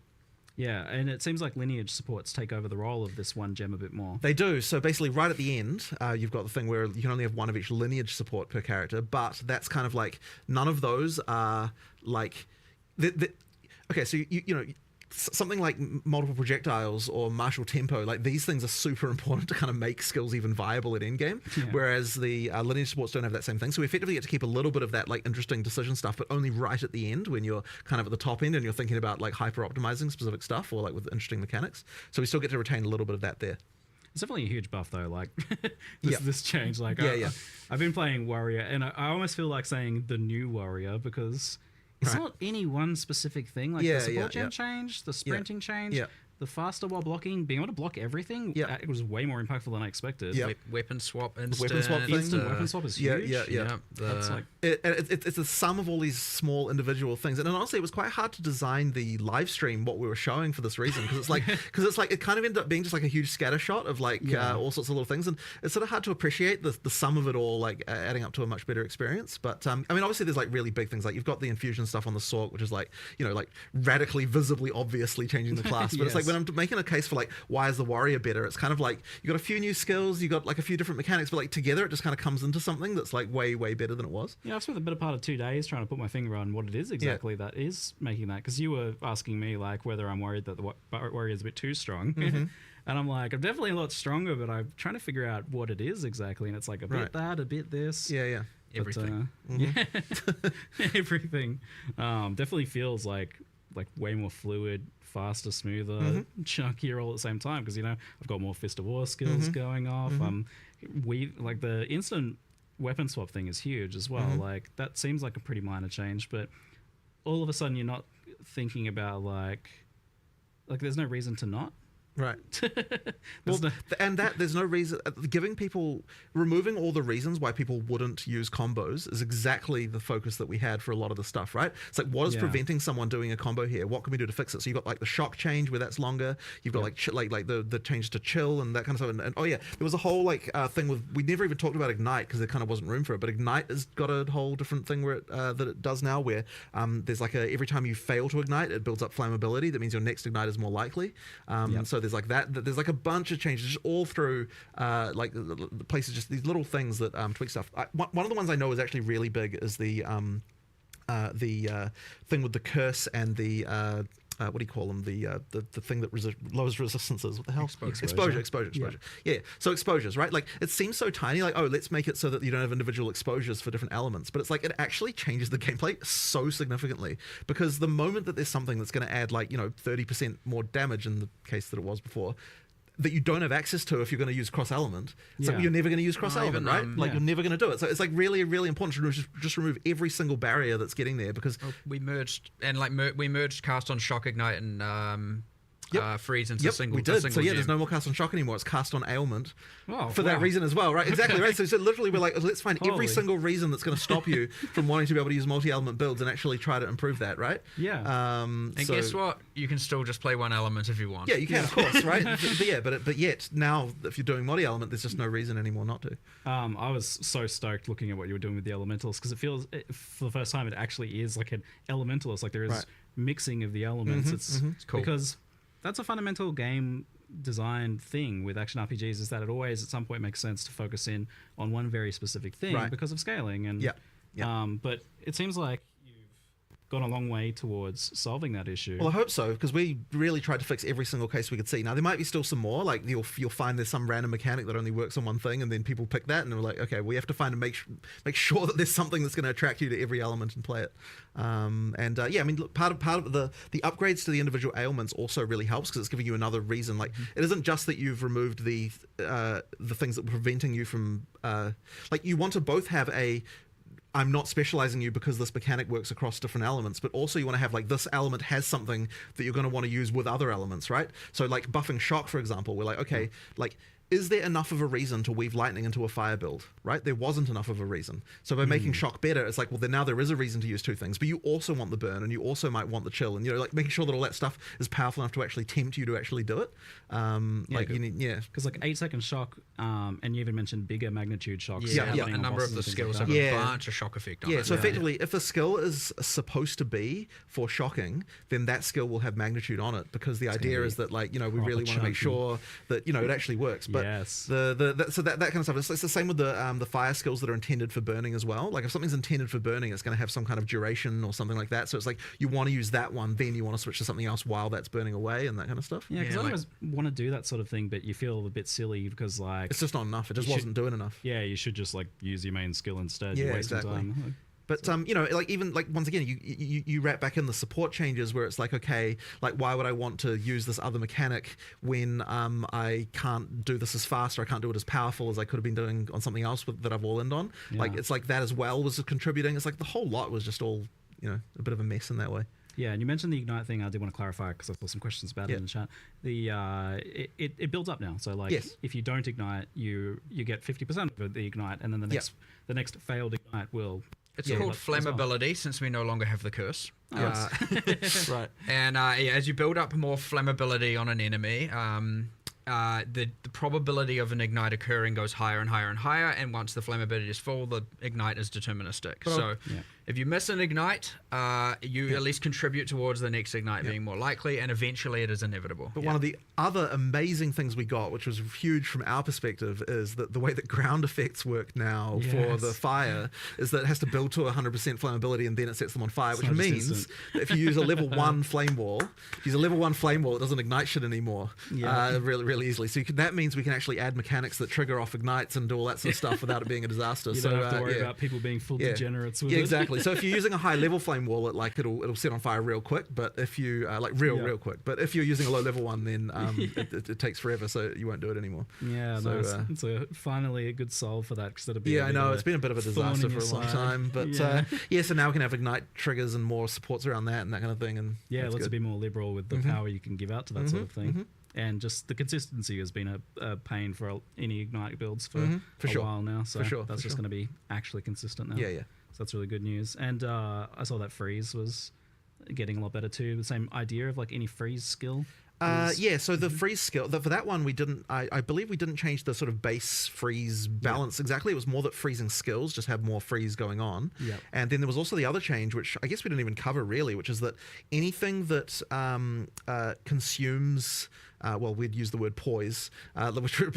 Yeah, and it seems like lineage supports take over the role of this one gem a bit more. They do. So basically, right at the end, you've got the thing where you can only have one of each lineage support per character, but that's kind of like none of those are like. Okay, so you know. Something like multiple projectiles or martial tempo, like these things are super important to kind of make skills even viable at endgame, whereas the lineage supports don't have that same thing. So we effectively get to keep a little bit of that like interesting decision stuff, but only right at the end when you're kind of at the top end and you're thinking about like hyper optimizing specific stuff or like with interesting mechanics. So we still get to retain a little bit of that there. It's definitely a huge buff though, like this change. Like I've been playing Warrior and I almost feel like saying the new Warrior because it's not any one specific thing. Like the support gem change, the sprinting change, the faster while blocking, being able to block everything, it was way more impactful than I expected. Weapon swap, Weapon swap is huge. That's like it's the sum of all these small individual things, and honestly, it was quite hard to design the live stream what we were showing for this reason because it's like it kind of ended up being just like a huge scatter shot of like all sorts of little things, and it's sort of hard to appreciate the sum of it all like adding up to a much better experience. But I mean, obviously, there's like really big things like you've got the infusion stuff on the Sork, which is like like radically, visibly, obviously changing the class, but it's like when I'm making a case for like why is the Warrior better, it's kind of like you got a few new skills, you got like a few different mechanics, but like together it just kind of comes into something that's like way better than it was. I've spent the better part of 2 days trying to put my finger on what it is exactly that is making that, because you were asking me like whether I'm worried that the Warrior is a bit too strong. And I'm like, I'm definitely a lot stronger, but I'm trying to figure out what it is exactly, and it's like a bit that, a bit this. Everything. Everything. Definitely feels like way more fluid, faster, smoother, chunkier all at the same time because I've got more Fist of War skills going off. We like the instant weapon swap thing is huge as well. Like that seems like a pretty minor change, but all of a sudden you're not thinking about like there's no reason to not. Right. There's no reason removing all the reasons why people wouldn't use combos is exactly the focus that we had for a lot of the stuff, right? It's like what is preventing someone doing a combo here? What can we do to fix it? So you've got like the shock change where that's longer. You've got like the change to chill and that kind of stuff. And there was a whole like thing with, we never even talked about Ignite because there kind of wasn't room for it. But Ignite has got a whole different thing where that it does now, where there's like every time you fail to ignite, it builds up flammability. That means your next ignite is more likely. So there's like that. There's like a bunch of changes just all through like the places, just these little things that tweak stuff. One of the ones I know is actually really big is the thing with the curse and the what do you call them? The thing that lowers resistances. What the hell? Exposure. Yeah. So exposures, right? Like it seems so tiny. Like, oh, let's make it so that you don't have individual exposures for different elements. But it's like it actually changes the gameplay so significantly because the moment that there's something that's going to add like 30% more damage in the case that it was before, that you don't have access to if you're going to use cross element. It's like you're never going to use cross element, right? You're never going to do it. So it's like really, really important to just remove every single barrier that's getting there because we merged cast on shock ignite and freeze into single. We did. So gem. There's no more cast on shock anymore. It's cast on ailment for that reason as well, right? Exactly, right. So literally we're like, let's find every single reason that's going to stop you from wanting to be able to use multi-element builds and actually try to improve that, right? And guess what? You can still just play one element if you want. Yeah, you can, of course, right? but yet now if you're doing multi-element, there's just no reason anymore not to. I was so stoked looking at what you were doing with the elementals because it feels for the first time it actually is like an elementalist. Like there is mixing of the elements. It's cool because that's a fundamental game design thing with action RPGs is that it always at some point makes sense to focus in on one very specific thing because of scaling. And but it seems like gone a long way towards solving that issue. Well, I hope so, because we really tried to fix every single case we could see. Now, there might be still some more, like you'll find there's some random mechanic that only works on one thing, and then people pick that, and we're like, okay, we have to find and make sure that there's something that's going to attract you to every element and play it. Yeah, I mean, look, part of the upgrades to the individual ailments also really helps, because it's giving you another reason. Like, it isn't just that you've removed the things that were preventing you from, like, you want to both have I'm not specializing you because this mechanic works across different elements, but also you want to have like this element has something that you're going to want to use with other elements, right? So like buffing shock, for example, we're like, okay, like, is there enough of a reason to weave lightning into a fire build, right? There wasn't enough of a reason. So by making shock better, it's like, well, then now there is a reason to use two things, but you also want the burn and you also might want the chill, and, you know, like making sure that all that stuff is powerful enough to actually tempt you to actually do it. Because like 8-second shock, and you even mentioned bigger magnitude shocks. A number of the skills have a bunch of shock effect on it. So effectively, if a skill is supposed to be for shocking, then that skill will have magnitude on it, because the idea is that, like, you know, we really want to make sure that, you know, it actually works. But so that kind of stuff, it's the same with the fire skills that are intended for burning as well. Like if something's intended for burning, it's going to have some kind of duration or something like that. So it's like you want to use that one, then you want to switch to something else while that's burning away and that kind of stuff. Yeah, because I always want to do that sort of thing, but you feel a bit silly because, like, it's just not enough. It just wasn't doing enough. Yeah, you should just like use your main skill instead. Yeah, You're wasting exactly. time. But you know, like, even like, once again, you wrap back in the support changes where it's like, okay, like, why would I want to use this other mechanic when I can't do this as fast, or I can't do it as powerful as I could have been doing on something else that I've all-in on. Like, it's like that as well was contributing. It's like the whole lot was just all, you know, a bit of a mess in that way. Yeah, and you mentioned the Ignite thing. I did want to clarify because I saw some questions about it in the chat. It builds up now. So, like, if you don't Ignite, you get 50% of the Ignite, and then the next failed Ignite will... It's called flammability, since we no longer have the curse. Right. And as you build up more flammability on an enemy, the probability of an ignite occurring goes higher and higher and higher, and once the flammability is full, the ignite is deterministic. So if you miss an ignite, you at least contribute towards the next ignite being more likely, and eventually it is inevitable. But one of the other amazing things we got, which was huge from our perspective, is that the way that ground effects work now for the fire is that it has to build to 100% flammability, and then it sets them on fire, which means that if you use a level 1 flame wall, it doesn't ignite shit anymore really easily. So that means we can actually add mechanics that trigger off ignites and do all that sort of stuff without it being a disaster. You don't have to worry about people being full degenerates with it. Exactly. So if you're using a high level flame wall, it'll set on fire real quick. But if you real quick. But if you're using a low level one, then it takes forever, so you won't do it anymore. Yeah, so it's finally a good solve for that, because that'd be yeah, I know it's been a bit of a disaster for a long time, but so now we can have ignite triggers and more supports around that and that kind of thing, and let's be more liberal with the power you can give out to that sort of thing. And just the consistency has been a pain for any Ignite builds for a while now. So that's just going to be actually consistent now. Yeah. So that's really good news. And I saw that freeze was getting a lot better too. The same idea of like any freeze skill. So the freeze skill, for that one, we didn't, I believe we didn't change the sort of base freeze balance exactly. It was more that freezing skills just have more freeze going on. Yep. And then there was also the other change, which I guess we didn't even cover really, which is that anything that consumes... we'd use the word poise, but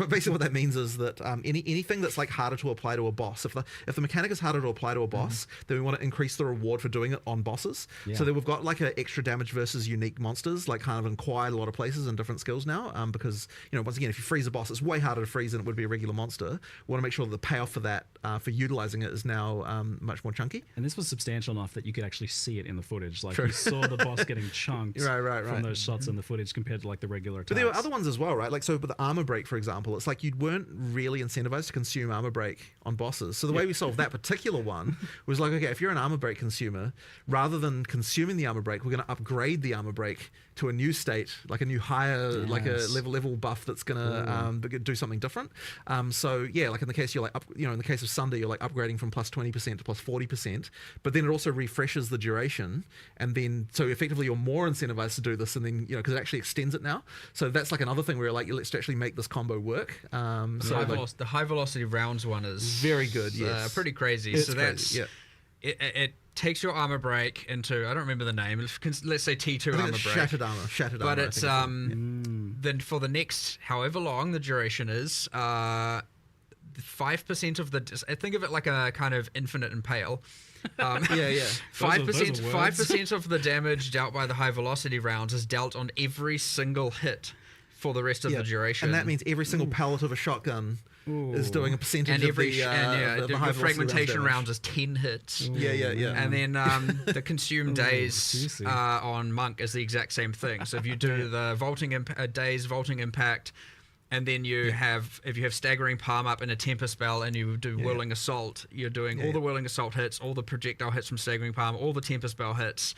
basically what that means is that anything that's like harder to apply to a boss, if the mechanic is harder to apply to a boss, then we want to increase the reward for doing it on bosses. So then we've got like an extra damage versus unique monsters, like kind of in quite a lot of places and different skills now, because, you know, once again, if you freeze a boss, it's way harder to freeze than it would be a regular monster. We want to make sure that the payoff for that, for utilizing it, is now much more chunky. And this was substantial enough that you could actually see it in the footage. Like you saw the boss getting chunked from those shots in the footage compared to like the regular attacks. But there were other ones as well, right? Like, so with the armor break, for example, it's like you weren't really incentivized to consume armor break on bosses. So the way we solved that particular one was like, okay, if you're an armor break consumer, rather than consuming the armor break, we're going to upgrade the armor break to a new state, like a new higher, like a level buff that's going to do something different. So yeah, like in the case you're like, in the case of Sunday, you're like upgrading from plus 20% to plus 40%, but then it also refreshes the duration, and then so effectively you're more incentivized to do this, and then because it actually extends it now. So that's like another thing where like let's actually make this combo work. The high velocity rounds one is very good. Yes, pretty crazy. It's so that's crazy, it takes your armor break into, I don't remember the name, let's say T2 armor break. Shattered armor. But it's then for the next however long the duration is, 5% of the. I think of it like a kind of infinite impale. Yeah. 5% of the damage dealt by the high velocity rounds is dealt on every single hit for the rest of the duration. And that means every single pellet of a shotgun is doing a percentage and every of the the high fragmentation rounds rounds is 10 hits. Yeah. And then the consume days on Monk is the exact same thing. So if you do the days vaulting impact, and then you have, if you have staggering palm up and a temper spell, and you do whirling assault, you're doing all the whirling assault hits, all the projectile hits from staggering palm, all the temper spell hits,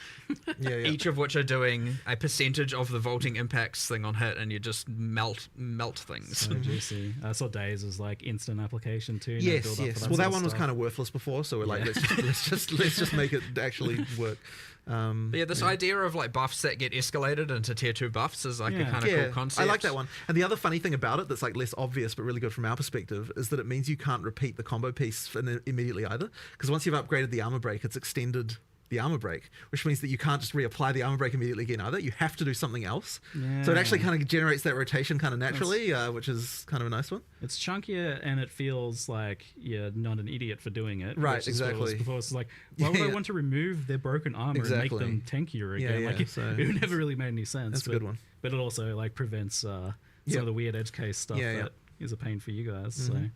each of which are doing a percentage of the vaulting impacts thing on hit, and you just melt things. So juicy. I saw Days as like instant application too. Yes. Well, that one was kind of worthless before, so we're like, let's just make it actually work. This idea of like buffs that get escalated into tier 2 buffs is like a kind of cool concept. I like that one. And the other funny thing about it that's like less obvious but really good from our perspective is that it means you can't repeat the combo piece immediately either, because once you've upgraded the armor break, it's extended the armor break, which means that you can't just reapply the armor break immediately again either. You have to do something else. So it actually kind of generates that rotation kind of naturally, which is kind of a nice one. It's chunkier and it feels like you're not an idiot for doing it. Right, exactly. Before it's like, why would I want to remove their broken armor and make them tankier again? Like it never really made any sense. That's a good one. But it also like prevents some of the weird edge case stuff that is a pain for you guys. So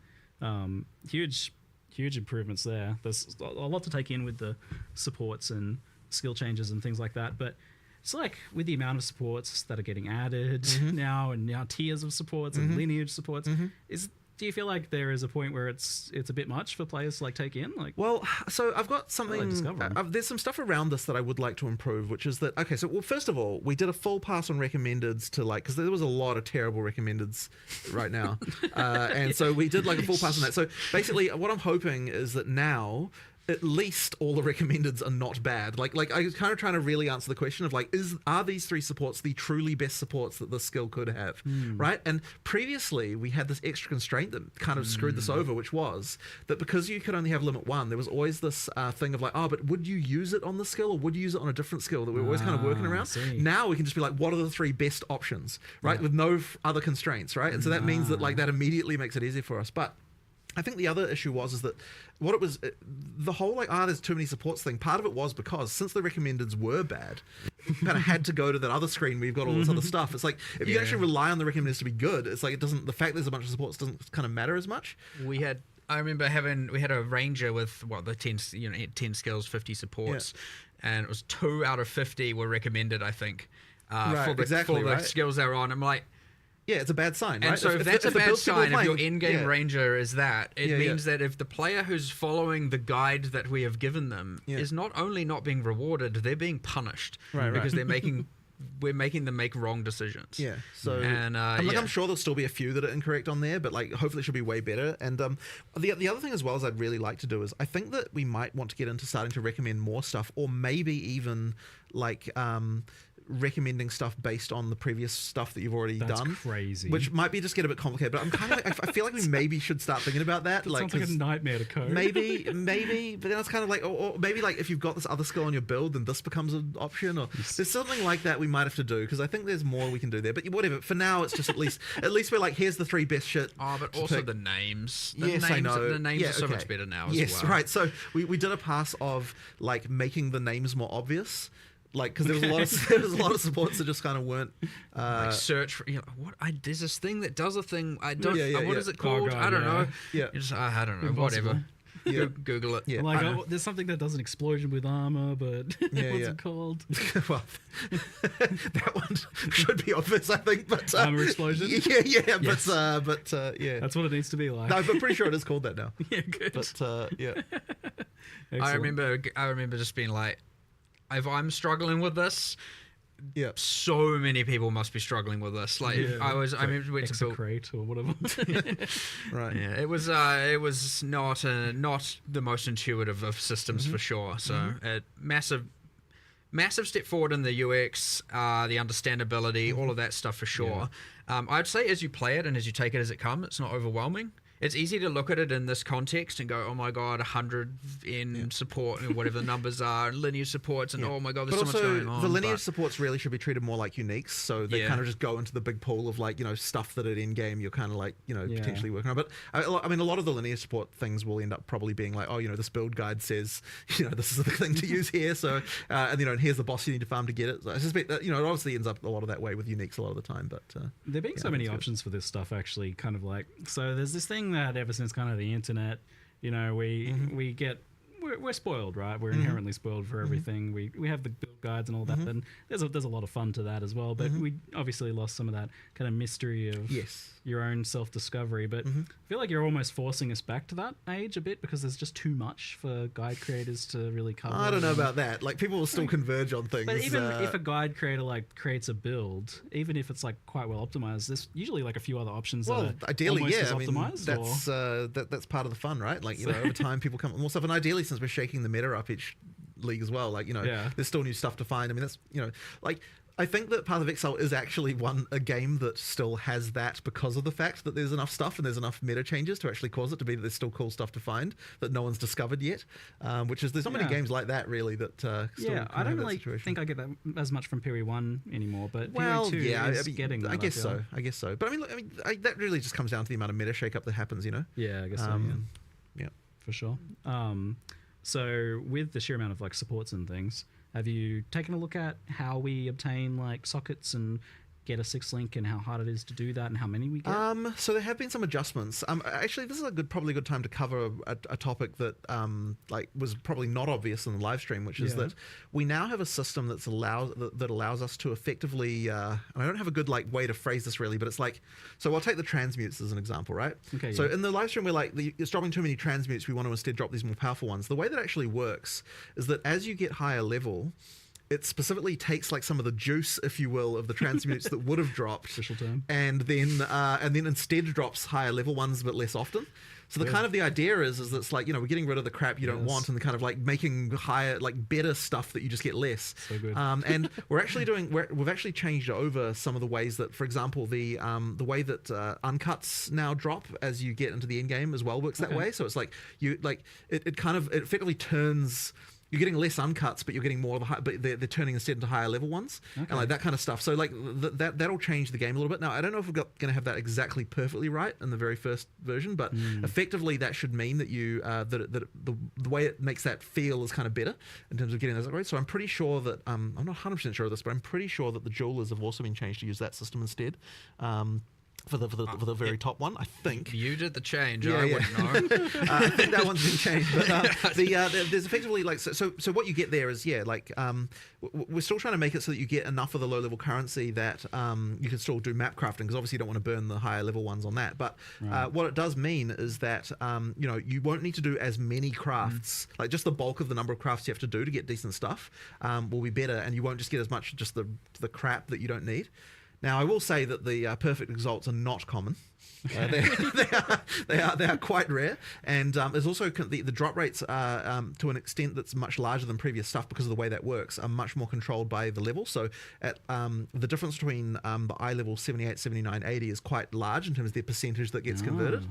huge improvements there. There's a lot to take in with the supports and skill changes and things like that, but it's like with the amount of supports that are getting added now tiers of supports and lineage supports, do you feel like there is a point where it's a bit much for players to like take in? Like, well, so I've got something. There's some stuff around this that I would like to improve, which is that first of all, we did a full pass on recommendeds to because there was a lot of terrible recommendeds right now, and so we did like a full pass on that. So basically, what I'm hoping is that now, at least all the recommendeds are not bad. Like I was kind of trying to really answer the question of are these 3 supports the truly best supports that this skill could have, right? And previously we had this extra constraint that kind of screwed this over, which was that because you could only have limit 1, there was always this thing of but would you use it on the skill or would you use it on a different skill that we were always kind of working around. Now we can just be like, what are the 3 best options, right? With no other constraints, right? And so that means that that immediately makes it easier for us. But I think the other issue was that what it was, the whole there's too many supports thing. Part of it was because since the recommendeds were bad, you kind of had to go to that other screen where you've got all this other stuff. It's like if you actually rely on the recommendeds to be good, it's like the fact there's a bunch of supports doesn't kind of matter as much. I remember we had a ranger with the 10 skills, 50 supports, and it was 2 out of 50 were recommended, I think, for the skills they were on. I'm like, yeah, it's a bad sign, right? And so if that's a bad sign, if your in-game ranger is that, it means that if the player who's following the guide that we have given them is not only not being rewarded, they're being punished because we're making them make wrong decisions. Yeah. So I'm sure there'll still be a few that are incorrect on there, but hopefully it should be way better. And the other thing as well as I'd really like to do is I think that we might want to get into starting to recommend more stuff, or maybe even recommending stuff based on the previous stuff that you've already done. That's crazy. Which might be just get a bit complicated, but I'm kind of I feel like we maybe should start thinking about that. Sounds like a nightmare to code. Maybe, but then it's kind of or maybe if you've got this other skill on your build, then this becomes an option, or there's something like that we might have to do, because I think there's more we can do there. But whatever. For now, it's just at least we're here's the 3 best shit. Oh, but also the names. I know. The names are so much better now as well. Yes, right. So we did a pass of making the names more obvious. Because there was a lot of supports that just kind of weren't search for there's this thing that does a thing I don't what is it called? I don't know. Yeah. I don't know. Impossible. Whatever. Google it. Yeah. There's something that does an explosion with armor, but what's it called? Well, that one should be obvious, I think. But armor explosion. Yeah. Yes. But yeah, that's what it needs to be like. No, I'm pretty sure it is called that now. Yeah, good. But yeah, I remember just being like, if I'm struggling with this, so many people must be struggling with this. I went to build crate or whatever. Right. Yeah, it was not the most intuitive of systems for sure. So massive step forward in the UX, the understandability, all of that stuff for sure. I'd say as you play it and as you take it as it comes, it's not overwhelming. it's easy to look at it in this context and go, oh my god, 100 in support and whatever the numbers are, lineage supports, and oh my god, there's so much going on. The lineage supports really should be treated more like uniques, so they kind of just go into the big pool of like, you know, stuff that at end game you're kind of like, you know, potentially working on. But I mean, a lot of the lineage support things will end up probably being like, oh, you know, this build guide says, you know, this is the thing to use here, so and you know, and here's the boss you need to farm to get it. So I suspect that, you know, it obviously ends up a lot of that way with uniques a lot of the time. But there being so many options for this stuff, actually, kind of like, so there's this thing that ever since kind of the internet, you know, we get. We're spoiled, right? We're inherently spoiled for everything. We have the build guides and all that, and there's a lot of fun to that as well. But we obviously lost some of that kind of mystery of your own self-discovery. But I feel like you're almost forcing us back to that age a bit, because there's just too much for guide creators to really cover. I don't know about that. Like, people will still converge on things. But even if a guide creator like creates a build, even if it's like quite well optimized, there's usually like a few other options. Well, that are ideally, almost yeah. as I mean, optimized, that's part of the fun, right? Like, you know, over time people come up with more stuff, and ideally, since we're shaking the meta up each league as well, like, you know, there's still new stuff to find. I mean, that's, you know, like, I think that Path of Exile is actually a game that still has that, because of the fact that there's enough stuff and there's enough meta changes to actually cause it to be that there's still cool stuff to find that no one's discovered yet. Which is, there's not many games like that really that still I don't really think I get that as much from Peri 1 anymore, but Peri 2 is getting that. I guess so. But I mean, that really just comes down to the amount of meta shake-up that happens, you know? Yeah, I guess so, yeah. For sure. So with the sheer amount of like supports and things, have you taken a look at how we obtain like sockets and get a 6-link, and how hard it is to do that, and how many we get? So there have been some adjustments. Actually, this is probably a good time to cover a topic that like was probably not obvious in the live stream, which is that we now have a system that allows us to effectively. And I don't have a good like way to phrase this really, but it's like, so I'll take the transmutes as an example, right? Okay. So in the live stream, we're like, it's dropping too many transmutes. We want to instead drop these more powerful ones. The way that actually works is that as you get higher level, it specifically takes like some of the juice, if you will, of the transmutes that would have dropped, official term, and then instead drops higher level ones but less often. So the kind of the idea is that it's like, you know, we're getting rid of the crap you don't want, and kind of like making higher, like better stuff that you just get less. So good. And we've actually changed over some of the ways that, for example, the way that uncuts now drop as you get into the end game as well works that way. So it's like it effectively turns. You're getting less uncuts, but you're getting more of the but they're turning instead into higher level ones, and like that kind of stuff. So like that'll change the game a little bit. Now I don't know if we're going to have that exactly perfectly right in the very first version, but effectively that should mean that you that the way it makes that feel is kind of better in terms of getting those upgrades. So I'm pretty sure that I'm not 100% sure of this, but I'm pretty sure that the jewelers have also been changed to use that system instead. For the very top one, I think. You did the change. I wouldn't know. I think that one's been changed. But there's effectively like so what you get there is we're still trying to make it so that you get enough of the low level currency that you can still do map crafting, because obviously you don't want to burn the higher level ones on that. But what it does mean is that you know, you won't need to do as many crafts. Like just the bulk of the number of crafts you have to do to get decent stuff will be better, and you won't just get as much just the crap that you don't need. Now, I will say that the perfect exalts are not common. They are quite rare, and there's also the drop rates to an extent that's much larger than previous stuff, because of the way that works, are much more controlled by the level. So at the difference between the eye level 78, 79, 80 is quite large in terms of the percentage that gets converted.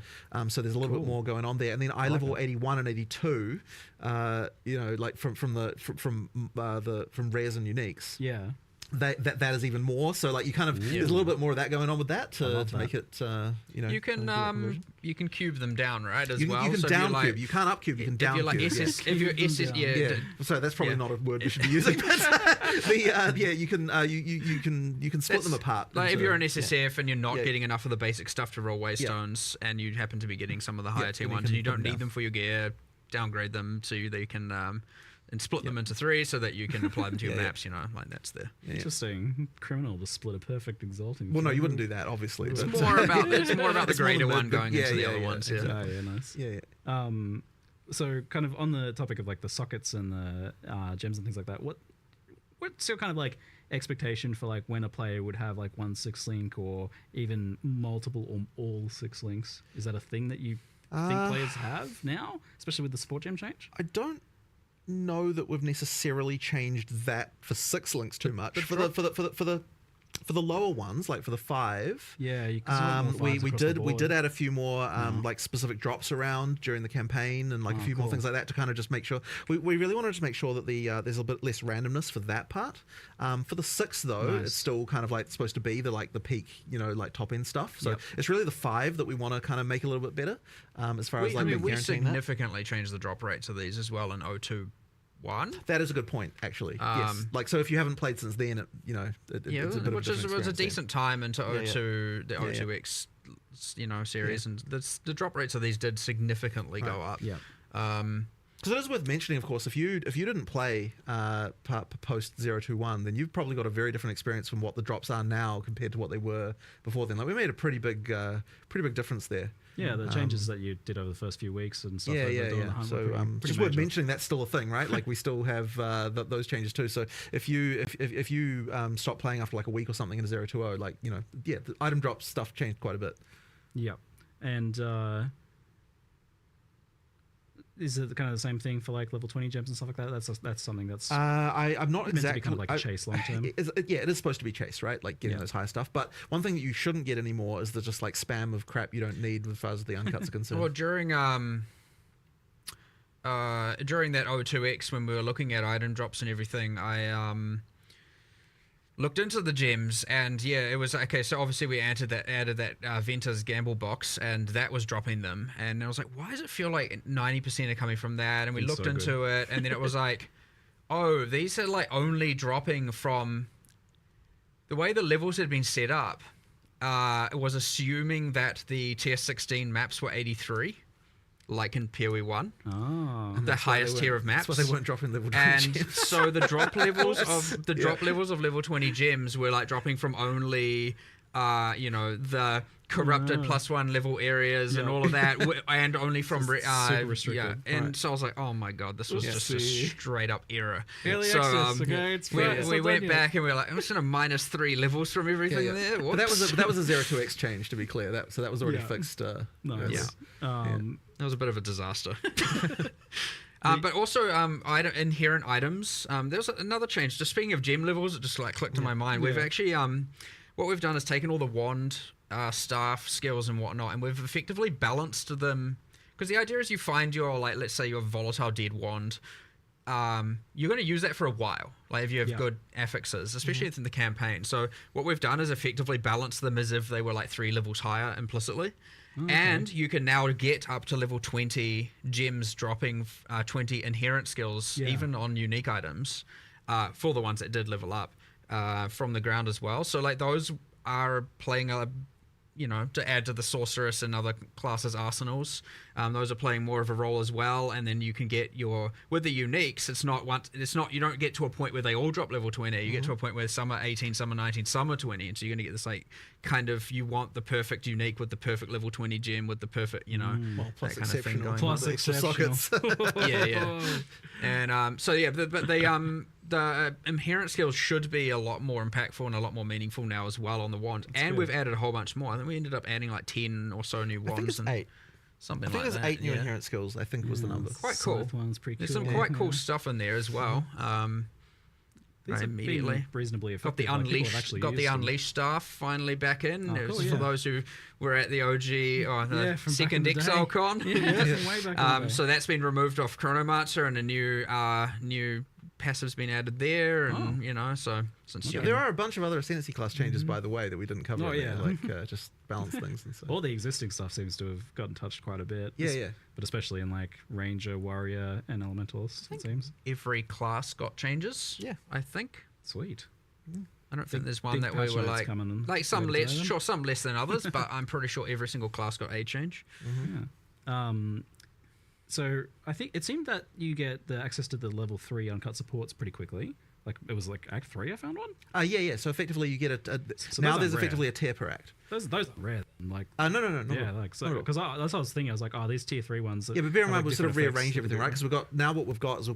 So there's a little bit more going on there, and then eye level 81 and 82, you know, like from rares and uniques. Yeah. That is even more. So like you kind of there's a little bit more of that going on with that to make it you know. You can cube them down, right? As well. You can down cube. You can't up cube. You can down cube. If you're SS, So that's probably not a word we should be using. But you can split them apart. Like if you're an SSF and you're not getting enough of the basic stuff to roll waystones, and you happen to be getting some of the higher tier ones, and you don't need them for your gear, downgrade them so they can. And split them into 3 so that you can apply them to your maps, you know, like that's the... Interesting. Criminal to split a perfect exalting. Well, no, you wouldn't do that, obviously. It's more about the greater one going into the other ones. Yeah, nice. Yeah. So kind of on the topic of like the sockets and the gems and things like that, what's your kind of like expectation for like when a player would have like one 6-link or even multiple or all 6 links? Is that a thing that you think players have now, especially with the support gem change? I don't know that we've necessarily changed that for 6 links too much. For the For the lower ones, like for the 5, Yeah, you can we did add a few more like specific drops around during the campaign, and like a few more things like that to kind of just make sure we really wanted to make sure that the there's a bit less randomness for that part. For the 6 though, it's still kind of like supposed to be the peak, like top end stuff. So it's really the 5 that we want to kind of make a little bit better as far as like we guaranteeing that. significantly changed the drop rates of these as well in 0.2. That is a good point, actually. Yes. Like, so if you haven't played since then, it's a bit which of a was a decent time into 0.2, the 0.2x, series, and the drop rates of these did significantly go up. Yeah. Because it is worth mentioning, of course, if you didn't play post 0.2.1, then you've probably got a very different experience from what the drops are now compared to what they were before then. Like, we made a pretty big difference there. Yeah, the changes that you did over the first few weeks and stuff. Yeah. So just worth mentioning that's still a thing, right? Like, we still have those changes too. So if you stop playing after like a week or something in 0.2.0, like the item drop stuff changed quite a bit. Yeah, and is it kind of the same thing for like level 20 gems and stuff like that? That's something that's I'm not meant exactly to be kind of like a chase long term. It is supposed to be chase, right? Like getting those higher stuff. But one thing that you shouldn't get anymore is the just like spam of crap you don't need as far as the uncuts are concerned. Well, during that 0.2x when we were looking at item drops and everything, I looked into the gems, and it was okay. So obviously we added that Venter's gamble box, and that was dropping them. And I was like, why does it feel like 90% are coming from that? And we looked into it, and then it was like, oh, these are like only dropping from the way the levels had been set up. It was assuming that the tier 16 maps were 83. Like in PoE 1, the highest tier of maps. That's why they weren't dropping level 20 and gems. so the drop levels of levels of level 20 gems were like dropping from only the corrupted +1 level areas and all of that, and only from super restricted. And so I was like, oh my god, this was just a straight up error. Early so access, okay, it's we went back and we were like, I'm just gonna -3 levels from everything there. But that was a 0.2x change, to be clear. That was already fixed. Nice. That was a bit of a disaster. But also inherent items. There was another change. Just speaking of gem levels, it just like clicked in my mind. We've actually what we've done is taken all the wand staff skills and whatnot, and we've effectively balanced them. Because the idea is you find your, like, let's say your volatile dead wand. You're going to use that for a while, like if you have good affixes, especially in the campaign. So what we've done is effectively balance them as if they were like 3 levels higher implicitly. And you can now get up to level 20 gems dropping 20 inherent skills, even on unique items, for the ones that did level up from the ground as well. So like those are playing to add to the sorceress and other classes' arsenals. Those are playing more of a role as well. And then you can get with the uniques, you don't get to a point where they all drop level 20. You get to a point where some are 18, some are 19, some are 20. And so you're going to get this like kind of, you want the perfect unique with the perfect level 20 gem with the perfect, plus that kind of thing going plus on. exceptional. Sockets. And the inherent skills should be a lot more impactful and a lot more meaningful now as well on the wand. We've added a whole bunch more. I think we ended up adding like 10 or so new wands. I think it's 8. Something I think like there's that. 8 new inherent skills, I think was the number. Quite cool. One's pretty There's cool. some quite cool stuff in there as well. These have immediately been reasonably got effective. the unleashed staff finally back in. Oh, It was cool, for those who were at the OG or the from back second in the Exile day. Con. Way back in the day. So that's been removed off Chronomancer, and a new passive's been added there, and There are a bunch of other Ascendancy class changes, by the way, that we didn't cover. Oh, yeah. Like just balance things and so. All the existing stuff seems to have gotten touched quite a bit. But especially in like Ranger, Warrior, and Elementalist, it seems. Every class got changes. Yeah, I think. Sweet. I don't think there's one big that we patch were notes coming like some later less, today, then. sure, some less than others, but I'm pretty sure every single class got a change. Yeah. So I think it seemed that you get the access to the level 3 uncut supports pretty quickly. Like it was like Act 3 I found one. Yeah. So effectively you get So now those there's aren't effectively a tier per act. those are rare. Like no, yeah, like so because that's what I was thinking. I was like, oh, these tier 3 ones. Yeah, but bear in have, mind like, we've sort of different rearranged effects everything, right? Because what we've got is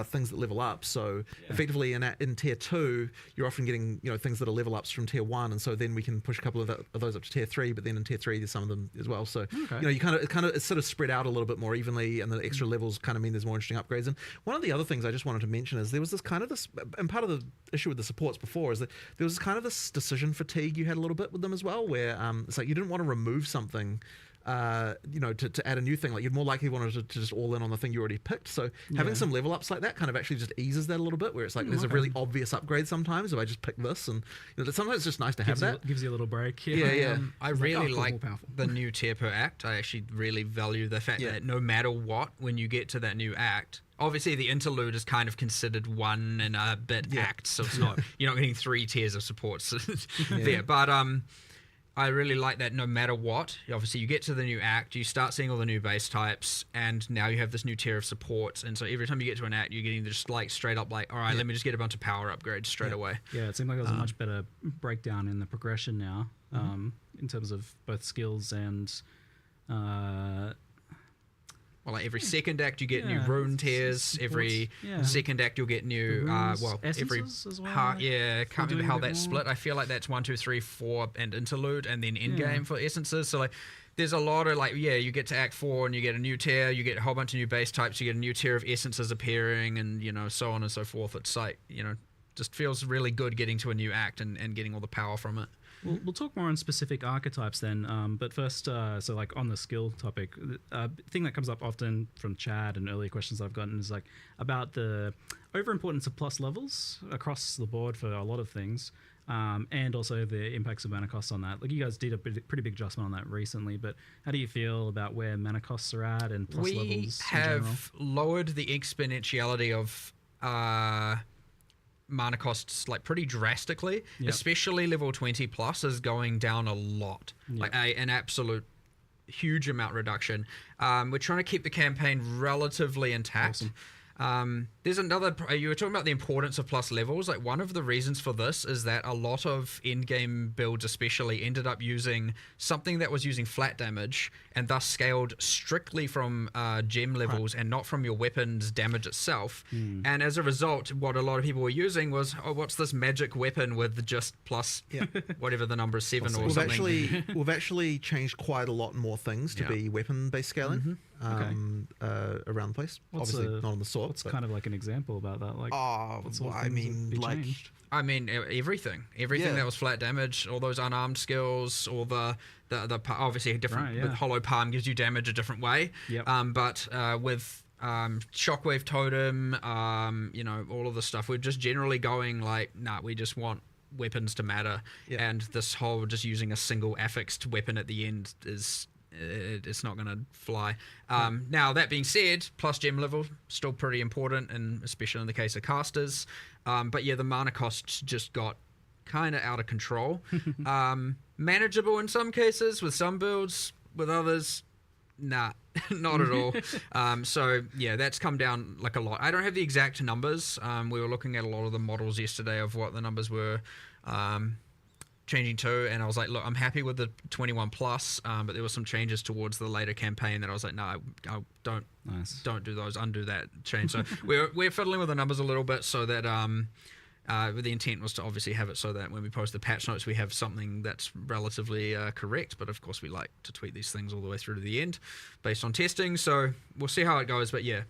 things that level up. So effectively in tier 2, you're often getting things that are level ups from tier 1, and so then we can push a couple of those up to tier 3. But then in tier 3, there's some of them as well. So you kind of it's sort of spread out a little bit more evenly, and the extra levels kind of mean there's more interesting upgrades. And one of the other things I just wanted to mention is there was and part of the issue with the supports before is that there was kind of this decision fatigue you had a little bit with them as well, where it's like you didn't want to remove something to add a new thing. Like you'd more likely wanted to just all in on the thing you already picked. So having some level ups like that kind of actually just eases that a little bit, where it's like there's a really obvious upgrade sometimes if I just pick this, and sometimes it's just nice to have that. Gives you a little break. I really like the new tier per act. I actually really value the fact that no matter what, when you get to that new act, obviously the interlude is kind of considered one and a bit act, so it's not you're not getting 3 tiers of supports there. But I really like that no matter what, obviously you get to the new act, you start seeing all the new base types, and now you have this new tier of supports, and so every time you get to an act, you're getting just like straight up like, all right, let me just get a bunch of power upgrades straight away. Yeah, it seemed like there was a much better breakdown in the progression now, in terms of both skills and well, like every second act you get new rune tiers. Every second act you'll get new every as well, can't remember how that's split. I feel like that's 1, 2, 3, 4 and interlude, and then end game for essences. So like there's a lot of you get to act 4 and you get a new tier, you get a whole bunch of new base types, you get a new tier of essences appearing, and so on and so forth. It's like just feels really good getting to a new act and getting all the power from it. We'll talk more on specific archetypes then, but first, so like on the skill topic, thing that comes up often from Chad and earlier questions I've gotten is like about the overimportance of plus levels across the board for a lot of things, and also the impacts of mana costs on that. Like you guys did a pretty big adjustment on that recently, but how do you feel about where mana costs are at and plus levels in general? We have lowered the exponentiality of mana costs like pretty drastically, especially level 20 plus is going down a lot, like an absolute huge amount reduction. We're trying to keep the campaign relatively intact. There's another, you were talking about the importance of plus levels. Like one of the reasons for this is that a lot of in-game builds especially ended up using something that was using flat damage and thus scaled strictly from gem levels and not from your weapon's damage itself. And as a result, what a lot of people were using was, what's this magic weapon with just plus whatever the number is, 7 or something. We've actually changed quite a lot more things to be weapon-based scaling around the place. Obviously not on the sword. What's kind of like an example about that? Like, everything that was flat damage, all those unarmed skills, all the obviously different. With Hollow Palm gives you damage a different way. But with Shockwave Totem, all of the stuff, we're just generally going like, we just want weapons to matter, and this whole just using a single affixed weapon at the end is. It's not going to fly. Now, that being said, plus gem level, still pretty important, and especially in the case of casters. But yeah, the mana costs just got kind of out of control. Manageable in some cases with some builds, with others, not at all. So yeah, that's come down like a lot. I don't have the exact numbers. We were looking at a lot of the models yesterday of what the numbers were. Changing to, and I was like, look, I'm happy with the 21 plus, but there were some changes towards the later campaign that I was like, no, I don't do those, undo that change. So we're fiddling with the numbers a little bit, so that the intent was to obviously have it so that when we post the patch notes, we have something that's relatively correct. But of course, we like to tweak these things all the way through to the end, based on testing. So we'll see how it goes. But yeah,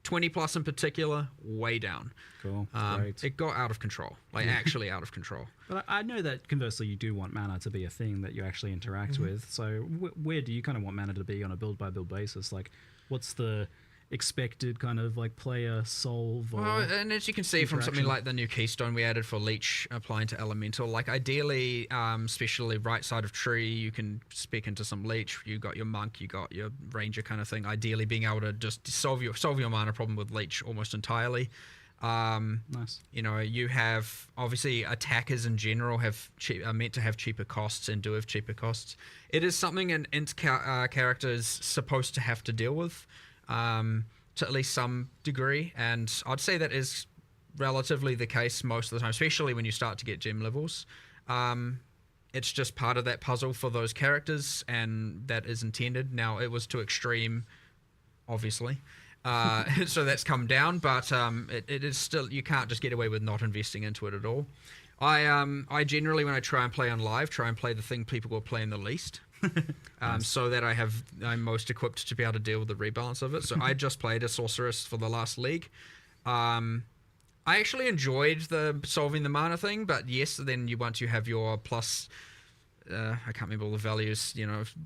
20 plus in particular, way down. Cool. Great. It got out of control, actually out of control. But I know that conversely, you do want mana to be a thing that you actually interact with. So where do you kind of want mana to be on a build by build basis? Like, what's the expected kind of like player solve? Or and as you can see from something like the new keystone we added for Leech applying to Elemental, like ideally, especially right side of tree, you can spec into some Leech. You got your monk, you got your ranger kind of thing. Ideally, being able to just solve your mana problem with Leech almost entirely. Nice. You have obviously attackers in general are meant to have cheaper costs and do have cheaper costs. It is something an int character is supposed to have to deal with, to at least some degree, and I'd say that is relatively the case most of the time, especially when you start to get gem levels. it's just part of that puzzle for those characters, and that is intended. Now, it was to extreme, obviously. So that's come down, but it is still, you can't just get away with not investing into it at all. I generally, when I try and play on live, try and play the thing people are playing the least. So that I'm most equipped to be able to deal with the rebalance of it. So I just played a sorceress for the last league. I actually enjoyed the solving the mana thing, but yes, then once you have your plus, I can't remember all the values,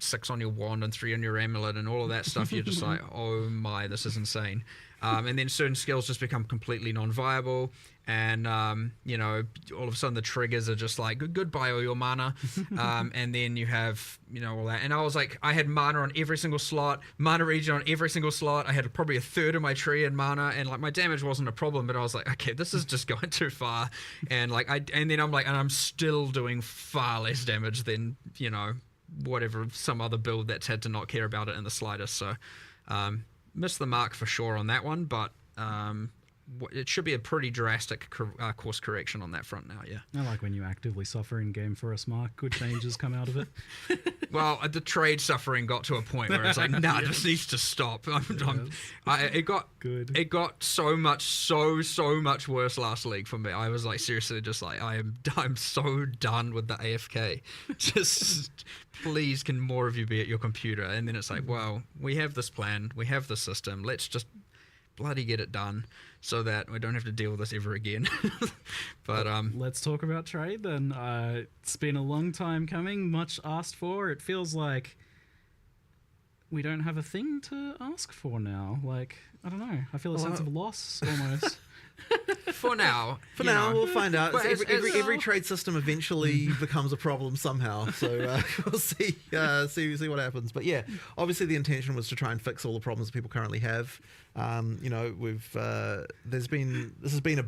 6 on your wand and 3 on your amulet and all of that stuff, you're just like, oh my, this is insane. And then certain skills just become completely non-viable, and all of a sudden the triggers are just like, goodbye all your mana. And then you have all that, and I was like, I had mana on every single slot, mana regen on every single slot. I had probably a third of my tree in mana, and like my damage wasn't a problem, but I was like, okay, this is just going too far. And then I'm still doing far less damage than whatever some other build that's had to not care about it in the slightest. So missed the mark for sure on that one, but it should be a pretty drastic course correction on that front now. Yeah, I like when you actively suffer in game for us, Mark. Good changes come out of it. Well, the trade suffering got to a point where it's like, nah, this needs to stop. It got so much worse last league for me. I was like, seriously, just like, I'm so done with the AFK. Just please, can more of you be at your computer? And then it's like, well, we have this plan, we have the system. Let's just bloody get it done, so that we don't have to deal with this ever again. But let's talk about trade then. It's been a long time coming, much asked for. It feels like we don't have a thing to ask for now. Like, I don't know, I feel a sense of loss almost. For now, we'll find out. But Every trade system eventually becomes a problem somehow. So we'll see what happens. But yeah, obviously the intention was to try and fix all the problems that people currently have. This has been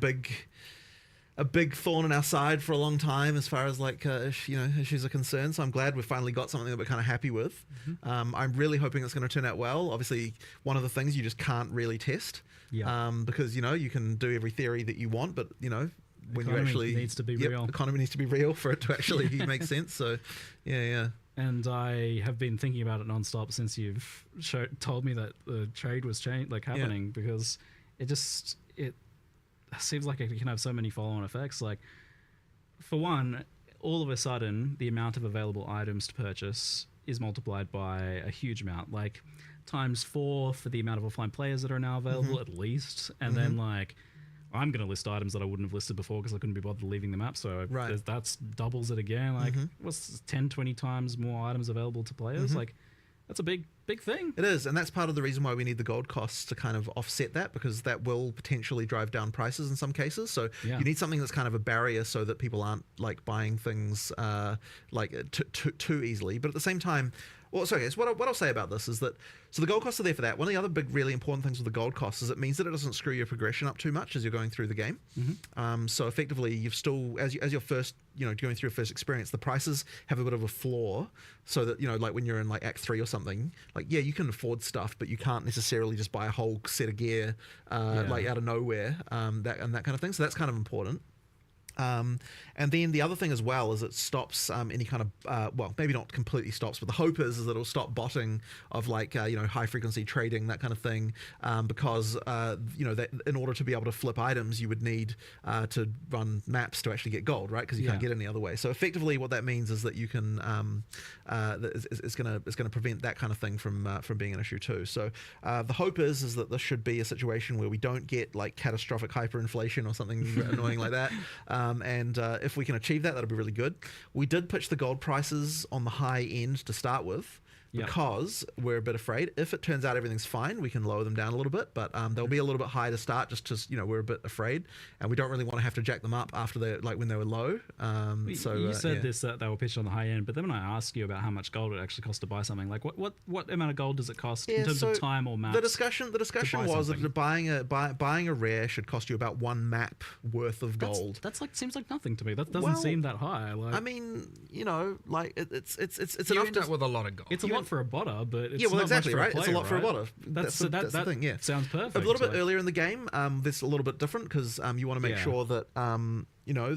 a big thorn in our side for a long time as far as issues are concerned. So I'm glad we've finally got something that we're kind of happy with. I'm really hoping it's going to turn out well. Obviously, one of the things you just can't really test. Yeah. Because you can do every theory that you want, but when you actually needs to be real. Economy needs to be real for it to actually make sense. So yeah. And I have been thinking about it nonstop since you've told me that the trade was happening, because it seems like it can have so many follow-on effects. Like, for one, all of a sudden, the amount of available items to purchase is multiplied by a huge amount, like times 4 for the amount of offline players that are now available at least. And then I'm going to list items that I wouldn't have listed before because I couldn't be bothered leaving the map. So that's doubles it again. Like, what's 10, 20 times more items available to players? Like, that's a big thing. It is, and that's part of the reason why we need the gold costs to kind of offset that, because that will potentially drive down prices in some cases. So you need something that's kind of a barrier so that people aren't like buying things too easily. But at the same time, what I'll say about this is that, so the gold costs are there for that. One of the other big, really important things with the gold costs is it means that it doesn't screw your progression up too much as you're going through the game. So effectively, you've still, as your first, going through your first experience, the prices have a bit of a floor, so that, like when you're in like Act 3 or something, like, yeah, you can afford stuff, but you can't necessarily just buy a whole set of gear like out of nowhere, that kind of thing. So that's kind of important. And then the other thing as well is it stops any kind of well, maybe not completely stops, but the hope is that it'll stop botting of like high frequency trading, that kind of thing, because that in order to be able to flip items you would need to run maps to actually get gold, right? Because you can't get it any other way. So effectively what that means is that you can it's going to prevent that kind of thing from being an issue too. So the hope is that this should be a situation where we don't get like catastrophic hyperinflation or something annoying like that. And if we can achieve that, that'll be really good. We did pitch the gold prices on the high end to start with, because we're a bit afraid. If it turns out everything's fine, we can lower them down a little bit, but they'll be a little bit high to start, just because we're a bit afraid, and we don't really want to have to jack them up after when they were low. You said this, that they were pitched on the high end, but then when I asked you about how much gold it actually costs to buy something, like what amount of gold does it cost in terms of time or maps? The discussion was that buying a rare should cost you about 1 map worth of gold. That's like, seems like nothing to me. That doesn't seem that high. Like, I mean, like it's you enough end up with a lot of gold. It's a lot for a botter, but it's not exactly much right. For a player, it's a lot for a botter. That's the thing. Yeah, sounds perfect. A little bit earlier in the game, this is a little bit different because you want to make sure that you know,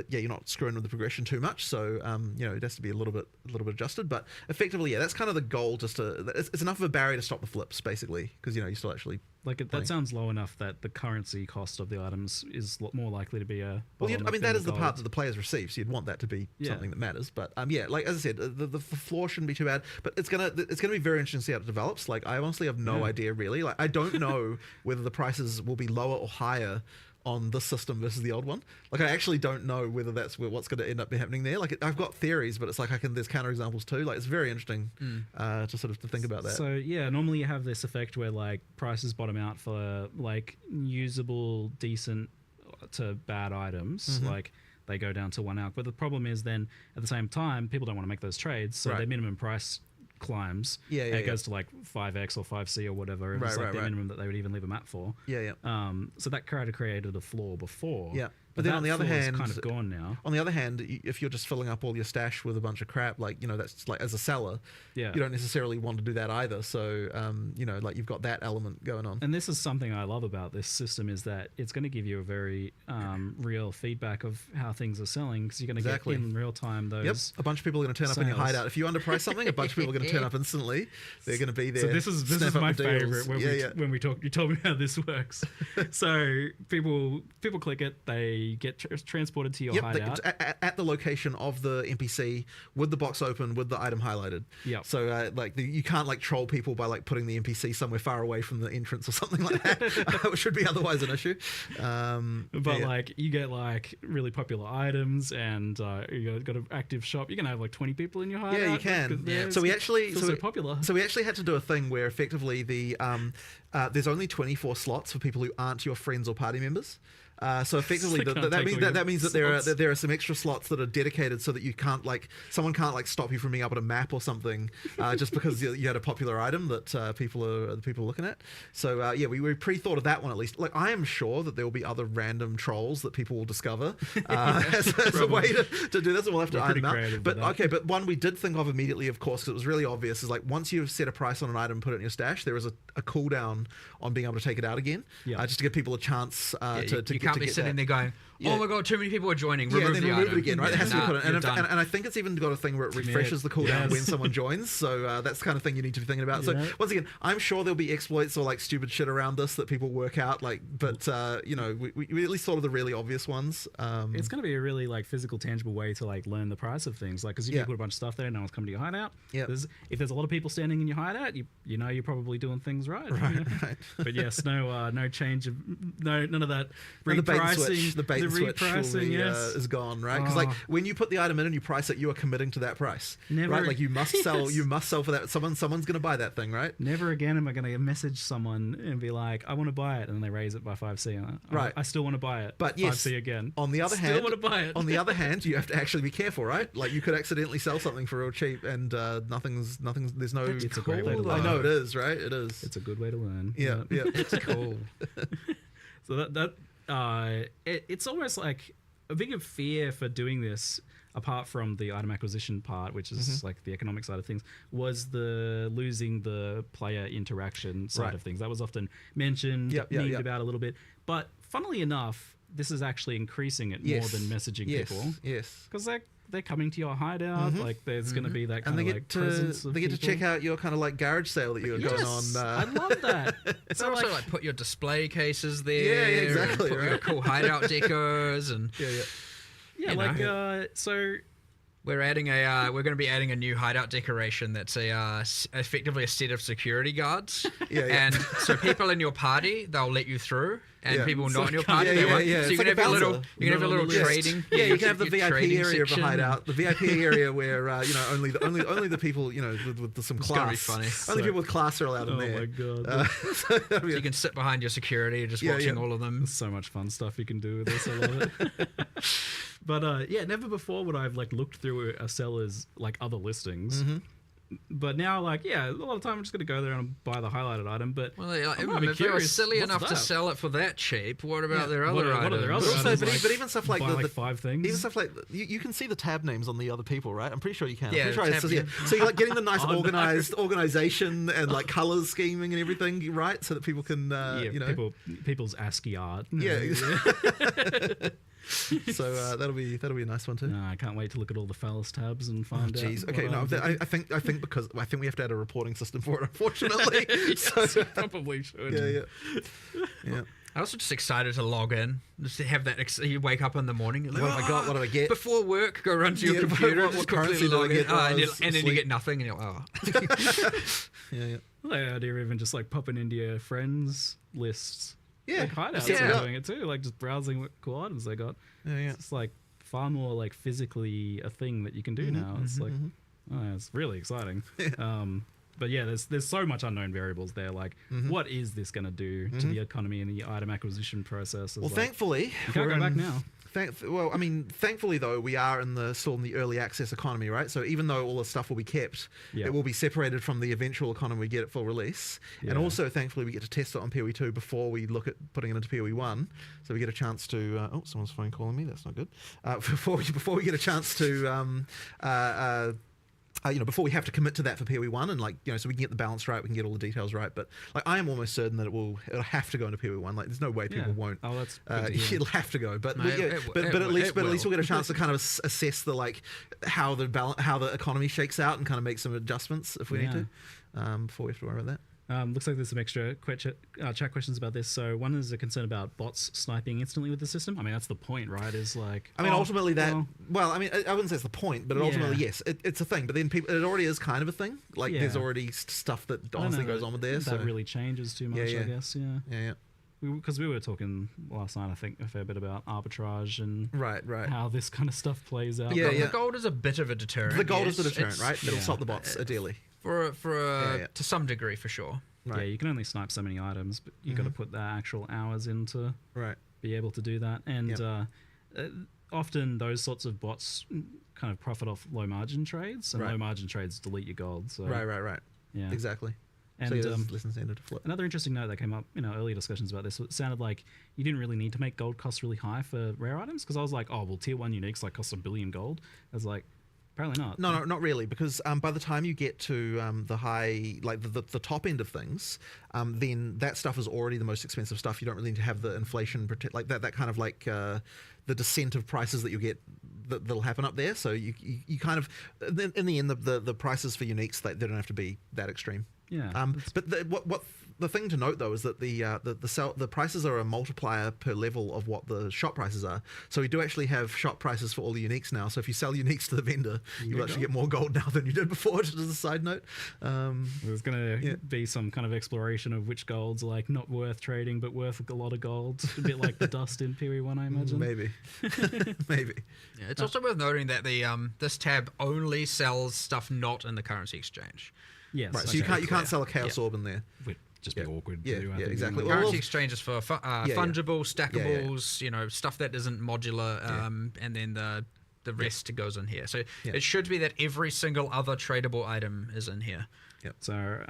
you're not screwing with the progression too much. So, you know, it has to be a little bit adjusted. But effectively, yeah, that's kind of the goal. It's enough of a barrier to stop the flips, basically, because you know you still actually that sounds low enough that the currency cost of the items is more likely to be a. Well, I mean, that is the part that the players receive, so you'd want that to be something that matters. But yeah, like as I said, the floor shouldn't be too bad. But it's gonna be very interesting to see how it develops. Like, I honestly have no idea really. Like, I don't know whether the prices will be lower or higher on this system versus the old one. Like, I actually don't know whether that's what's going to end up happening there. Like, I've got theories, but it's like there's counterexamples too. Like, it's very interesting to sort of to think about that. So yeah, normally you have this effect where like prices bottom out for like usable, decent to bad items. Like, they go down to 1 alc. But the problem is then at the same time, people don't want to make those trades, so their minimum price climbs. It goes to like 5x or 5c or whatever. It's like the minimum that they would even leave a map for. So that kind of created a floor before. But then on the other hand, kind of gone now. On the other hand, if you're just filling up all your stash with a bunch of crap, like, you know, that's like, as a seller, you don't necessarily want to do that either. So, you know, like, you've got that element going on. And this is something I love about this system, is that it's going to give you a very real feedback of how things are selling, because you're going to get in real time those. A bunch of people are going to turn up in your hideout. If you underprice something, a bunch of people are going to turn up instantly. They're going to be there. So this is my favorite when we talk. You told me how this works. So people click it, they get transported to your hideout at the location of the NPC with the box open with the item highlighted. So you can't like troll people by like putting the NPC somewhere far away from the entrance or something like that, which should be otherwise an issue. But like, you get like really popular items, and you got an active shop. You can have like 20 people in your hideout. Yeah, you can. So we actually so popular. So we actually had to do a thing where effectively there's only 24 slots for people who aren't your friends or party members. So effectively, that means that there are some extra slots that are dedicated so that someone can't like stop you from being able to map or something, just because you had a popular item that people are looking at. So we pre-thought of that one at least. Like, I am sure that there will be other random trolls that people will discover as a way to do this, and we'll have to iron them out. But one we did think of immediately, of course, because it was really obvious, is like, once you've set a price on an item, put it in your stash, there is a cooldown on being able to take it out again, just to give people a chance to can't be sitting there going, oh my god, too many people are joining. Remove then the remove item. it again, right? It has to be put in. And done. I think it's even got a thing where it refreshes the cooldown when someone joins. So that's the kind of thing you need to be thinking about. So once again, I'm sure there'll be exploits or like stupid shit around this that people work out. Like, but you know, we at least thought of the really obvious ones. It's going to be a really like physical, tangible way to like learn the price of things. Like, because you can put a bunch of stuff there, no one's coming to your hideout. If there's a lot of people standing in your hideout, you know you're probably doing things right. Right. But yes, no change of none of that repricing. The bait and switch is gone, right? Because like, when you put the item in and you price it, you are committing to that price. Right? Like, you must sell. You must sell for that. Someone's going to buy that thing, right? Never again am I going to message someone and be like, I want to buy it, and then they raise it by 5c. Right. I still want to buy it. But 5c again. On the other hand, still want to buy it. On the other hand, you have to actually be careful, right? Like, you could accidentally sell something for real cheap, and nothing's. There's no. It's a great way to learn. I know it is, right? It is. It's a good way to learn. Yeah. It's cool. So it's almost like a bigger fear for doing this, apart from the item acquisition part, which is like the economic side of things, was the losing the player interaction side of things. That was often mentioned, memed about a little bit. But funnily enough, this is actually increasing it more than messaging people. Yes. Because they're coming to your hideout. Like, there's going to be that kind of like presence of they get people. to check out your kind of like garage sale that you're going on. I love that. It's also like put your display cases there. Yeah, exactly. Put your cool hideout decors and so. We're going to be adding a new hideout decoration that's effectively a set of security guards. And so people in your party, they'll let you through, and people not in your party, they won't. So you can have a little trading. Yeah, you can have the VIP area section. of a hideout. The VIP area where only the people with some class. It's gonna be funny. Only people with class are allowed in there. Oh my god! So you can sit behind your security, just watching all of them. There's so much fun stuff you can do with this. I love it. But never before would I've like looked through a seller's like other listings. But now, like, a lot of time I'm just going to go there and buy the highlighted item. But if they were silly enough to sell it for that cheap, what about their other items? What are their other also, items? But even stuff like buy 5 things. Even stuff like you can see the tab names on the other people, right? I'm pretty sure you can. Yeah, so you're like getting the nice organization and like colors scheming and everything, right? So that people can, people's ASCII art. So that'll be a nice one too. No, I can't wait to look at all the Phallus tabs and find out. Jeez. what Okay. No, I'm thinking. I think because I think we have to add a reporting system for it. Unfortunately. So Probably should. yeah. I'm also just excited to log in, just to have that. You wake up in the morning, you're like, What have I got? What do I get? Before work, go run to your Yeah, computer, what just quickly currency do I log in, get while I and, was then you asleep? get nothing, and you're like, oh. Yeah. Well, the idea of even just like popping into your friends lists. Yeah. Like hideouts Set it are up. doing it too. Like just browsing what cool items they got. Yeah. It's like far more like physically a thing that you can do now. It's like, oh, it's really exciting. But yeah, there's so much unknown variables there. Like, what is this going to do to the economy and the item acquisition process? Well, thankfully, you can't go back now. Thankfully though, we are still in the early access economy, right? So even though all the stuff will be kept, it will be separated from the eventual economy we get at full release. And also, thankfully, we get to test it on PoE 2 before we look at putting it into PoE 1. So we get a chance to. Someone's phone calling me. That's not good. Before we get a chance to. Before we have to commit to that for PoE 1 and so we can get the balance right, we can get all the details right. But like, I am almost certain that it'll have to go into PoE 1. Like, there's no way people won't. Oh, that's good to hear. It'll have to go. But No, at least will. we'll get a chance to kind of assess the how the economy shakes out and kind of make some adjustments if we need to before we have to worry about that. Looks like there's some extra chat questions about this. So one is a concern about bots sniping instantly with the system. I mean, that's the point, right? Is like, ultimately that. Well, I mean, I wouldn't say it's the point, but ultimately, Yeah. yes, it's a thing. But then it already is kind of a thing. Like, Yeah. there's already stuff that I don't honestly know goes on with there. that really changes too much, I guess. Yeah. Yeah. Because we were talking last night, I think, a fair bit about arbitrage and Right. how this kind of stuff plays out. Yeah, The gold is a bit of a deterrent. The gold is the yes. deterrent, It's- right? It'll stop the bots, ideally. To some degree, for sure. Right. Yeah, you can only snipe so many items, but you got to put the actual hours in to Right. be able to do that. And often those sorts of bots kind of profit off low margin trades, and Right. low margin trades delete your gold. So Right. yeah, Exactly. And So there's less incentive to flip. another interesting note that came up in our earlier discussions about this, it sounded like you didn't really need to make gold costs really high for rare items, because I was like, oh, well, tier 1 uniques like cost 1 billion gold. I was like, apparently not. No, not really, because by the time you get to the high, like the top end of things, then that stuff is already the most expensive stuff. You don't really need to have the inflation protect, like that kind of like the descent of prices that you get that'll happen up there. So you kind of in the end the prices for uniques, they don't have to be that extreme. Yeah. But what the thing to note though is that the prices are a multiplier per level of what the shop prices are. So we do actually have shop prices for all the uniques now. So if you sell uniques to the vendor, you'll actually get more gold now than you did before. Just as a side note, There's going to be some kind of exploration of which gold's like not worth trading but worth a lot of gold. A bit like the dust in PoE 1, I imagine. maybe. Yeah, it's also worth noting that the this tab only sells stuff not in the currency exchange. Yes. Right. So you can't sell a chaos orb in there. Would just be awkward Yeah, to do. I yeah, think, exactly. you know. Well, Currency exchanges for fungible, stackables, stuff that isn't modular, and then the rest goes in here. So it should be that every single other tradable item is in here. So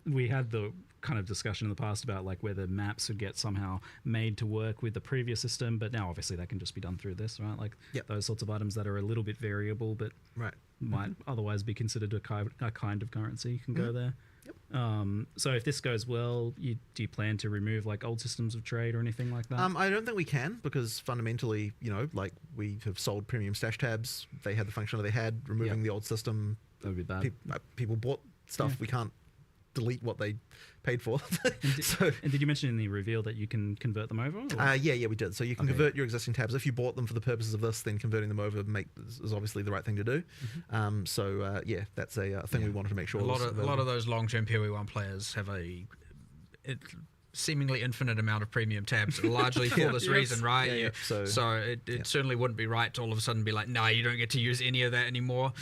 we had the kind of discussion in the past about like whether maps would get somehow made to work with the previous system, but now obviously that can just be done through this, right? Like those sorts of items that are a little bit variable but might otherwise be considered a kind of currency can go there. So if this goes well, do you plan to remove like old systems of trade or anything like that? I don't think we can, because fundamentally, like we have sold premium stash tabs. They had the functionality they had. Removing the old system, that would be bad. People bought stuff. We can't delete what they paid for. And did you mention in the reveal that you can convert them over? Yeah, we did. So you can convert your existing tabs. If you bought them for the purposes of this, then converting them over is obviously the right thing to do. That's a thing we wanted to make sure. A lot of those long-term PoE 1 players have a seemingly infinite amount of premium tabs, largely for this reason, right? So it certainly wouldn't be right to all of a sudden be like, nah, you don't get to use any of that anymore.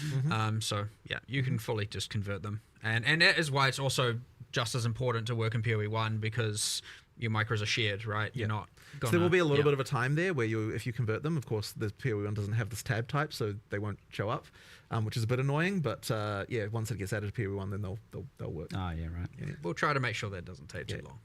You can fully just convert them. And that is why it's also just as important to work in PoE 1, because your micros are shared, right? You're not gonna, so there will be a little bit of a time there where if you convert them, of course, the PoE 1 doesn't have this tab type, so they won't show up, which is a bit annoying. But once it gets added to PoE 1, then they'll work. Right. Yeah. We'll try to make sure that doesn't take too long.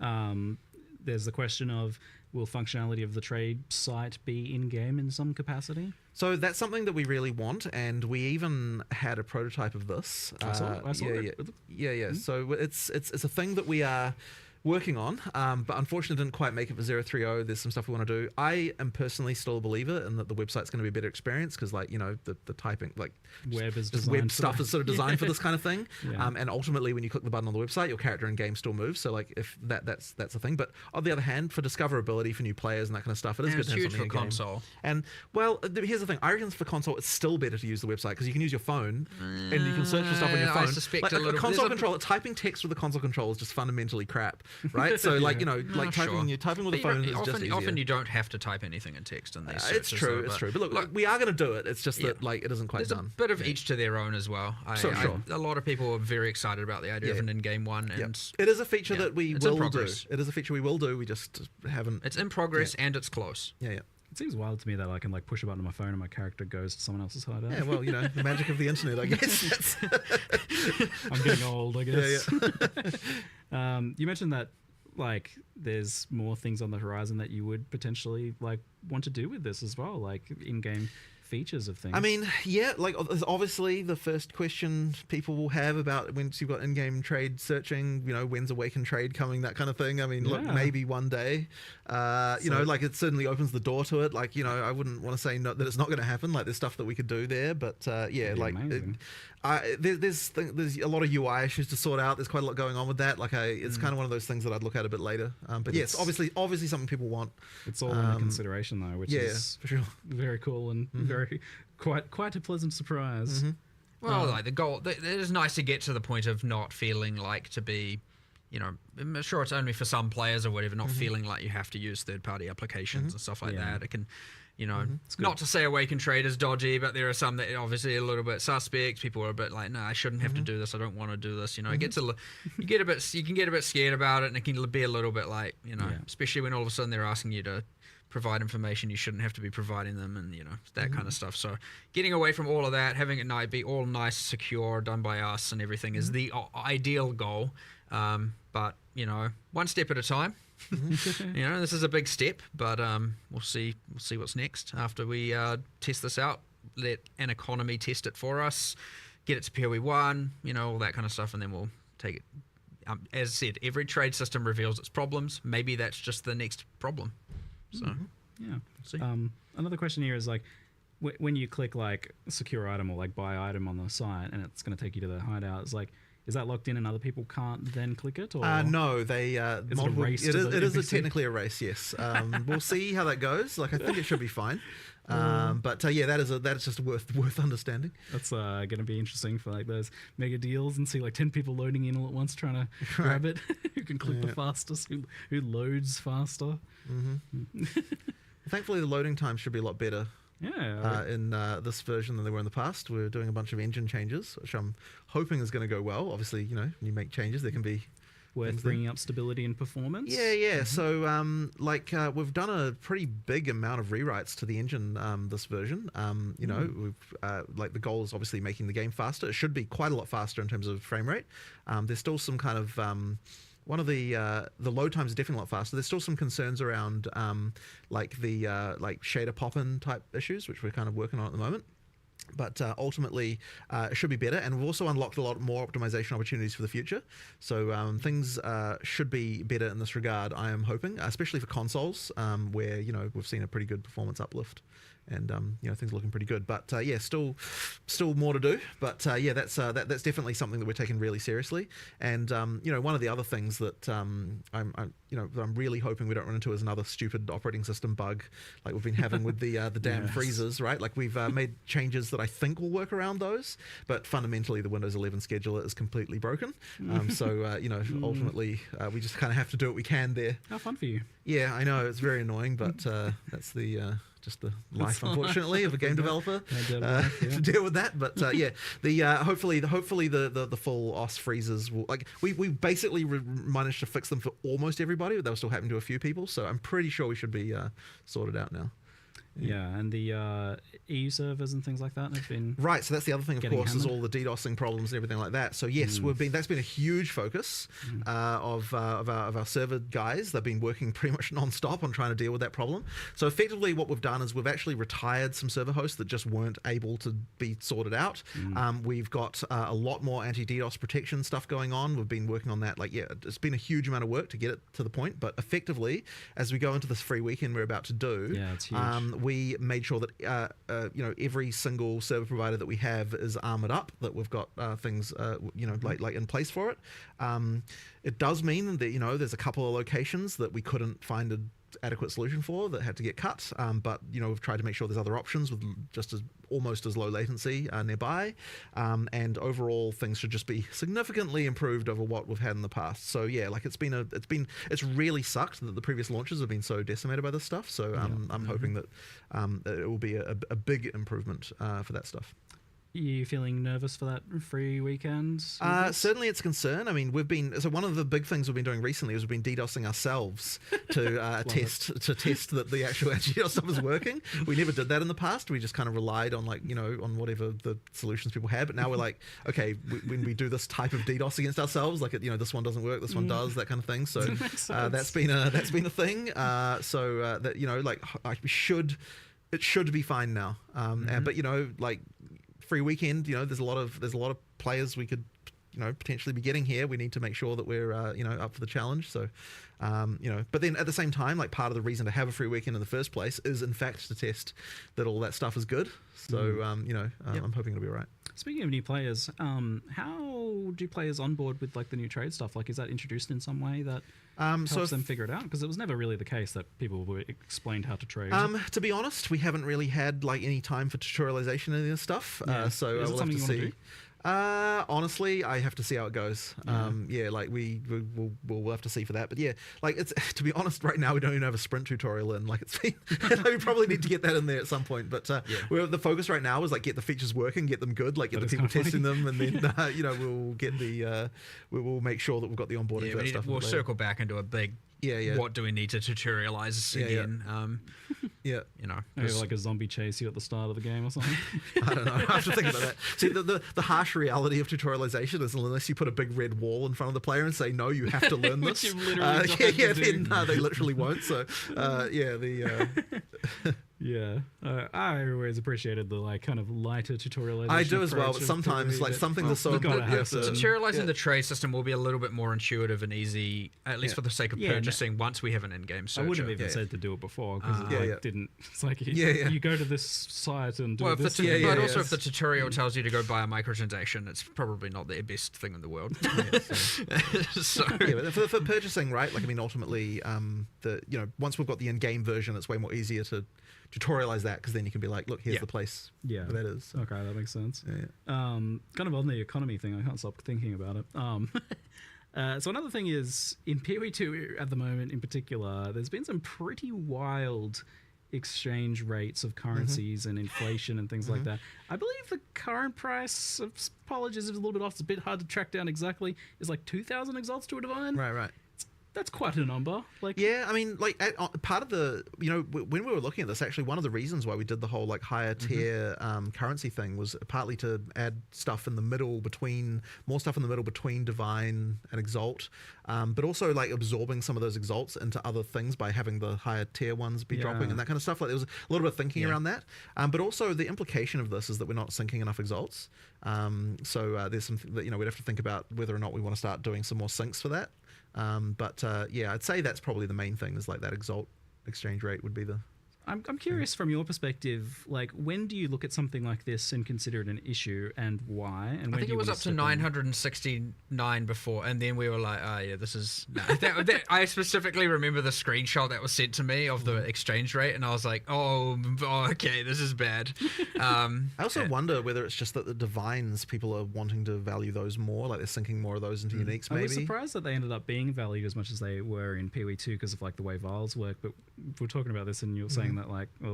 Yeah. There's the question of, will functionality of the trade site be in-game in some capacity? So that's something that we really want, and we even had a prototype of this. I saw it. Yeah. So it's a thing that we are working on, but unfortunately didn't quite make it for 0.3.0. There's some stuff we want to do. I am personally still a believer in that the website's going to be a better experience because, like, the typing, like web is just designed web for stuff that. is sort of designed for this kind of thing. Yeah. And ultimately, when you click the button on the website, your character in game still moves. So, like, if that's a thing. But on the other hand, for discoverability for new players and that kind of stuff, it is And good it's to have huge something for in game. console. And well, here's the thing. I reckon for console, it's still better to use the website because you can use your phone and you can search for stuff on your phone. I suspect like, a little console there's a- control, typing text with a console control is just fundamentally crap, right? So, like, like typing with a phone is just easier. Often you don't have to type anything in text in these It's searches, true, though, it's true. But look, we are going to do it. It's just that, like, it isn't quite There's done. a bit of each to their own as well. Sure. A lot of people are very excited about the idea of an in-game one, and It is a feature that we it's in will do. progress. It is a feature we will do. We just haven't. it's in progress and it's close. Yeah. It seems wild to me that I can like push a button on my phone and my character goes to someone else's hideout. Yeah, well, the magic of the internet, I guess. I'm getting old, I guess. Yeah. You mentioned that like there's more things on the horizon that you would potentially like want to do with this as well, like in-game features of things. I mean, yeah, like obviously the first question people will have about once you've got in-game trade searching, when's Awaken Trade coming, that kind of thing. I mean, look, maybe one day, like it certainly opens the door to it. Like, I wouldn't want to say that it's not going to happen. Like there's stuff that we could do there, but like there's a lot of UI issues to sort out. There's quite a lot going on with that. Like it's kind of one of those things that I'd look at a bit later. But yes, obviously something people want. It's all under consideration though, which is for sure very cool and very quite a pleasant surprise. Well, like the goal, it is nice to get to the point of not feeling like to be, I'm sure it's only for some players or whatever, not feeling like you have to use third-party applications and stuff like that. It can, not to say Awaken Trade is dodgy, but there are some that are obviously a little bit suspect. People are a bit like, no, I shouldn't have to do this. I don't want to do this. It gets you can get a bit scared about it, and it can be a little bit like, especially when all of a sudden they're asking you to provide information you shouldn't have to be providing them, and that kind of stuff. So getting away from all of that, having it be all nice, secure, done by us and everything is the ideal goal. But one step at a time. This is a big step, but we'll see what's next after we test this out. Let an economy test it for us, get it to PoE1, all that kind of stuff, and then we'll take it. As I said, every trade system reveals its problems. Maybe that's just the next problem. So see. Another question here is like when you click like secure item or like buy item on the site and it's going to take you to the hideout, it's like, is that locked in and other people can't then click it? Or no, they multiple. It is technically a race. Yes, we'll see how that goes. Like I think it should be fine. But that is just worth understanding. That's going to be interesting for like those mega deals and see like 10 people loading in all at once trying to grab it. Who can click the fastest? Who loads faster? Thankfully, the loading time should be a lot better. Yeah. In this version than they were in the past. We're doing a bunch of engine changes, which I'm hoping is going to go well. Obviously, when you make changes, there can be worth bringing up stability and performance. Yeah. So, we've done a pretty big amount of rewrites to the engine this version. We've the goal is obviously making the game faster. It should be quite a lot faster in terms of frame rate. There's still some kind of one of the load times is definitely a lot faster. There's still some concerns around shader pop-in type issues, which we're kind of working on at the moment. But ultimately, it should be better, and we've also unlocked a lot more optimization opportunities for the future. So things should be better in this regard, I am hoping, especially for consoles, where we've seen a pretty good performance uplift, and things are looking pretty good. But still more to do. But that's definitely something that we're taking really seriously. And one of the other things that I'm really hoping we don't run into is another stupid operating system bug like we've been having with the damn freezers, right? Like we've made changes that I think will work around those, but fundamentally the Windows 11 scheduler is completely broken. Ultimately we just kind of have to do what we can there. How fun for you. Yeah, I know, it's very annoying, but that's the just the life, unfortunately, of a game developer to deal with that. But hopefully the full OS freezes will, like we basically managed to fix them for almost everybody, but they were still happening to a few people. So I'm pretty sure we should be sorted out now. Yeah, and the EU servers and things like that have been right. So that's the other thing, of getting course, is hammered. all the DDoSing problems and everything like that. So yes, that's been a huge focus of our server guys. They've been working pretty much non-stop on trying to deal with that problem. So effectively, what we've done is we've actually retired some server hosts that just weren't able to be sorted out. We've got a lot more anti-DDoS protection stuff going on. We've been working on that. It's been a huge amount of work to get it to the point. But effectively, as we go into this free weekend we're about to do, it's huge. we made sure that every single server provider that we have is armored up, that we've got things like in place for it. It does mean that there's a couple of locations that we couldn't find an adequate solution for that had to get cut, but we've tried to make sure there's other options with just almost as low latency nearby, and overall things should just be significantly improved over what we've had in the past. So yeah, it's really sucked that the previous launches have been so decimated by this stuff. So I'm hoping that it will be a big improvement for that stuff. You feeling nervous for that free weekend? Certainly it's a concern. I mean, one of the big things we've been doing recently is we've been DDoSing ourselves to test that the actual anti-DDoS stuff is working. We never did that in the past. We just kind of relied on on whatever the solutions people had. But now we're like, okay, when we do this type of DDoS against ourselves, this one doesn't work, this one does, that kind of thing. So that's been a thing. It should be fine now. But free weekend, there's a lot of players we could potentially be getting here. We need to make sure that we're up for the challenge. So but then at the same time, part of the reason to have a free weekend in the first place is in fact to test that all that stuff is good. So I'm hoping it'll be all right. Speaking of new players, how do players onboard with the new trade stuff? Is that introduced in some way that helps them figure it out? Because it was never really the case that people were explained how to trade. To be honest, we haven't really had any time for tutorialization of this stuff. So is it we'll something have to you see. Want to do? Honestly, I have to see how it goes. We'll have to see for that. But yeah, it's to be honest, right now we don't even have a sprint tutorial in. It's been, we probably need to get that in there at some point. But the focus right now is get the features working, get them good, get the people testing them, and then we'll get we'll make sure that we've got the onboarding for that stuff. We'll circle back into a big. What do we need to tutorialize again? Maybe a zombie chase you at the start of the game or something. I don't know. I have to think about that. See, the harsh reality of tutorialization is unless you put a big red wall in front of the player and say, no, you have to learn this. Which you literally they literally won't. So, I always appreciated the kind of lighter tutorialization. I do as well, but sometimes something that's so important. Tutorializing the trade system will be a little bit more intuitive and easy, at least for the sake of purchasing. Once we have an in-game searcher. I wouldn't have even said to do it before because it didn't. It's you go to this site and do this. But also, if the tutorial tells you to go buy a microtransaction, it's probably not the best thing in the world. But for purchasing, right? Ultimately, once we've got the in-game version, it's way more easier to tutorialize that because then you can be look, here's the place where that is. So. Okay, that makes sense. Kind of on the economy thing, I can't stop thinking about it. So another thing is, in PoE2 at the moment in particular, there's been some pretty wild exchange rates of currencies and inflation and things like that. I believe the current price of apologies is a little bit off. It's a bit hard to track down exactly. It's 2,000 exalts to a divine. Right. That's quite a number. Part of the when we were looking at this, actually one of the reasons why we did the whole higher tier currency thing was partly to add stuff in the middle between divine and exalt, but also absorbing some of those exalts into other things by having the higher tier ones be dropping and that kind of stuff. There was a little bit of thinking around that, but also the implication of this is that we're not syncing enough exalts. So there's something that we'd have to think about whether or not we want to start doing some more syncs for that. I'd say that's probably the main thing is that exalt exchange rate would be the... I'm curious from your perspective, when do you look at something like this and consider it an issue and why? And I think it was up to 969 before, and then we were like, this is... No. I specifically remember the screenshot that was sent to me of the exchange rate, and I was like, oh okay, this is bad. I also wonder whether it's just that the divines, people are wanting to value those more, they're sinking more of those into uniques, maybe. I was surprised that they ended up being valued as much as they were in PoE2 because of the way vials work, but we're talking about this and you're saying that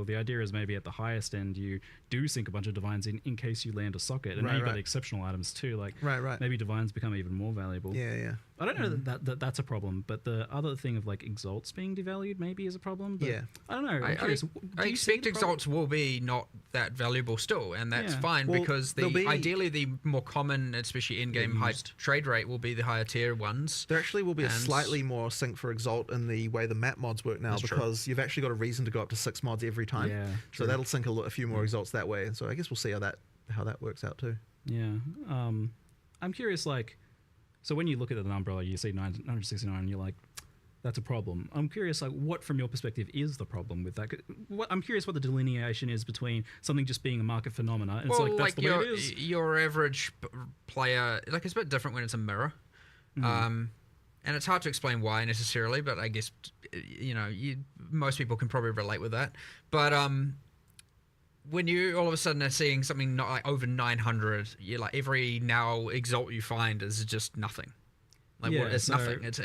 the idea is maybe at the highest end you do sink a bunch of divines in case you land a socket, and now you've got exceptional items too, maybe divines become even more valuable. I don't know that's a problem, but the other thing of like exalts being devalued maybe is a problem. But Yeah. I don't know. I'm curious. I expect exalts will be not that valuable still, and that's fine Well, because ideally the more common, especially in-game high trade rate, will be the higher tier ones. There actually will be a slightly more sync for Exalt in the way the map mods work now, because you've actually got a reason to go up to 6 mods every time. Yeah, so that'll sync a few more Exalts that way. So I guess we'll see how that works out too. Yeah. I'm curious, like, so when you look at the umbrella, you see 969, and you're like, that's a problem. I'm curious, like, what from your perspective is the problem with that? I'm curious what the delineation is between something just being a market phenomena and it's like that's the way it is. Your average player, like, it's a bit different when it's a mirror. And it's hard to explain why necessarily, but I guess, most people can probably relate with that. But when you all of a sudden are seeing something not like over 900, you're like, every now exalt you find is just nothing. Like, it's nothing. It's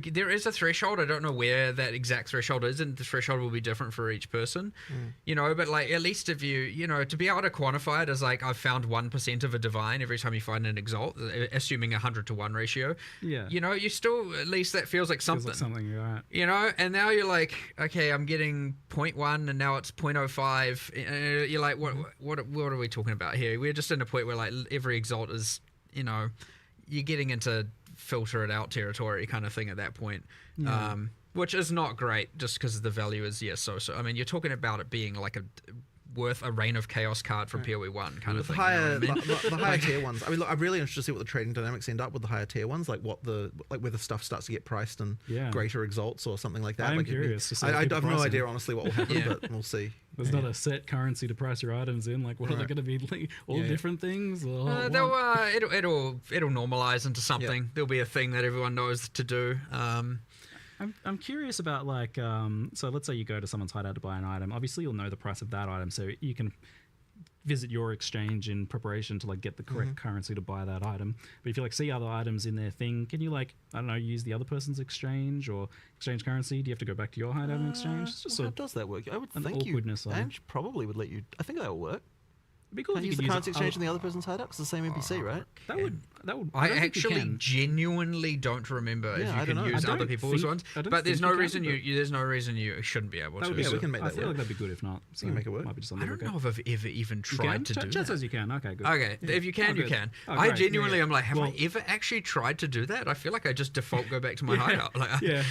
there is a threshold. I don't know where that exact threshold is, and the threshold will be different for each person. But like, at least if you to be able to quantify it as like, I've found 1% of a divine every time you find an exalt, assuming 100-to-1 ratio. Yeah. You still, at least that feels like something. Feels like something, right? And now you're like, okay, I'm getting 0.1 and now it's 0.05. You're like, what are we talking about here? We're just in a point where like every exalt is, you're getting into filter it out territory kind of thing at that point, which is not great just because the value is so. I mean, you're talking about it being like worth a Reign of Chaos card from PoE 1 kind of thing. The higher tier ones. I mean, look, I'm really interested to see what the trading dynamics end up with the higher tier ones, like whether stuff starts to get priced in greater exalts or something like that. I'm curious to see. I have no idea honestly what will happen, but we'll see. There's not a set currency to price your items in. Like, what are they going to be? Like, all different things? Or it'll normalize into something. Yeah. There'll be a thing that everyone knows to do. I'm curious about, like, so let's say you go to someone's hideout to buy an item. Obviously, you'll know the price of that item, so you can visit your exchange in preparation to like get the correct currency to buy that item. But if you like see other items in their thing, can you like, I don't know, use the other person's exchange or exchange currency? Do you have to go back to your hideout and exchange? It's just how does that work? I would think awkwardness. Ange probably would let you. I think that would work. It'd be cool if you use could the currency exchange in the other person's hideout. It's the same NPC, right? That would. I actually genuinely don't remember if you can use other people's ones, but there's no reason you shouldn't be able to. Yeah, we can make that work. I feel like that'd be good if not. So we can make it work. Might be just I don't know if I've ever even tried to do that. Just as you can. Okay, good. Okay, if you can, you can. I genuinely am like, have I ever actually tried to do that? I feel like I just default go back to my hideout. Like, yeah.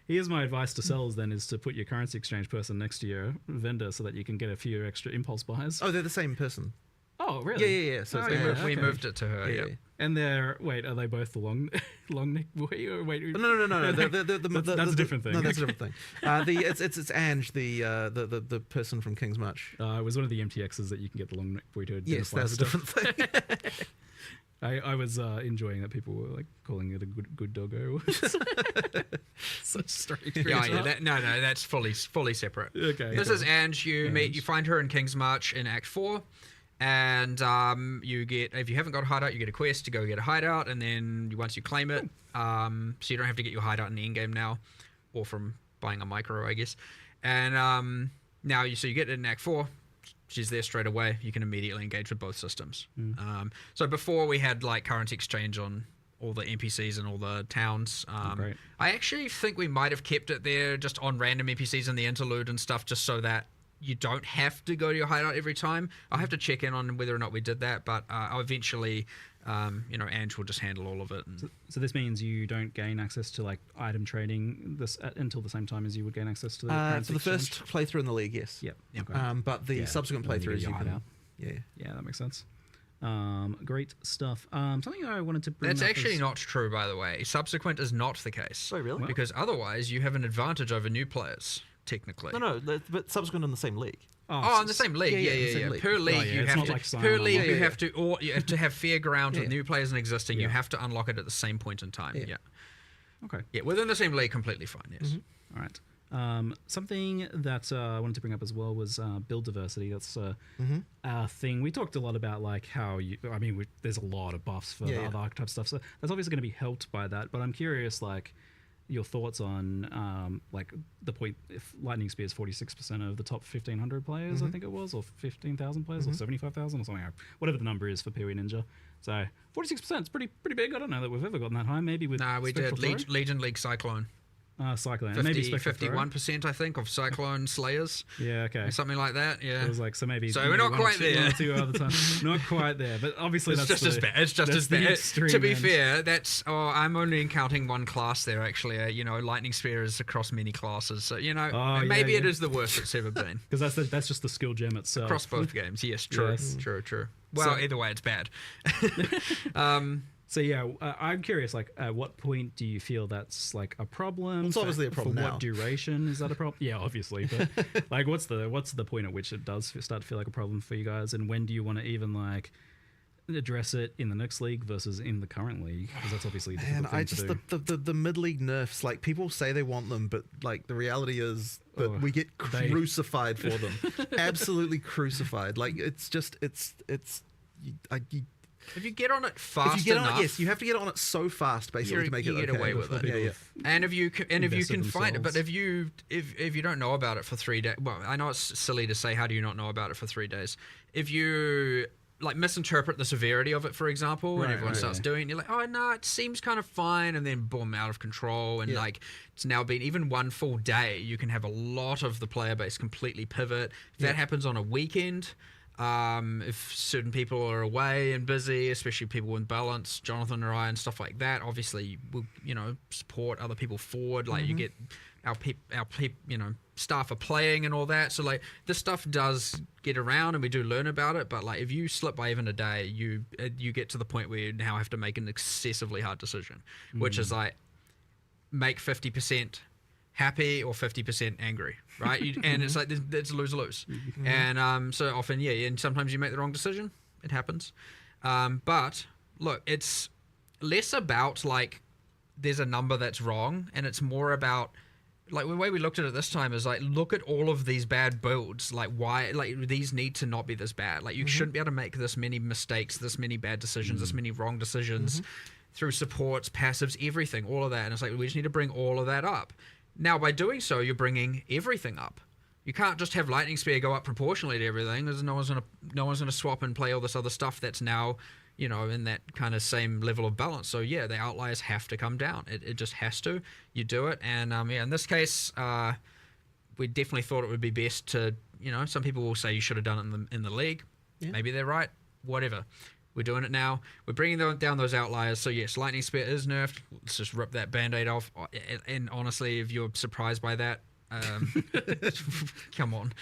Here's my advice to sellers then is to put your currency exchange person next to your vendor so that you can get a few extra impulse buys. Oh, they're the same person. Oh, really? Yeah. So we moved it to her. Yeah. And are they both the long neck boy? Or wait, no. That's a different thing. No, that's a different thing. It's Ange, the person from King's March. It was one of the MTXs that you can get the long neck boy to identify. Yes, that's a different thing. I was enjoying that people were like calling it a good doggo. Such strange. Yeah. That's fully separate. Okay. This is Ange. You find her in King's March in Act 4. And you get, if you haven't got a hideout, you get a quest to go get a hideout, and then once you claim it, so you don't have to get your hideout in the endgame now, or from buying a micro, I guess. And now you get it in Act 4. She's there straight away. You can immediately engage with both systems. So before we had like currency exchange on all the NPCs and all the towns. Great. I actually think we might have kept it there just on random NPCs in the interlude and stuff, just so that you don't have to go to your hideout every time. I'll have to check in on whether or not we did that, but eventually, Ange will just handle all of it. So this means you don't gain access to like item trading until the same time as you would gain access to the currency for the exchange? first playthrough in the league, yes. Yep. Okay. But the subsequent playthroughs, you can. Yeah, that makes sense. Great stuff. Something I wanted to bring That's up actually not true, by the way. Subsequent is not the case. Oh, really? Because otherwise, you have an advantage over new players. Technically. No, but subsequent in the same league. In the same league. Yeah. Per league, you have to. You have to have fair ground with new players and existing. You have to unlock it at the same point in time. Yeah. Okay. Yeah, within the same league, completely fine. Yes. All right. Something that I wanted to bring up as well was build diversity. That's our thing. We talked a lot about like how there's a lot of buffs for the other archetype stuff, so that's obviously going to be helped by that. But I'm curious, like, your thoughts on like the point if Lightning Spear is 46% of the top 1,500 players, I think it was, or 15,000 players, or 75,000 or something, whatever the number is for PoE Ninja. So 46% is pretty big. I don't know that we've ever gotten that high. Maybe with Nah, we Spectral did Throw? Legion League Cyclone. Cyclone. Maybe Spectral Throw. 51%, I think, of Cyclone Slayers. Yeah, okay. Something like that, yeah. It was like, so maybe. So we're not one quite or two- there. one or two other times. Not quite there, but obviously It's that's just as bad. It's just as the bad. extreme To be end. fair, I'm only counting one class there, actually. Lightning Spear is across many classes. So, maybe it is the worst it's ever been. Because that's just the skill gem itself. Across both games, yes, true. Yes. True. Well, either way, it's bad. So yeah, I'm curious. Like, at what point do you feel that's like a problem? It's obviously a problem For now. what duration is that a problem? Yeah, obviously. But like, what's the point at which it does start to feel like a problem for you guys? And when do you want to even like address it in the next league versus in the current league? Because that's obviously a difficult And thing to do. the mid league nerfs, like people say they want them, but like the reality is that we get crucified for them. Absolutely crucified. Like it's If you get on it fast if you get enough, on it, yes, you have to get on it so fast basically to make it you get okay. away with it. Yeah. And if you can invested find it, but themselves. if you don't know about it for 3 days, well, I know it's silly to say, how do you not know about it for 3 days? If you like misinterpret the severity of it, for example, and everyone starts doing it, you're like, oh no, it seems kind of fine, and then boom, out of control, and like it's now been even one full day, you can have a lot of the player base completely pivot. If that happens on a weekend. If certain people are away and busy, especially people with balance, Jonathan or I and stuff like that, obviously we'll support other people forward. Like you get our staff are playing and all that. So like this stuff does get around and we do learn about it. But like if you slip by even a day, you get to the point where you now have to make an excessively hard decision, which is like make 50% happy or 50% angry, right? And it's like it's lose-lose. And so often, and sometimes you make the wrong decision. It happens. But look, it's less about like there's a number that's wrong, and it's more about like the way we looked at it this time is like look at all of these bad builds. Like why? Like these need to not be this bad. Like you shouldn't be able to make this many mistakes, this many bad decisions, this many wrong decisions through supports, passives, everything, all of that. And it's like we just need to bring all of that up. Now, by doing so, you're bringing everything up. You can't just have Lightning Spear go up proportionally to everything. There's no one's gonna swap and play all this other stuff that's now, in that kind of same level of balance. So yeah, the outliers have to come down. It just has to. You do it, and in this case, we definitely thought it would be best to, some people will say you should have done it in the league. Yeah. Maybe they're right. Whatever. We're doing it now. We're bringing down those outliers. So yes, Lightning Spear is nerfed. Let's just rip that Band-Aid off. And honestly, if you're surprised by that, come on.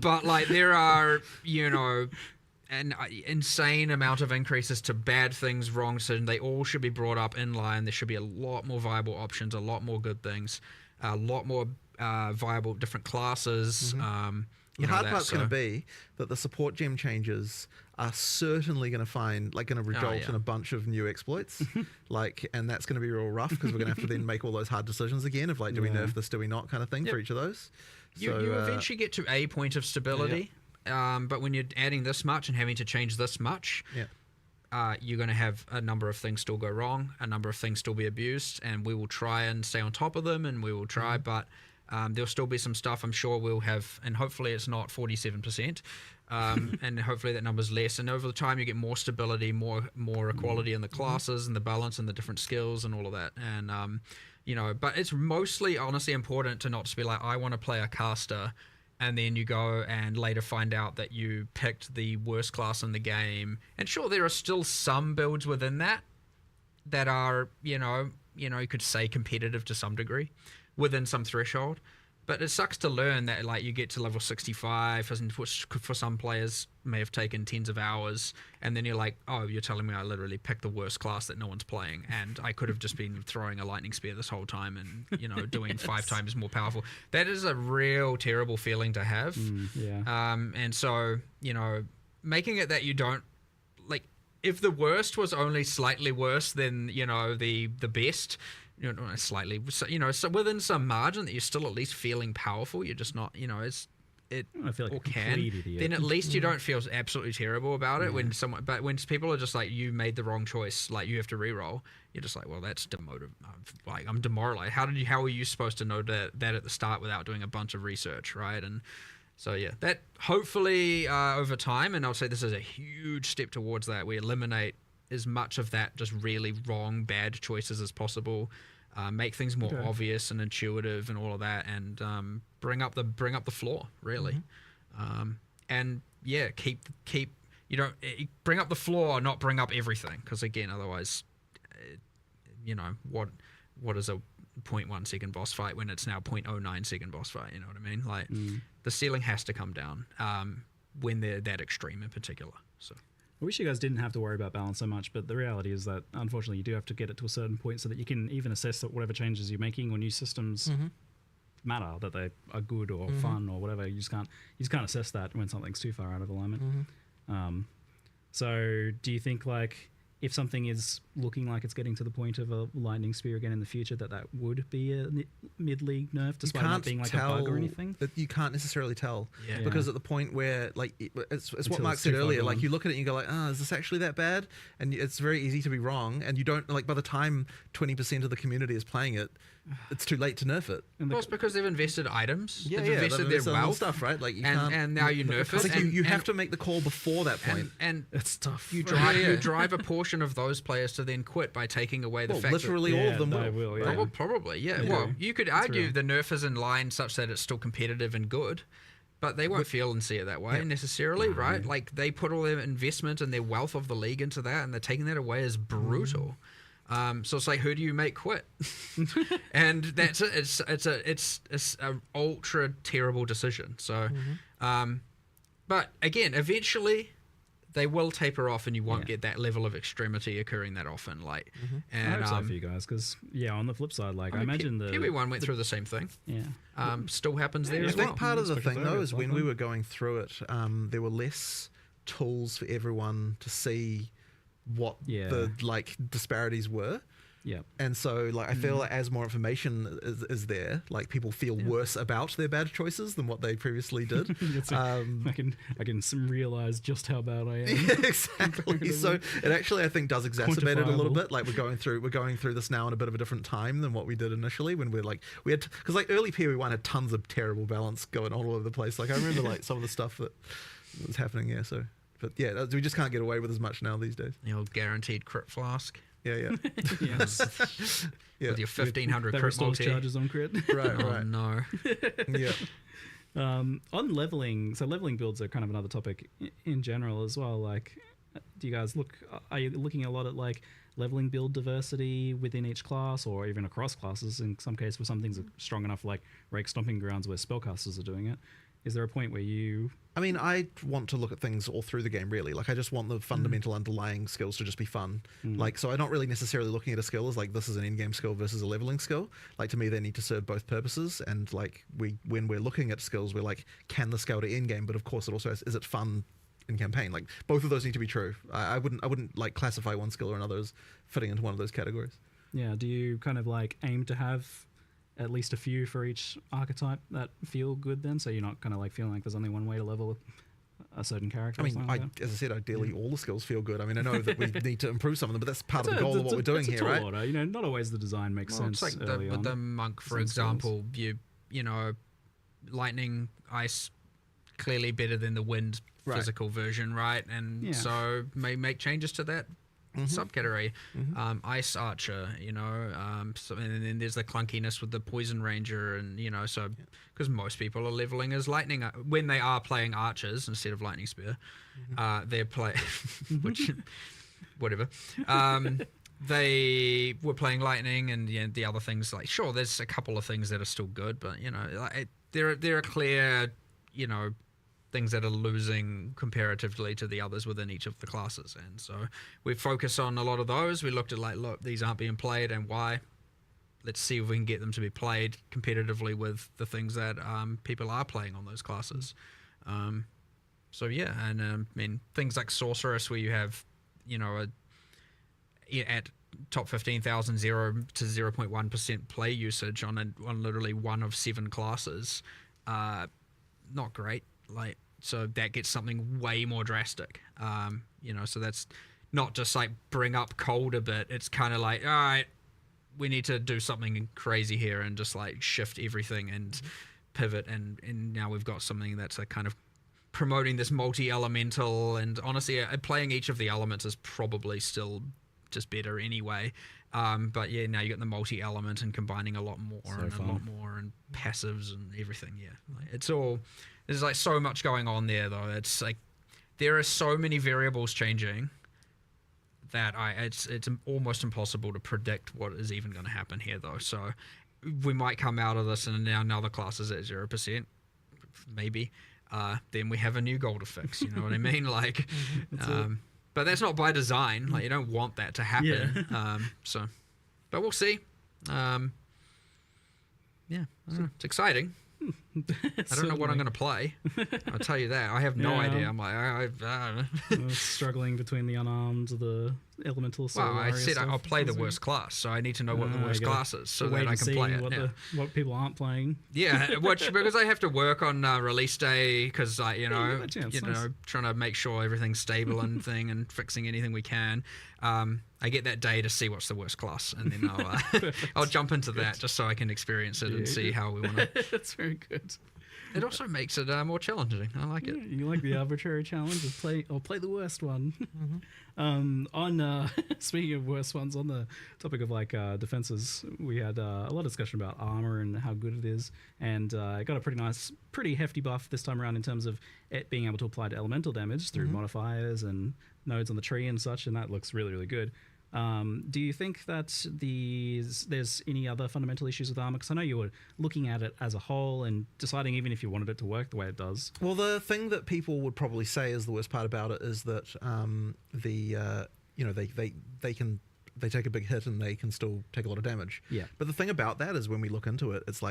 But like there are, an insane amount of increases to bad things, wrong decisions. They all should be brought up in line. There should be a lot more viable options, a lot more good things, a lot more viable different classes. The hard part's going to be that the support gem changes are certainly going to result in a bunch of new exploits, and that's going to be real rough because we're going to have to then make all those hard decisions again of like, do we nerf this, do we not, kind of thing for each of those. You eventually get to a point of stability, but when you're adding this much and having to change this much, you're going to have a number of things still go wrong, a number of things still be abused, and we will try and stay on top of them, and we will try, but there'll still be some stuff I'm sure we'll have, and hopefully it's not 47%, and hopefully that number's less, and over the time you get more stability, more equality in the classes and the balance and the different skills and all of that, and but it's mostly honestly important to not just be like, I want to play a caster, and then you go and later find out that you picked the worst class in the game. And sure, there are still some builds within that are, you could say competitive to some degree within some threshold. But it sucks to learn that like you get to level 65, which for some players may have taken tens of hours, and then you're like, oh, you're telling me I literally picked the worst class that no one's playing, and I could have just been throwing a Lightning Spear this whole time and, doing 5 times more powerful. That is a real terrible feeling to have. And so, making it that you don't, like, if the worst was only slightly worse than, the best, slightly, so within some margin that you're still at least feeling powerful, you're just not, it's I feel like or a can, complete idiot. then at least you don't feel absolutely terrible about it but when people are just like, you made the wrong choice, like you have to re-roll, you're just like, well, that's demotive. Like, I'm demoralized. How are you supposed to know that at the start without doing a bunch of research, right? And so yeah, that hopefully over time, and I'll say this is a huge step towards that, we eliminate as much of that just really wrong, bad choices as possible. Make things more obvious and intuitive and all of that, and bring up the floor really, and yeah, keep bring up the floor, not bring up everything, because again, otherwise, what is a 0.1 second boss fight when it's now 0.09 second boss fight? You know what I mean? Like the ceiling has to come down when they're that extreme in particular. So. I wish you guys didn't have to worry about balance so much, but the reality is that unfortunately you do have to get it to a certain point so that you can even assess that whatever changes you're making or new systems matter, that they are good or fun or whatever. You just can't assess that when something's too far out of alignment. So do you think, like, if something is looking like it's getting to the point of a lightning spear again in the future, that would be a mid-league nerf, despite not being like a bug or anything? You can't necessarily tell, Yeah. because at the point where, like, it's what Until Mark it's said too far earlier, gone. like, you look at it and you go like, is this actually that bad? And it's very easy to be wrong, and you don't, like, by the time 20% of the community is playing it, it's too late to nerf it. And Well, it's because they've invested items, Yeah, they've invested their invested in wealth, stuff, right? Like, you can't, and now you nerf it. like, and, you have and- to make the call before that point. and it's tough. you drive a portion of those players to then quit by taking away the Well, fact literally all of them they will. will, right? yeah. Probably, yeah. Yeah. Well, you could argue real. the nerf is in line such that it's still competitive and good, but they won't feel and see it that way necessarily, right? Like, they put all their investment and their wealth of the league into that, and they're taking that away as brutal. So it's like, who do you make quit? And that's it. It's a ultra terrible decision. So, but again, eventually they will taper off, and you won't get that level of extremity occurring that often. Like, I and hope so for you guys, because on the flip side, like, I imagine the PB1 went through the same thing. Still happens there I as think well. part of the Especially thing, though, though, is it's when like we that. were going through it, there were less tools for everyone to see what the, like, disparities were. Yeah. And so, like, I feel like as more information is there, like, people feel worse about their bad choices than what they previously did. I can realize just how bad I am. Yeah, exactly. So it actually, I think, does exacerbate it a little Quantifiable. bit. Like, we're going through this now in a bit of a different time than what we did initially, when we had, because like early PoE1 had tons of terrible balance going on all over the place. Like, I remember like some of the stuff that was happening. Yeah. So, but yeah, we just can't get away with as much now these days. The old guaranteed crit flask Yeah. Yes. Yeah. with your 1500 That crit restores multi. charges on crit. Right. Oh Right. no. Yeah. On leveling, so leveling builds are kind of another topic in general as well. Like, do you guys are you looking a lot at, like, leveling build diversity within each class, or even across classes in some case, where some things are strong enough, like Rake Stomping Grounds, where spellcasters are doing it? Is there a point where you... I mean, I want to look at things all through the game, really. Like, I just want the fundamental underlying skills to just be fun. Like, so I'm not really necessarily looking at a skill as, like, this is an in-game skill versus a leveling skill. Like, to me, they need to serve both purposes. And, like, when we're looking at skills, we're like, can the scale to in-game? But, of course, it also is it fun in campaign? Like, both of those need to be true. I wouldn't, like, classify one skill or another as fitting into one of those categories. Yeah, do you kind of, like, aim to have at least a few for each archetype that feel good then, so you're not kind of, like, feeling like there's only one way to level a certain character? I or mean, something like that? as I said, ideally all the skills feel good. I mean, I know that we need to improve some of them, but that's part of the goal of what we're doing it's a here, tall right? order. Not always the design makes sense It's like early on. the monk, for Some example. You know, lightning, ice, clearly better than the wind physical version, right? And so may make changes to that subcategory. Ice archer, so, and then there's the clunkiness with the poison ranger, and so because most people are leveling as lightning when they are playing archers instead of lightning spear, they're which whatever. They were playing lightning, and the other things, like, sure, there's a couple of things that are still good, but there are clear things that are losing comparatively to the others within each of the classes. And so we focus on a lot of those. We looked at, like, look, these aren't being played, and why. Let's see if we can get them to be played competitively with the things that people are playing on those classes. So yeah, and I mean, things like Sorceress, where you have at top 15,000 0 to 0.1% play usage on literally one of 7 classes, not great. Like, so that gets something way more drastic. So that's not just like bring up cold a bit. It's kind of like, all right, we need to do something crazy here and just like shift everything and pivot. And now we've got something that's like kind of promoting this multi-elemental. And honestly, playing each of the elements is probably still just better anyway. But yeah, now you got the multi-element and combining a lot more a lot more and passives and everything. Yeah, like, there's like so much going on there though. It's like there are so many variables changing that it's almost impossible to predict what is even going to happen here though. So we might come out of this and now another class is at 0%, maybe. Then we have a new goal to fix. You know what I mean? Like, but that's not by design. Like, you don't want that to happen. Yeah. But we'll see. Yeah, I don't know. It's exciting. I don't know what I'm going to play. I'll tell you that. I have no idea. I'm like, I don't know. Struggling between the unarmed, the elemental. Well, I said I'll play the worst class, so I need to know what the worst class is so that I can play it. What people aren't playing. Yeah, because I have to work on release day because trying to make sure everything's stable and and fixing anything we can. I get that day to see what's the worst class, and then I'll jump into that just so I can experience it and see how we want to. That's very good. It also makes it more challenging. I like it. You like the arbitrary challenge of play the worst one. Speaking of worst ones, on the topic of defenses, we had a lot of discussion about armor and how good it is, and it got a pretty hefty buff this time around in terms of it being able to apply to elemental damage through modifiers and nodes on the tree and such, and that looks really, really good. Do you think that there's any other fundamental issues with armor? Because I know you were looking at it as a whole and deciding even if you wanted it to work the way it does. Well, the thing that people would probably say is the worst part about it is that they take a big hit and they can still take a lot of damage. Yeah. But the thing about that is when we look into it, it's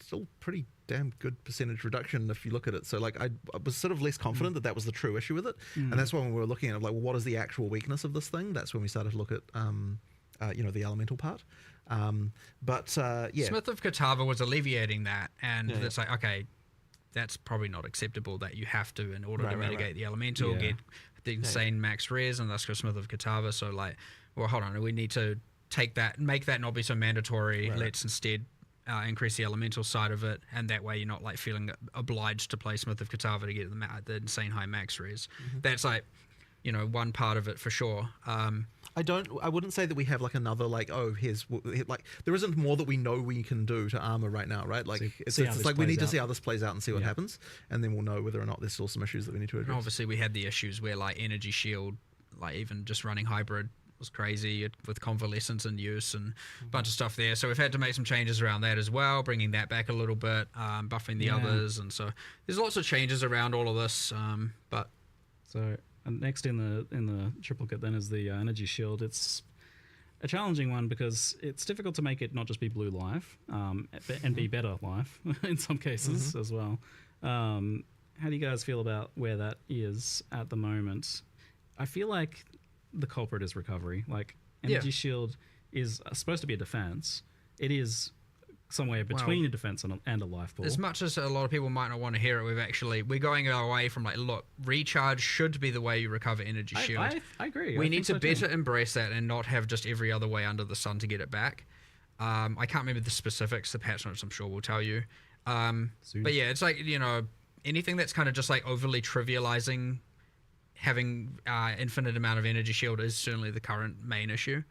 still pretty damn good percentage reduction if you look at it. So I was sort of less confident that was the true issue with it, and that's why when we were looking at it, what is the actual weakness of this thing? That's when we started to look at the elemental part. Smith of Catawba was alleviating that, and it's like, okay, that's probably not acceptable that you have to, in order to mitigate the elemental, get the insane max res, and that's go Smith of Catawba. So hold on, we need to take that, make that not be so mandatory. Let's instead increase the elemental side of it, and that way you're not feeling obliged to play Smith of Catawba to get the insane high max res. That's one part of it for sure. I wouldn't say that we have another there isn't more that we know we can do to armor right now, right? It's we need to see how this plays out and see what happens, and then we'll know whether or not there's still some issues that we need to address. And obviously we had the issues where energy shield, even just running hybrid was crazy with convalescence and use and a bunch of stuff there. So we've had to make some changes around that as well, bringing that back a little bit, buffing the others, and so there's lots of changes around all of this. And next in the triplicate then is the energy shield. It's a challenging one because it's difficult to make it not just be blue life, and be better life in some cases as well. How do you guys feel about where that is at the moment? I feel like the culprit is recovery. Energy shield is supposed to be a defense. It is somewhere between a defense and a life pool. As much as a lot of people might not want to hear it, we're going away from look, recharge should be the way you recover energy shield. I agree. We need to better embrace that and not have just every other way under the sun to get it back. I can't remember the specifics. The patch notes I'm sure will tell you. But yeah, it's anything that's kind of just overly trivializing having infinite amount of energy shield is certainly the current main issue.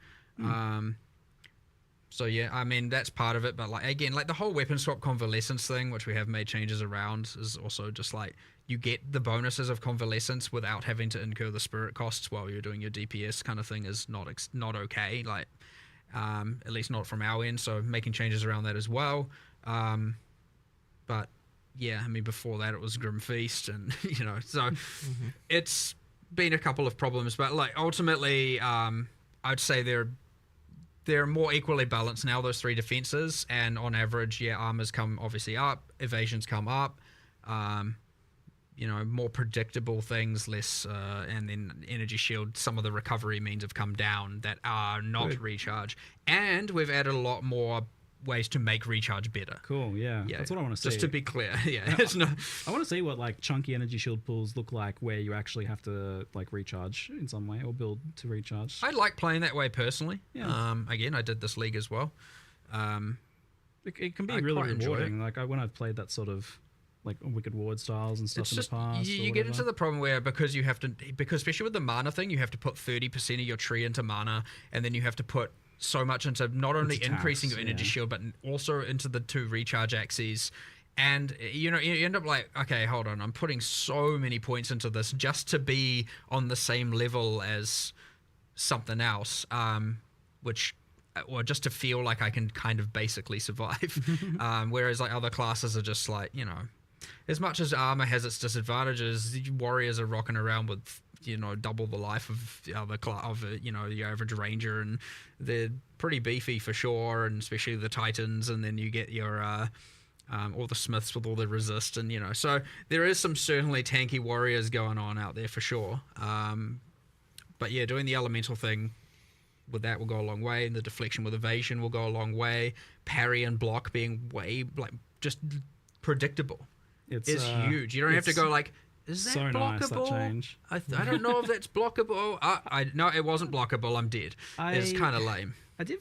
So yeah, I mean that's part of it, but again, the whole weapon swap convalescence thing, which we have made changes around, is also just you get the bonuses of convalescence without having to incur the spirit costs while you're doing your DPS kind of thing is not okay. At least not from our end. So making changes around that as well. But yeah, I mean before that it was Grim Feast, and so it's been a couple of problems, but ultimately, I'd say they're more equally balanced now, those three defenses, and on average, armors come obviously up, evasions come up, more predictable things, less, and then energy shield, some of the recovery means have come down that are not recharge, and we've added a lot more ways to make recharge better. Cool, yeah. That's what I want to see. Just to be clear, it's not. I want to see what like chunky energy shield pools look like, where you actually have to like recharge in some way or build to recharge. I like playing that way personally. Yeah. Again, I did this league as well. It can be I really quite enjoy rewarding. Like when I've played that sort of like Wicked Ward styles and stuff It's in just the past. you get into the problem where because especially with the mana thing, you have to put 30% of your tree into mana, and then you have to put so much into not only Into increasing tax, your energy yeah. shield but also into the 2 recharge axes. And you end up like, okay, hold on, I'm putting so many points into this just to be on the same level as something else, or just to feel like I can kind of basically survive. Whereas like other classes are just like, as much as armor has its disadvantages, warriors are rocking around with double the life of the other your average ranger, and they're pretty beefy for sure, and especially the titans, and then you get your all the smiths with all the resist, and so there is some certainly tanky warriors going on out there for sure. But yeah, doing the elemental thing with that will go a long way, and the deflection with evasion will go a long way. Parry and block being way just predictable. It's huge. You don't have to go like, is that so blockable? nice, that change. I don't know if that's blockable. No, it wasn't blockable. I'm dead. It's kind of lame. I do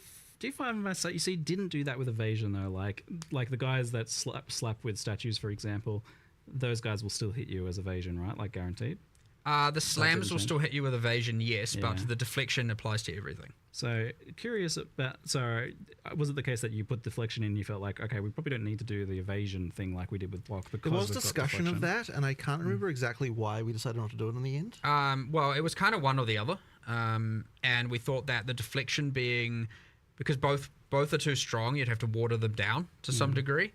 find myself, you see, didn't do that with evasion though. Like the guys that slap with statues, for example, those guys will still hit you as evasion, right? Like guaranteed. The slams will still hit you with evasion, yes, but Yeah. the deflection applies to everything. So curious about. So was it the case that you put deflection in? And you felt like, okay, we probably don't need to do the evasion thing like we did with block because There was we've got discussion of deflection. that, and I can't remember exactly why we decided not to do it in the end. Well, it was kind of one or the other, and we thought that the deflection being, because both are too strong, you'd have to water them down to some degree,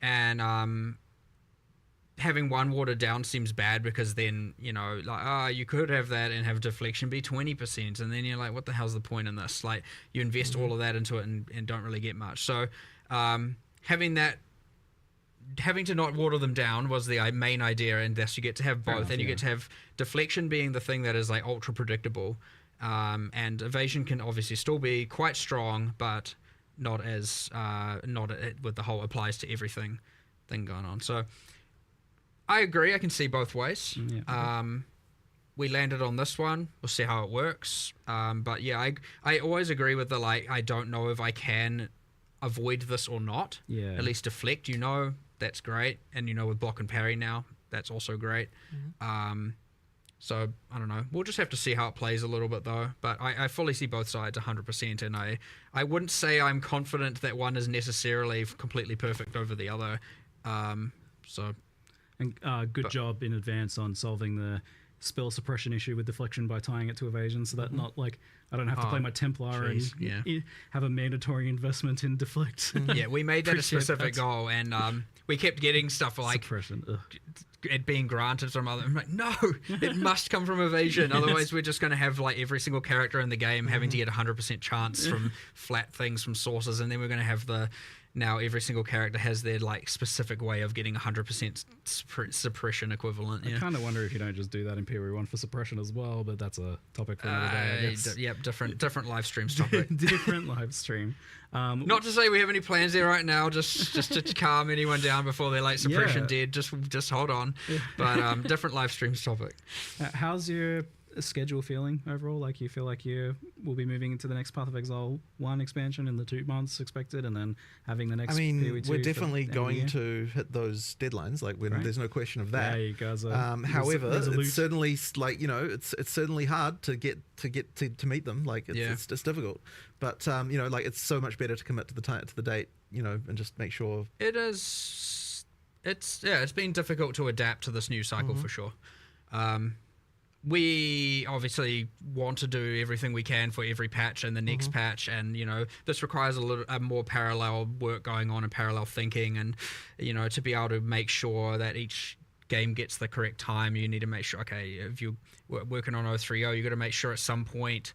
and having one watered down seems bad because then you could have that and have deflection be 20%, and then you're like, what the hell's the point in this? Like, you invest all of that into it and don't really get much. So having to not water them down was the main idea, and thus you get to have both, and you get to have deflection being the thing that is like ultra predictable, and evasion can obviously still be quite strong, but not with the whole applies to everything thing going on. So I agree. I can see both ways. Yeah. We landed on this one. We'll see how it works. But yeah, I always agree with the I don't know if I can avoid this or not. Yeah. At least deflect, that's great. And with block and parry now, that's also great. So I don't know. We'll just have to see how it plays a little bit though. But I fully see both sides 100%, and I wouldn't say I'm confident that one is necessarily completely perfect over the other. And good job in advance on solving the spell suppression issue with deflection by tying it to evasion, so that not like I don't have to play my Templar and have a mandatory investment in deflect. Yeah, we made that a Appreciate specific that. goal, and we kept getting stuff like Suppression. Ugh. it being granted from other. I'm like, no, it must come from evasion. Otherwise, we're just going to have like every single character in the game having to get 100% chance from flat things from sources, and then we're going to have now every single character has their like specific way of getting 100% suppression equivalent. I kind of wonder if you don't just do that in PoE1 for suppression as well, but that's a topic for another day, I guess. Yep, different live streams topic. Different live stream. Not to say we have any plans there right now, just to calm anyone down before they're like suppression dead. Just hold on. But different live streams topic. How's your schedule feeling overall? Like, you feel like you will be moving into the next Path of Exile 1 expansion in the 2 months expected, and then having the next PoE2 we're for definitely the end of the year? going to hit those deadlines. Like, Right. there's no question of that. Yeah, you guys are however, resolute. it's certainly like it's certainly hard to get to meet them. Like, it's difficult, but like, it's so much better to commit to the date, and just make sure. It is. It's been difficult to adapt to this new cycle for sure. We obviously want to do everything we can for every patch and the next patch, and this requires a more parallel work going on and parallel thinking, and to be able to make sure that each game gets the correct time. You need to make sure, okay, if you're working on 0.3, you got to make sure at some point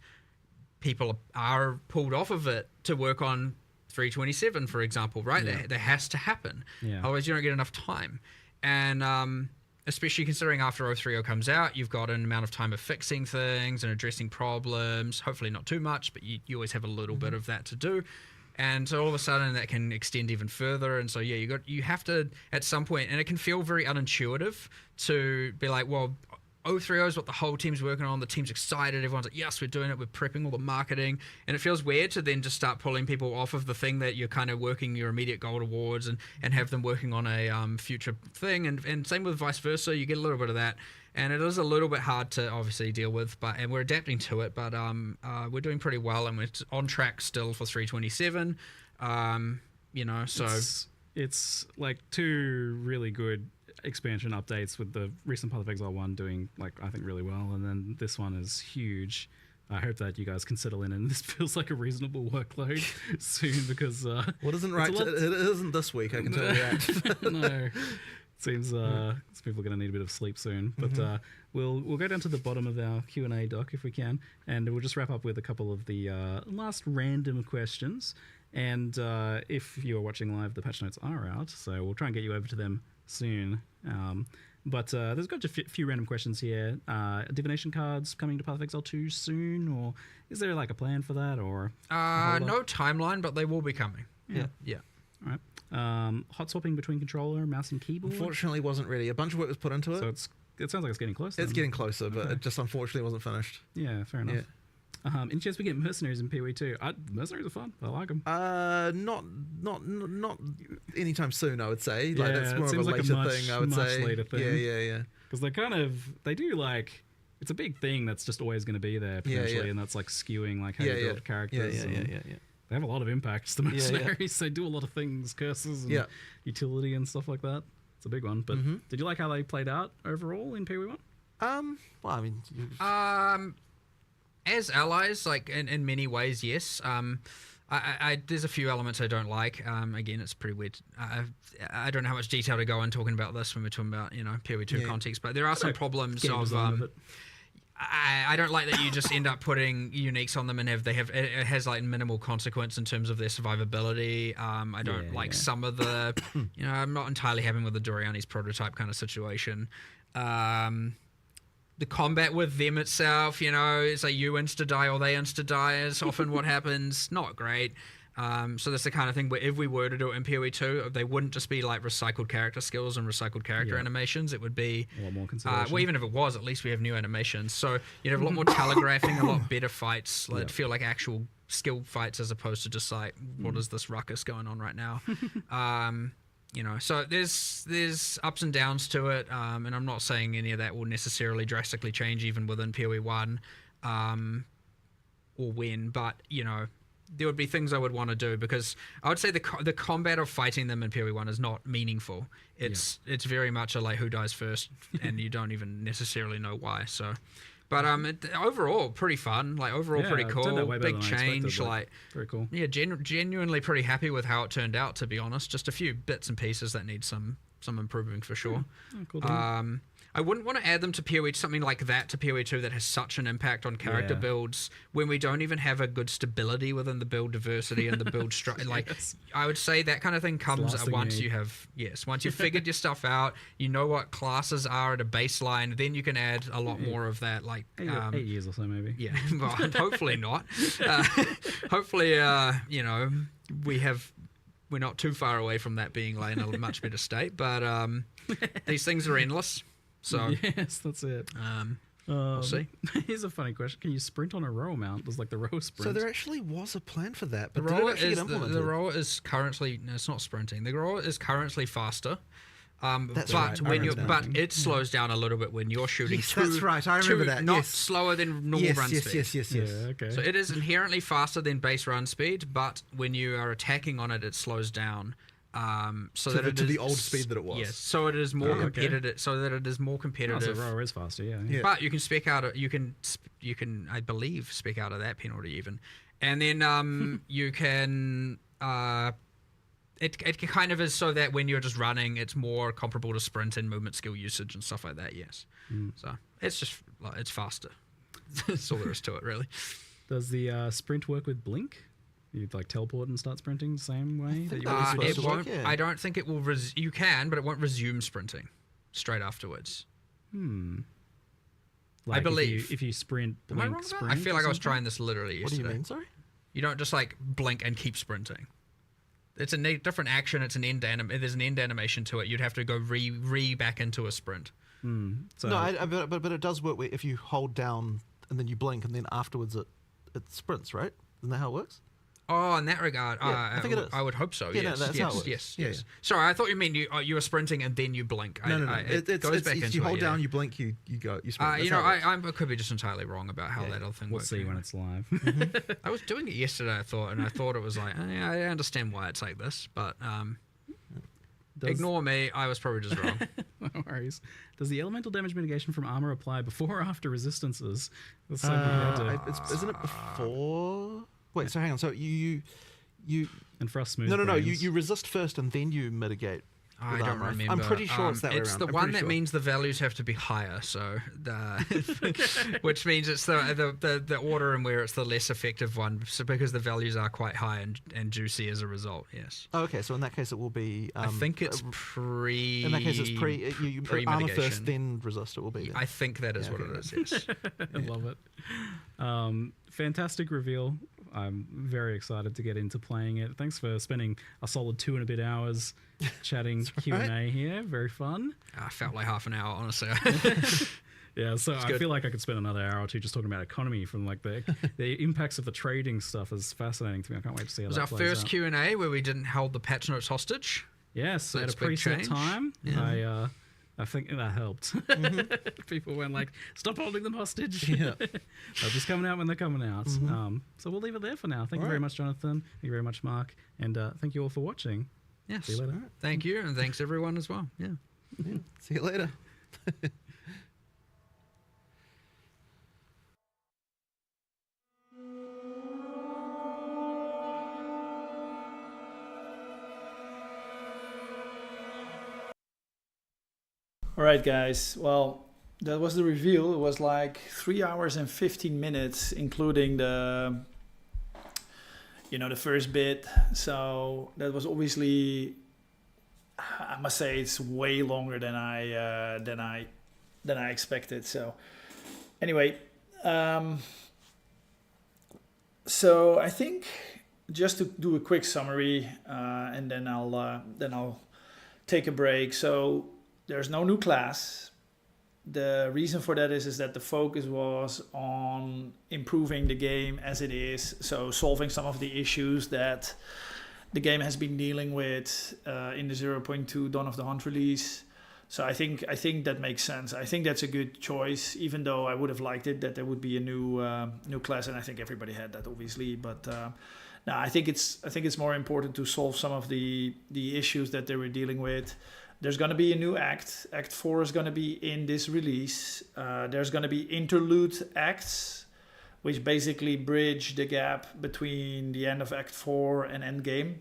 people are pulled off of it to work on 3.27, for example, right? Yeah. That has to happen. Yeah. Otherwise you don't get enough time. And especially considering after 0.3 comes out, you've got an amount of time of fixing things and addressing problems. Hopefully not too much, but you always have a little bit of that to do. And so all of a sudden that can extend even further. And so, yeah, you have to, at some point, and it can feel very unintuitive to be like, well, 0.3 is what the whole team's working on. The team's excited. Everyone's like, yes, we're doing it. We're prepping all the marketing. And it feels weird to then just start pulling people off of the thing that you're kind of working your immediate goal towards and have them working on a future thing. And same with vice versa. You get a little bit of that. And it is a little bit hard to obviously deal with, and we're adapting to it. But we're doing pretty well, and we're on track still for 327. So it's like 2 really good expansion updates, with the recent Path of Exile 1 doing I think really well, and then this one is huge. I hope that you guys can settle in, and this feels like a reasonable workload soon, because what isn't right? It isn't this week, I can tell you that. No. Seems people are going to need a bit of sleep soon, but we'll go down to the bottom of our Q&A doc if we can, and we'll just wrap up with a couple of the last random questions. And if you are watching live, the patch notes are out, so we'll try and get you over to them soon. But there's got a few random questions here. Divination cards coming to Path of Exile 2 soon, or is there a plan for that, or no timeline, but they will be coming. Yeah. All right. Hot swapping between controller, mouse, and keyboard. Unfortunately, wasn't ready. A bunch of work was put into it. So it sounds like it's getting close. It's getting closer, but it just unfortunately wasn't finished. Yeah, fair enough. Yeah. Any chance we get mercenaries in PoE 2? Mercenaries are fun. I like them. Not anytime soon, I would say. That's more of a later thing, I would say. Later thing. Yeah. Because they do it's a big thing that's just always going to be there potentially, and that's skewing how you build characters. Yeah. They have a lot of impacts, the mercenaries. They do a lot of things, curses and utility and stuff like that. It's a big one. But did you like how they played out overall in PoE 1? Well, I mean... as allies, in many ways, yes. There's a few elements I don't like. Again, it's pretty weird. I don't know how much detail to go in talking about this when we're talking about, PoE 2 context, but there are some problems of... I don't like that you just end up putting uniques on them and it has minimal consequence in terms of their survivability. I don't like some of the, I'm not entirely happy with the Doriani's prototype kind of situation. The combat with them itself, it's you insta-die or they insta-die is often what happens. Not great. So that's the kind of thing where if we were to do it in PoE 2, they wouldn't just be recycled character skills and recycled character animations. It would be a lot more consideration. Well, even if it was, at least we have new animations. So you'd have a lot more telegraphing, a lot better fights. It'd feel like actual skill fights as opposed to just what is this ruckus going on right now? So there's ups and downs to it, and I'm not saying any of that will necessarily drastically change even within PoE 1 or when, but there would be things I would want to do, because I would say the combat of fighting them in PoE 1 is not meaningful. It's very much who dies first, and you don't even necessarily know why. So, but overall pretty fun. Overall pretty cool. Big change. Very cool. Yeah, genuinely pretty happy with how it turned out. To be honest, just a few bits and pieces that need some improving for sure. Cool. I wouldn't want to add them to PoE, something like that to PoE 2 that has such an impact on character builds when we don't even have a good stability within the build diversity and the build structure. I would say that kind of thing comes once once you've figured your stuff out, you know what classes are at a baseline, then you can add a lot more of that. 8 years or so, maybe. Yeah, well, hopefully not. Hopefully, we're not too far away from that being in a much better state, but these things are endless. So yes, that's it. We'll see. Here's a funny question: can you sprint on a rower mount? Does the rower sprint? So there actually was a plan for that, but the rower is currently it's not sprinting. The rower is currently faster. It slows down a little bit when you're shooting. Yes, that's right. I remember that. Not slower than normal run speed. Yes. Yeah, okay. So it is inherently faster than base run speed, but when you are attacking on it, it slows down. To the old speed that it was. Yes, so it is more competitive. So that it is more competitive. So rower is faster, yeah. But you can spec out. You can I believe spec out of that penalty even, and then you can. It kind of is so that when you're just running, it's more comparable to sprint and movement skill usage and stuff like that. Yes, so it's just it's faster. That's all there is to it, really. Does the sprint work with blink? You teleport and start sprinting the same way that you it won't. I don't think it will. You can, but it won't resume sprinting straight afterwards. I believe if you sprint, blink, sprint. I feel like I was trying this literally What do yesterday. you mean? Sorry. You don't just like blink and keep sprinting. It's a different action. It's an end there's an end animation to it. You'd have to go re back into a sprint. So No, but it does work where if you hold down and then you blink and then afterwards it sprints, right? Isn't that how it works? Oh, in that regard, Yeah, I think it is. I would hope so. Yeah, no, yes, that's how it yes, works. yes, Yeah, yes. yeah. Sorry, I thought you meant you were sprinting and then you blink. No. It goes back if into you hold it, down, yeah. you blink, you go, you sprint. That's You know, how it works. I could be just entirely wrong about how that other thing we'll works. see when anyway. it's live. I was doing it yesterday, I thought it was like, yeah, I understand why it's like this, but ignore me. I was probably just wrong. No worries. Does the elemental damage mitigation from armor apply before or after resistances? That's so Isn't it before? Wait, so hang on. So you and frost smooth. no. brains. You resist first and then you mitigate. I with don't armor. remember. I'm pretty sure it's that way It's around. the I'm one pretty that sure. means the values have to be higher, so which means it's the order in where it's the less effective one, so because the values are quite high and juicy as a result. Yes. Oh, okay, so in that case it will be. I think it's pre. In that case, it's you armor pre-mitigation. first, then resist. It will be. Then. I think that is what okay, it is. Yes. I love it. Fantastic reveal. I'm very excited to get into playing it. Thanks for spending a solid 2 and a bit hours chatting Q&A here. Very fun. I felt like half an hour, honestly. Yeah, so I good. feel like I could spend another hour or two just talking about economy from like the impacts of the trading stuff is fascking to me. I can't wait to see how It was that our plays first out. Q&A where we didn't hold the patch notes hostage. Yes, at a That's a big preset change. time. Yeah. I think that helped. People went like, "Stop holding them hostage." Yeah. They're just coming out when they're coming out. So we'll leave it there for now. Thank you very much, Jonathan. Thank you very much, Mark, and thank you all for watching. Yes. See you later. Thank you, and thanks everyone as well. Yeah. See you later. All right, guys. Well, that was the reveal. It was like 3 hours and 15 minutes, including the first bit. So that was obviously, I must say, it's way longer than I expected. So anyway, so I think just to do a quick summary, and then I'll take a break. So there's no new class. The reason for that is that the focus was on improving the game as it is, so solving some of the issues that the game has been dealing with in the 0.2 Dawn of the Hunt release. So I think that makes sense. I think that's a good choice, even though I would have liked it that there would be a new class, and I think everybody had that obviously. But no, I think it's more important to solve some of the issues that they were dealing with. There's going to be a new act. Act 4 is going to be in this release. There's going to be interlude acts, which basically bridge the gap between the end of Act 4 and Endgame.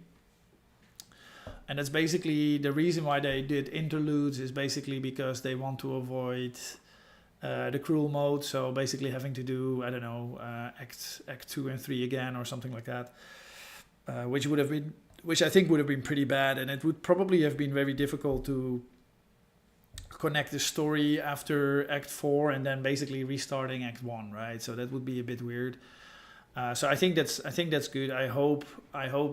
And that's basically the reason why they did interludes, is basically because they want to avoid the cruel mode. So basically having to do, I don't know, Act 2 and 3 again or something like that, which I think would have been pretty bad, and it would probably have been very difficult to connect the story after Act 4 and then basically restarting Act 1, right? So that would be a bit weird. So I think that's good. I hope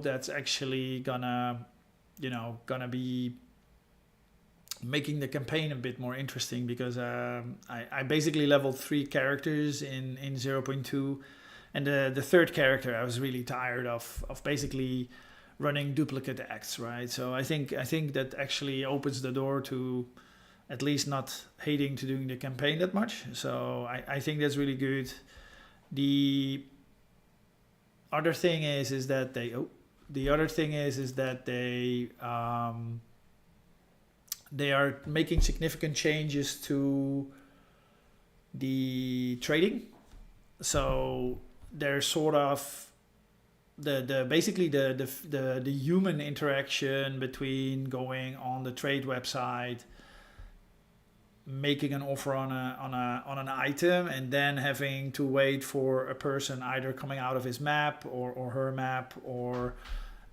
that's actually gonna be making the campaign a bit more interesting, because I basically leveled 3 characters in 0.2, and the third character I was really tired of basically running duplicate acts, right? So I think that actually opens the door to at least not hating to doing the campaign that much. So I think that's really good. The other thing is that they are making significant changes to the trading. So they're sort of the human interaction between going on the trade website, making an offer on an item, and then having to wait for a person either coming out of his map or her map, or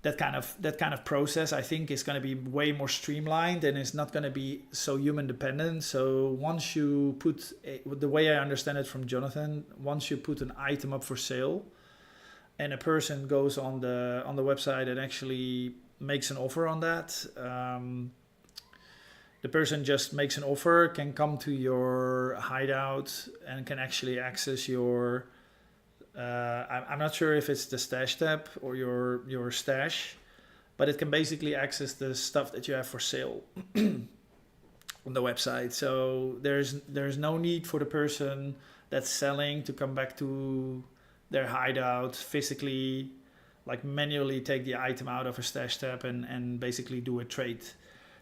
that kind of process, I think is going to be way more streamlined, and it's not going to be so human dependent. So once you put the way I understand it from Jonathan, once you put an item up for sale, and a person goes on the website and actually makes an offer on that. The person just makes an offer, can come to your hideout and can actually access your. I'm not sure if it's the stash tab or your stash, but it can basically access the stuff that you have for sale on the website. So there's no need for the person that's selling to come back to their hideout physically, like manually take the item out of a stash tab and basically do a trade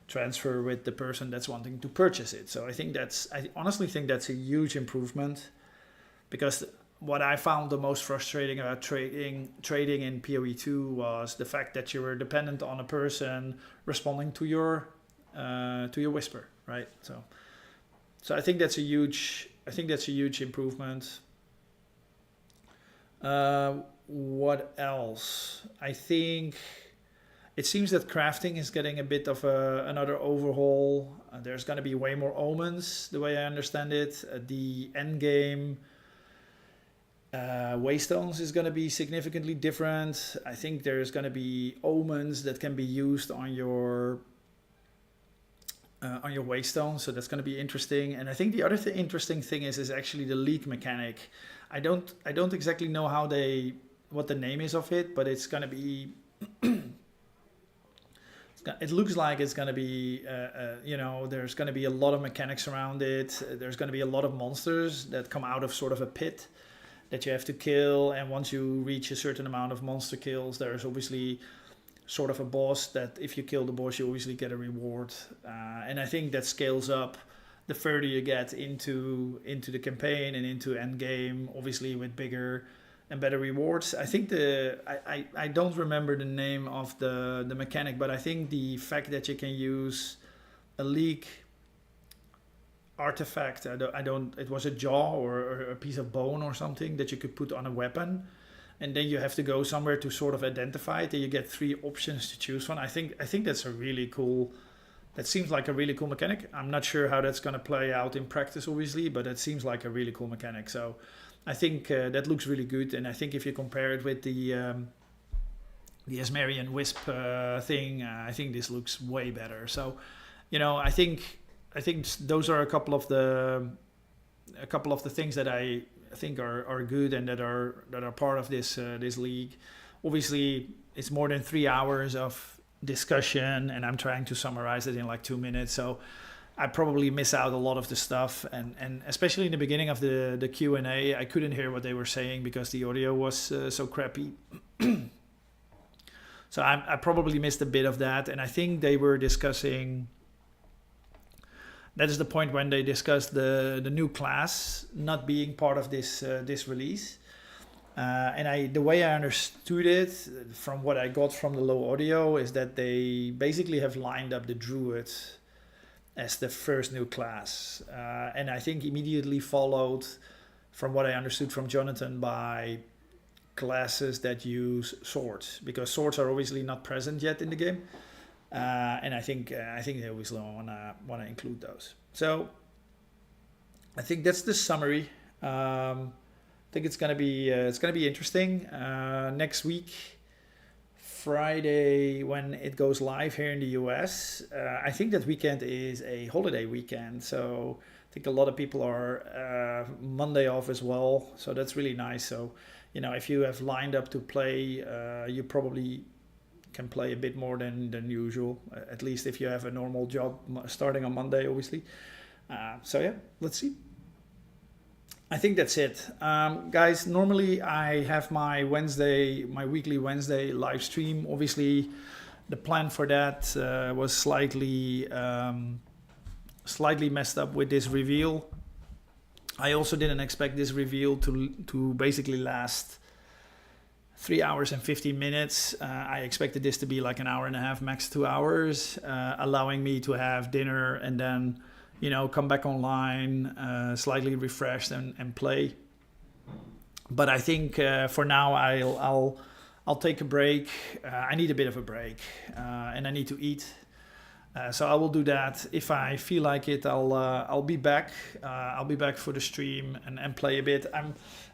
transfer with the person that's wanting to purchase it. So I honestly think that's a huge improvement, because what I found the most frustrating about trading in PoE2 was the fact that you were dependent on a person responding to your whisper, right? So I think that's a huge improvement. What else? I think it seems that crafting is getting a bit of another overhaul. There's going to be way more omens, the way I understand it. The end game waystones is going to be significantly different. I think there's going to be omens that can be used on your waystone, so that's going to be interesting. And I think the other interesting thing is actually the leak mechanic. I don't exactly know what the name is of it, but it's going to be. It looks like it's going to be, there's going to be a lot of mechanics around it. There's going to be a lot of monsters that come out of sort of a pit that you have to kill. And once you reach a certain amount of monster kills, there's obviously sort of a boss that if you kill the boss, you obviously get a reward. And I think that scales up the further you get into the campaign and into endgame, obviously with bigger and better rewards. I think I don't remember the name of the mechanic, but I think the fact that you can use a leak artifact, it was a jaw or a piece of bone or something that you could put on a weapon, and then you have to go somewhere to sort of identify it, and you get 3 options to choose from. I think that's that seems like a really cool mechanic. I'm not sure how that's going to play out in practice, obviously, but it seems like a really cool mechanic. So I think that looks really good, and I think if you compare it with the Asmarian Wisp thing, I think this looks way better. So, I think those are a couple of the things that I think are good and that are part of this league. Obviously, it's more than 3 hours of discussion, and I'm trying to summarize it in like 2 minutes. So I probably miss out a lot of the stuff, and especially in the beginning of the Q&A, I couldn't hear what they were saying because the audio was so crappy. So I probably missed a bit of that, and I think they were discussing. That is the point when they discussed the new class not being part of this release. And the way I understood it, from what I got from the low audio, is that they basically have lined up the Druid as the first new class. And I think immediately followed, from what I understood from Jonathan, by classes that use swords, because swords are obviously not present yet in the game. And I think they obviously want to include those. So I think that's the summary. I think it's gonna be interesting. Next week, Friday, when it goes live here in the US, I think that weekend is a holiday weekend. So I think a lot of people are Monday off as well. So that's really nice. So if you have lined up to play, you probably can play a bit more than usual, at least if you have a normal job starting on Monday, obviously. So yeah, let's see. I think that's it. Guys, normally I have my weekly Wednesday live stream. Obviously, the plan for that was slightly messed up with this reveal. I also didn't expect this reveal to basically last 3 hours and 15 minutes. I expected this to be like an hour and a half, max 2 hours, allowing me to have dinner and then, come back online, slightly refreshed and play. But I think for now I'll take a break. I need a bit of a break, and I need to eat. So I will do that. If I feel like it, I'll be back. I'll be back for the stream and play a bit.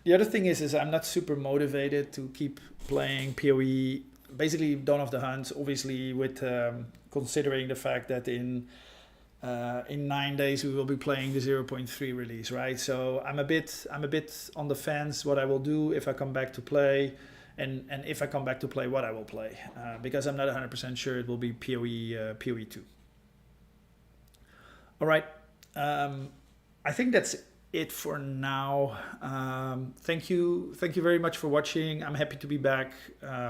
The other thing is I'm not super motivated to keep playing PoE. Basically, Dawn of the Hunt. Obviously, with considering the fact that in 9 days we will be playing the 0.3 release, right? So I'm a bit on the fence what I will do if I come back to play. And if I come back to play, what I will play, because I'm not 100% sure it will be PoE 2. All right, I think that's it for now. Thank you very much for watching. I'm happy to be back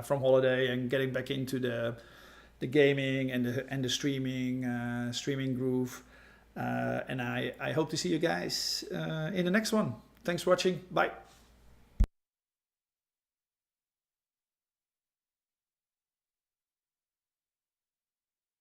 from holiday and getting back into the gaming and the streaming groove. And I hope to see you guys in the next one. Thanks for watching. Bye.